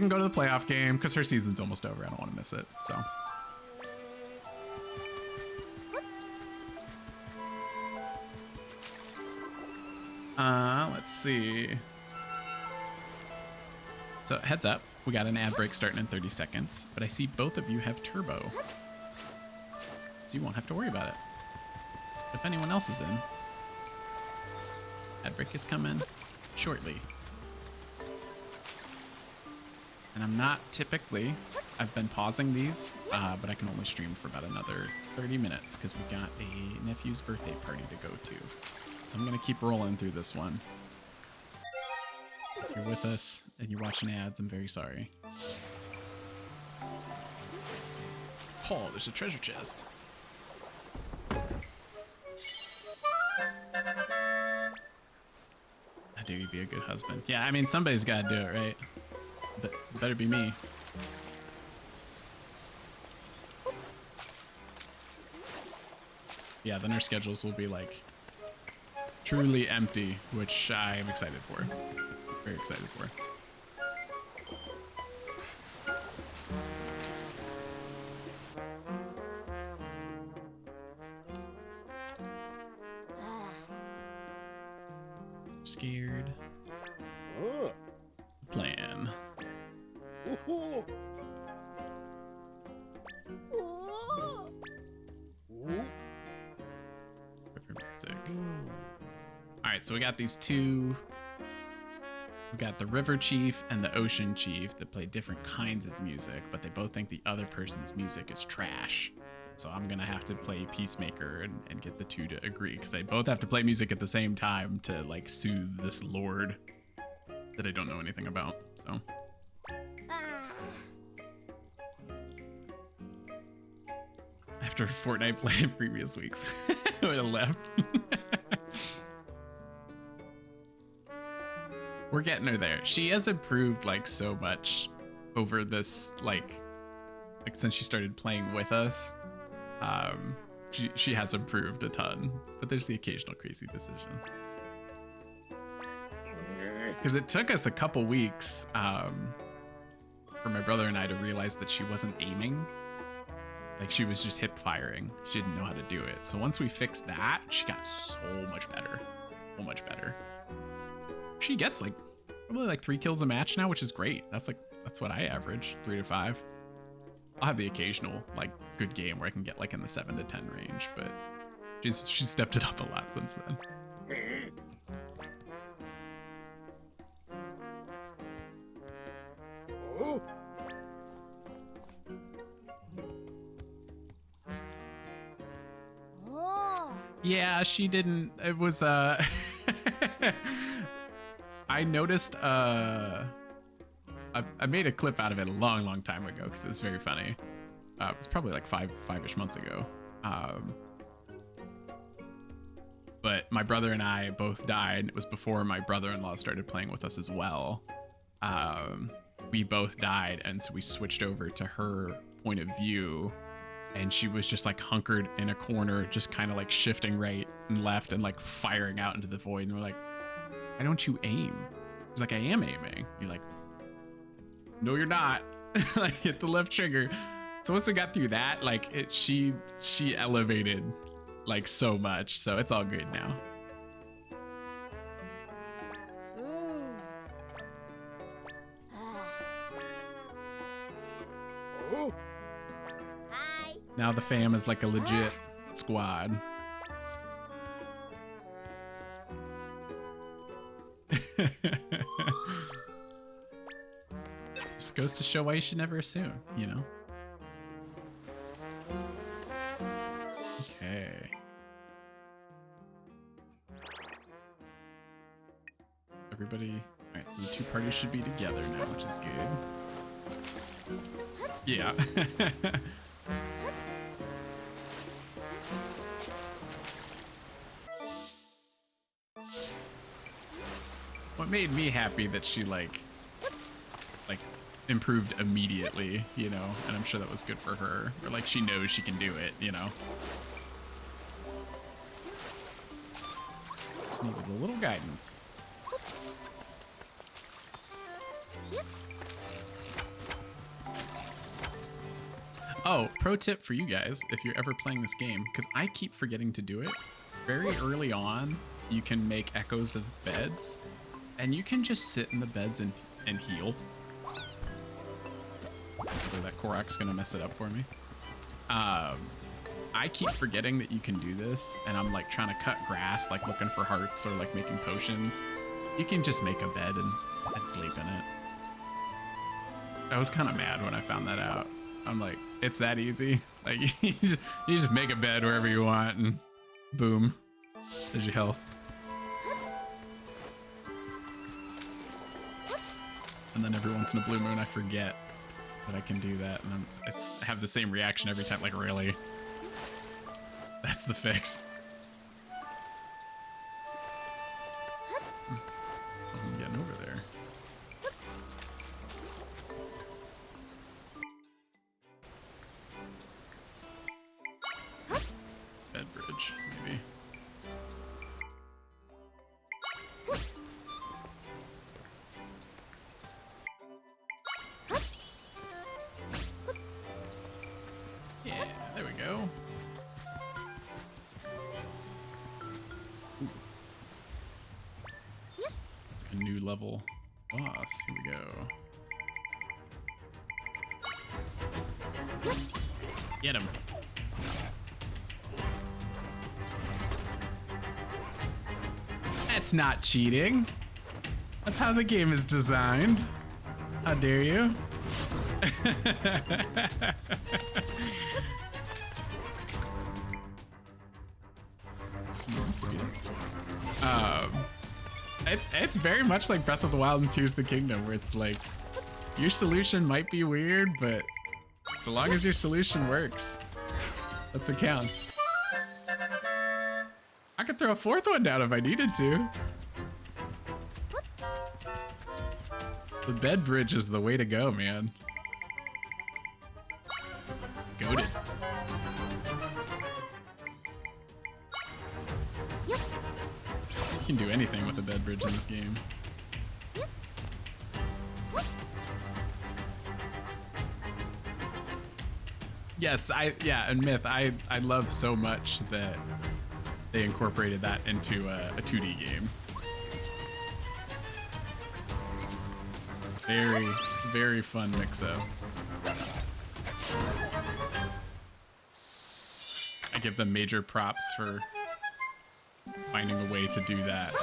S1: can go to the playoff game, because her season's almost over. I don't want to miss it. So let's see. So heads up, we got an ad break starting in 30 seconds, but I see both of you have turbo, so you won't have to worry about it. If anyone else is in, ad break is coming shortly. And I'm not typically, I've been pausing these, but I can only stream for about another 30 minutes because we got a nephew's birthday party to go to. So I'm gonna keep rolling through this one. If you're with us and you're watching ads, I'm very sorry. Oh, there's a treasure chest. I do you be a good husband. Yeah, I mean, somebody's gotta do it, right? But it better be me. Yeah, then our schedules will be like truly empty, which I am excited for. Very excited for. Scared.
S2: Oh.
S1: Plan.
S2: Ooh.
S3: Oh.
S2: Ooh.
S1: River music. All right, so we got these two. We got the River Chief and the Ocean Chief that play different kinds of music, but they both think the other person's music is trash. So I'm gonna have to play Peacemaker and get the two to agree, because they both have to play music at the same time to like soothe this lord that I don't know anything about. So
S3: Ah.
S1: after Fortnite play in previous weeks, I would have left. We're getting her there. She has improved like so much over this like since she started playing with us. She has improved a ton, but there's the occasional crazy decision. Because it took us a couple weeks for my brother and I to realize that she wasn't aiming. Like she was just hip firing. She didn't know how to do it. So once we fixed that, she got so much better. So much better. She gets like probably like 3 kills a match now, which is great. That's what I average, 3 to 5. I'll have the occasional like good game where I can get like in the 7 to 10 range, but she's stepped it up a lot since then.
S2: Oh.
S3: Oh.
S1: Yeah, she didn't. It was I noticed I made a clip out of it a long time ago because it was very funny. It was probably like five-ish months ago. But my brother and I both died. It was before my brother-in-law started playing with us as well. We both died, and so we switched over to her point of view, and she was just like hunkered in a corner, just kind of like shifting right and left and like firing out into the void. And we're like, why don't you aim? She's like, I am aiming. You're like, no, you're not. Like, hit the left trigger. So once we got through that, like she elevated like so much. So it's all good now.
S3: Mm. Ah.
S2: Oh.
S3: Hi.
S1: Now the fam is like a legit squad. Just goes to show why you should never assume, you know? Okay. Everybody, all right, so the two parties should be together now, which is good. Yeah. What made me happy that she like improved immediately, you know, and I'm sure that was good for her. Or like she knows she can do it, you know. Just needed a little guidance. Oh, pro tip for you guys, if you're ever playing this game, because I keep forgetting to do it. Very early on, you can make echoes of beds, and you can just sit in the beds and heal. So that Korok's gonna mess it up for me. I keep forgetting that you can do this, and I'm like trying to cut grass, like looking for hearts or like making potions. You can just make a bed and sleep in it. I was kind of mad when I found that out. I'm like, it's that easy? Like, you just make a bed wherever you want, and boom, there's your health. and then every once in a blue moon I forget that I can do that, and I have the same reaction every time. Like, really? That's the fix. I'm getting over there. Bed bridge, maybe. Yeah, there we go. A new level boss. Here we go. Get him. That's not cheating. That's how the game is designed. How dare you? It's very much like Breath of the Wild and Tears of the Kingdom, where it's like your solution might be weird, but so long as your solution works, that's what counts. I could throw a fourth one down if I needed to. The bed bridge is the way to go, man. Goated. You can do anything with a bed bridge in this game. Yes, and Myth, I love so much that they incorporated that into a 2D game. Very, very fun mix-up. I give them major props for finding a way to do that.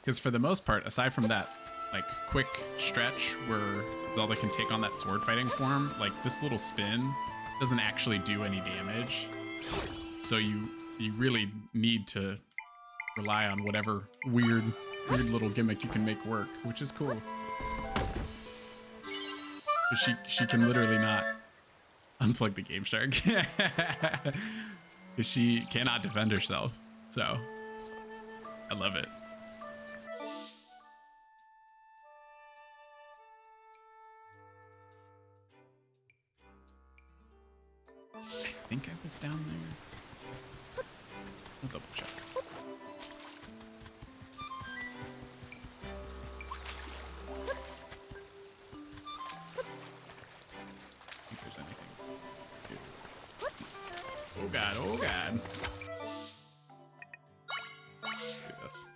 S1: Because for the most part, aside from that like quick stretch where Zelda can take on that sword fighting form, like this little spin doesn't actually do any damage. So you really need to rely on whatever weird little gimmick you can make work, which is cool. She can literally not unplug the Game Shark. Because she cannot defend herself. So I love it. I think I was down there. I'll double check. If there's anything here. Oh god, oh god. Do this.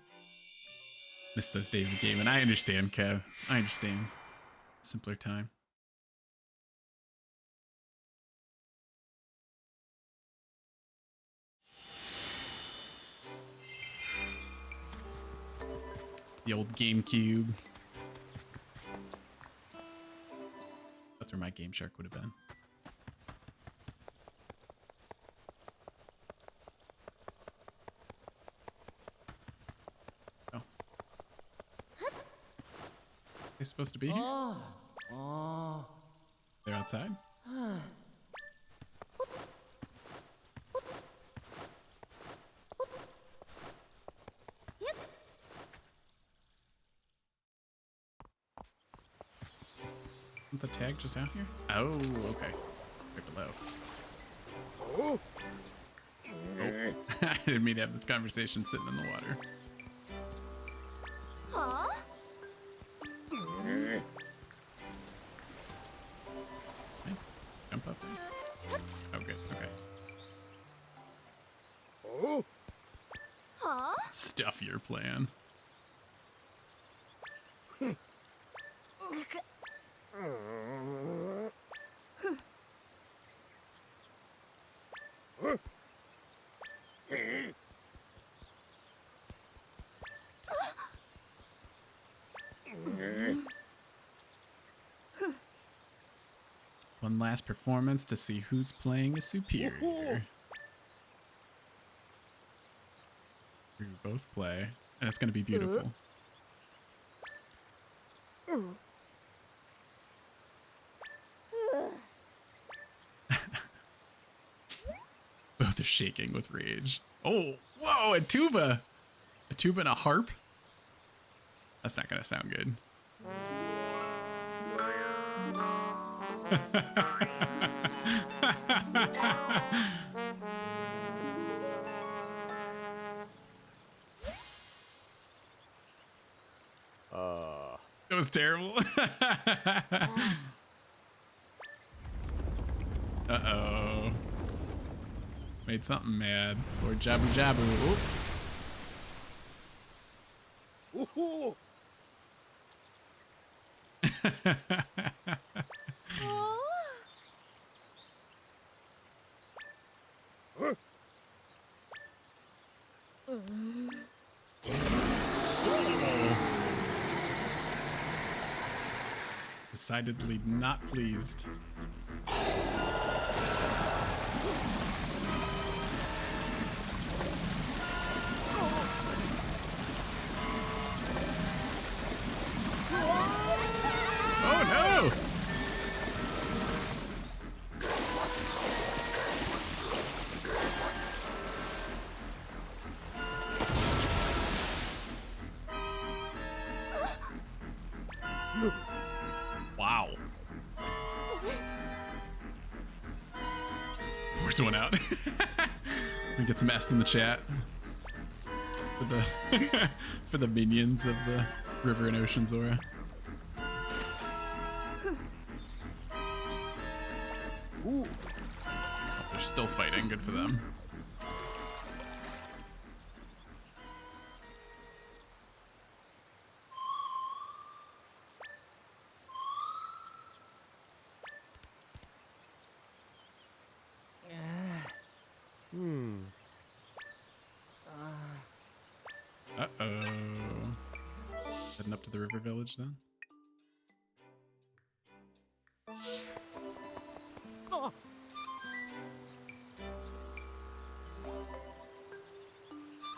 S1: Miss those days of gaming. I understand, Kev. I understand. Simpler time. The old GameCube. That's where my Game Shark would have been. Oh. They're supposed to be here? They're outside? Isn't the tag just out here? Oh, okay. Right below. Oh. I didn't mean to have this conversation sitting in the water.
S3: Huh?
S1: Okay. Jump up there. Oh, good. Okay.
S2: Oh.
S3: Huh?
S1: Stuff your plan. One last performance to see who's playing is superior. We both play, and it's going to be beautiful. Both are shaking with rage. Oh, whoa, a tuba. A tuba and a harp? That's not gonna sound good. That was terrible. Uh-oh. Made something mad. Lord Jabu Jabu.
S2: Woohoo!
S1: Decidedly not pleased. Oh no! Wow. Where's one out? We get some F's in the chat for the for the minions of the River and Ocean Zora.
S2: Ooh.
S1: Oh, they're still fighting. Good for them. Uh-oh. Heading up to the river village then.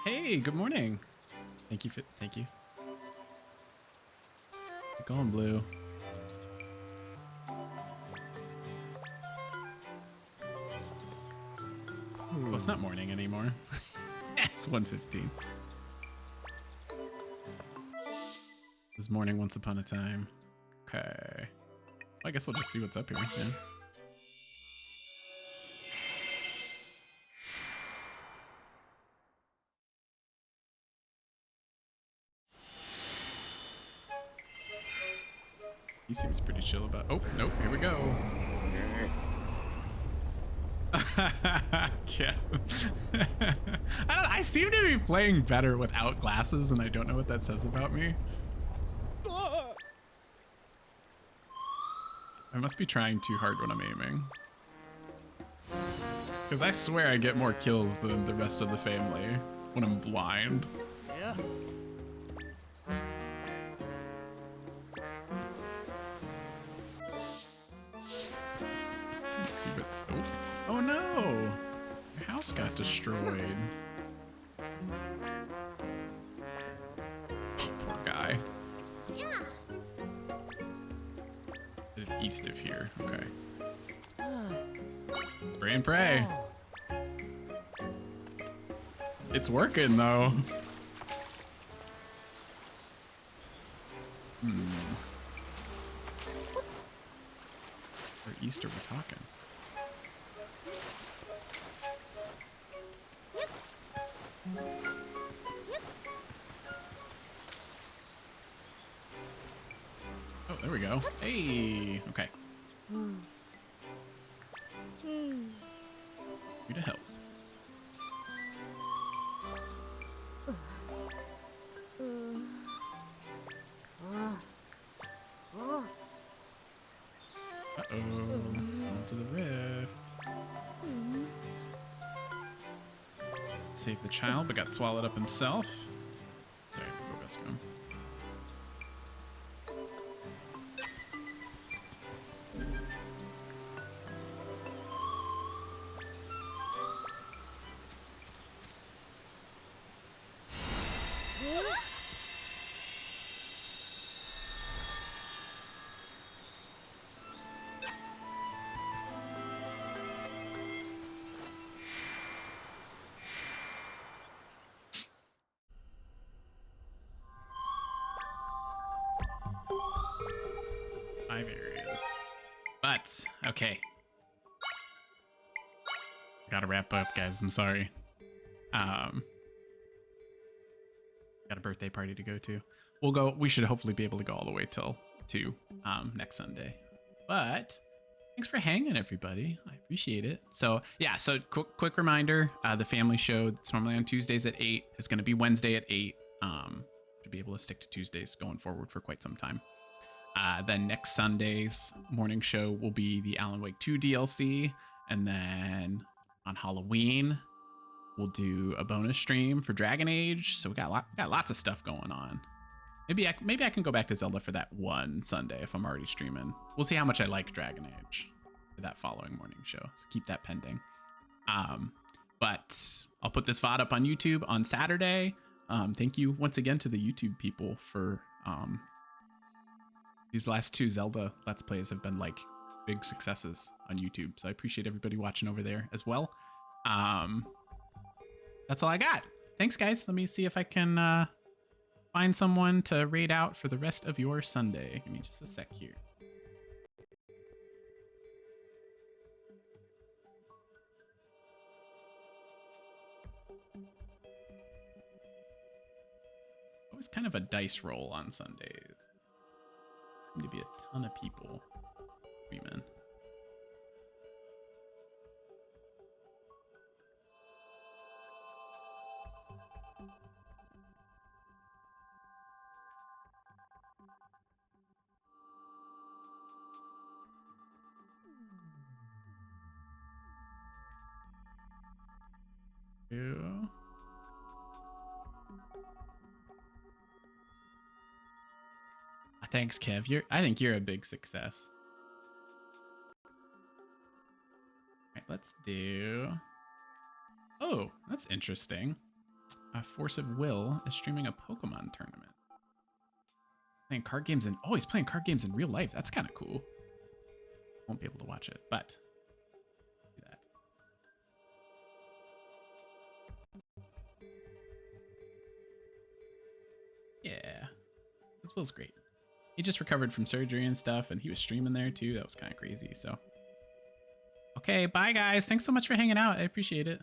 S1: Hey, good morning. Thank you. Thank you. Keep going, Blue. Oh, it's not morning anymore. It's 1:15. It was morning once upon a time. Okay. Well, I guess we'll just see what's up here. Yeah. He seems pretty chill about. Oh, nope. Here we go. Yeah. I seem to be playing better without glasses, and I don't know what that says about me. I must be trying too hard when I'm aiming. Because I swear I get more kills than the rest of the family when I'm blind.
S2: Yeah.
S1: Let's see what. Oh no! Your house got destroyed. Poor guy.
S3: Yeah.
S1: It's east of here. Okay. Spray and pray. It's working though. Where east are we talking? Oh, there we go. Hey, okay. You to help. Uh-oh. Onto the rift. Saved the child, but got swallowed up himself. Sorry, we'll go rescue him. But okay, gotta wrap up, guys. I'm sorry. Got a birthday party to go to. We'll go. We should hopefully be able to go all the way till 2 next Sunday. But thanks for hanging, everybody. I appreciate it. So yeah. So quick reminder: the family show that's normally on Tuesdays at 8 is going to be Wednesday at 8. Should be able to stick to Tuesdays going forward for quite some time. Then next Sunday's morning show will be the Alan Wake 2 DLC, and then on Halloween we'll do a bonus stream for Dragon Age. So we got lots of stuff going on. Maybe I can go back to Zelda for that one Sunday if I'm already streaming. We'll see how much I like Dragon Age for that following morning show. So keep that pending. But I'll put this VOD up on YouTube on Saturday. Thank you once again to the YouTube people for these last 2 Zelda Let's Plays have been like big successes on YouTube. So I appreciate everybody watching over there as well. That's all I got. Thanks, guys. Let me see if I can find someone to raid out for the rest of your Sunday. Give me just a sec here. Always kind of a dice roll on Sundays. Seem to be a ton of people streaming. Yeah. Thanks, Kev. I think you're a big success. All right, let's do. Oh, that's interesting. Force of Will is streaming a Pokemon tournament. Playing card games in. Oh, he's playing card games in real life. That's kind of cool. Won't be able to watch it, but do that. Yeah, this Will's great. He just recovered from surgery and stuff, and he was streaming there too. That was kind of crazy. So, okay, bye guys. Thanks so much for hanging out. I appreciate it.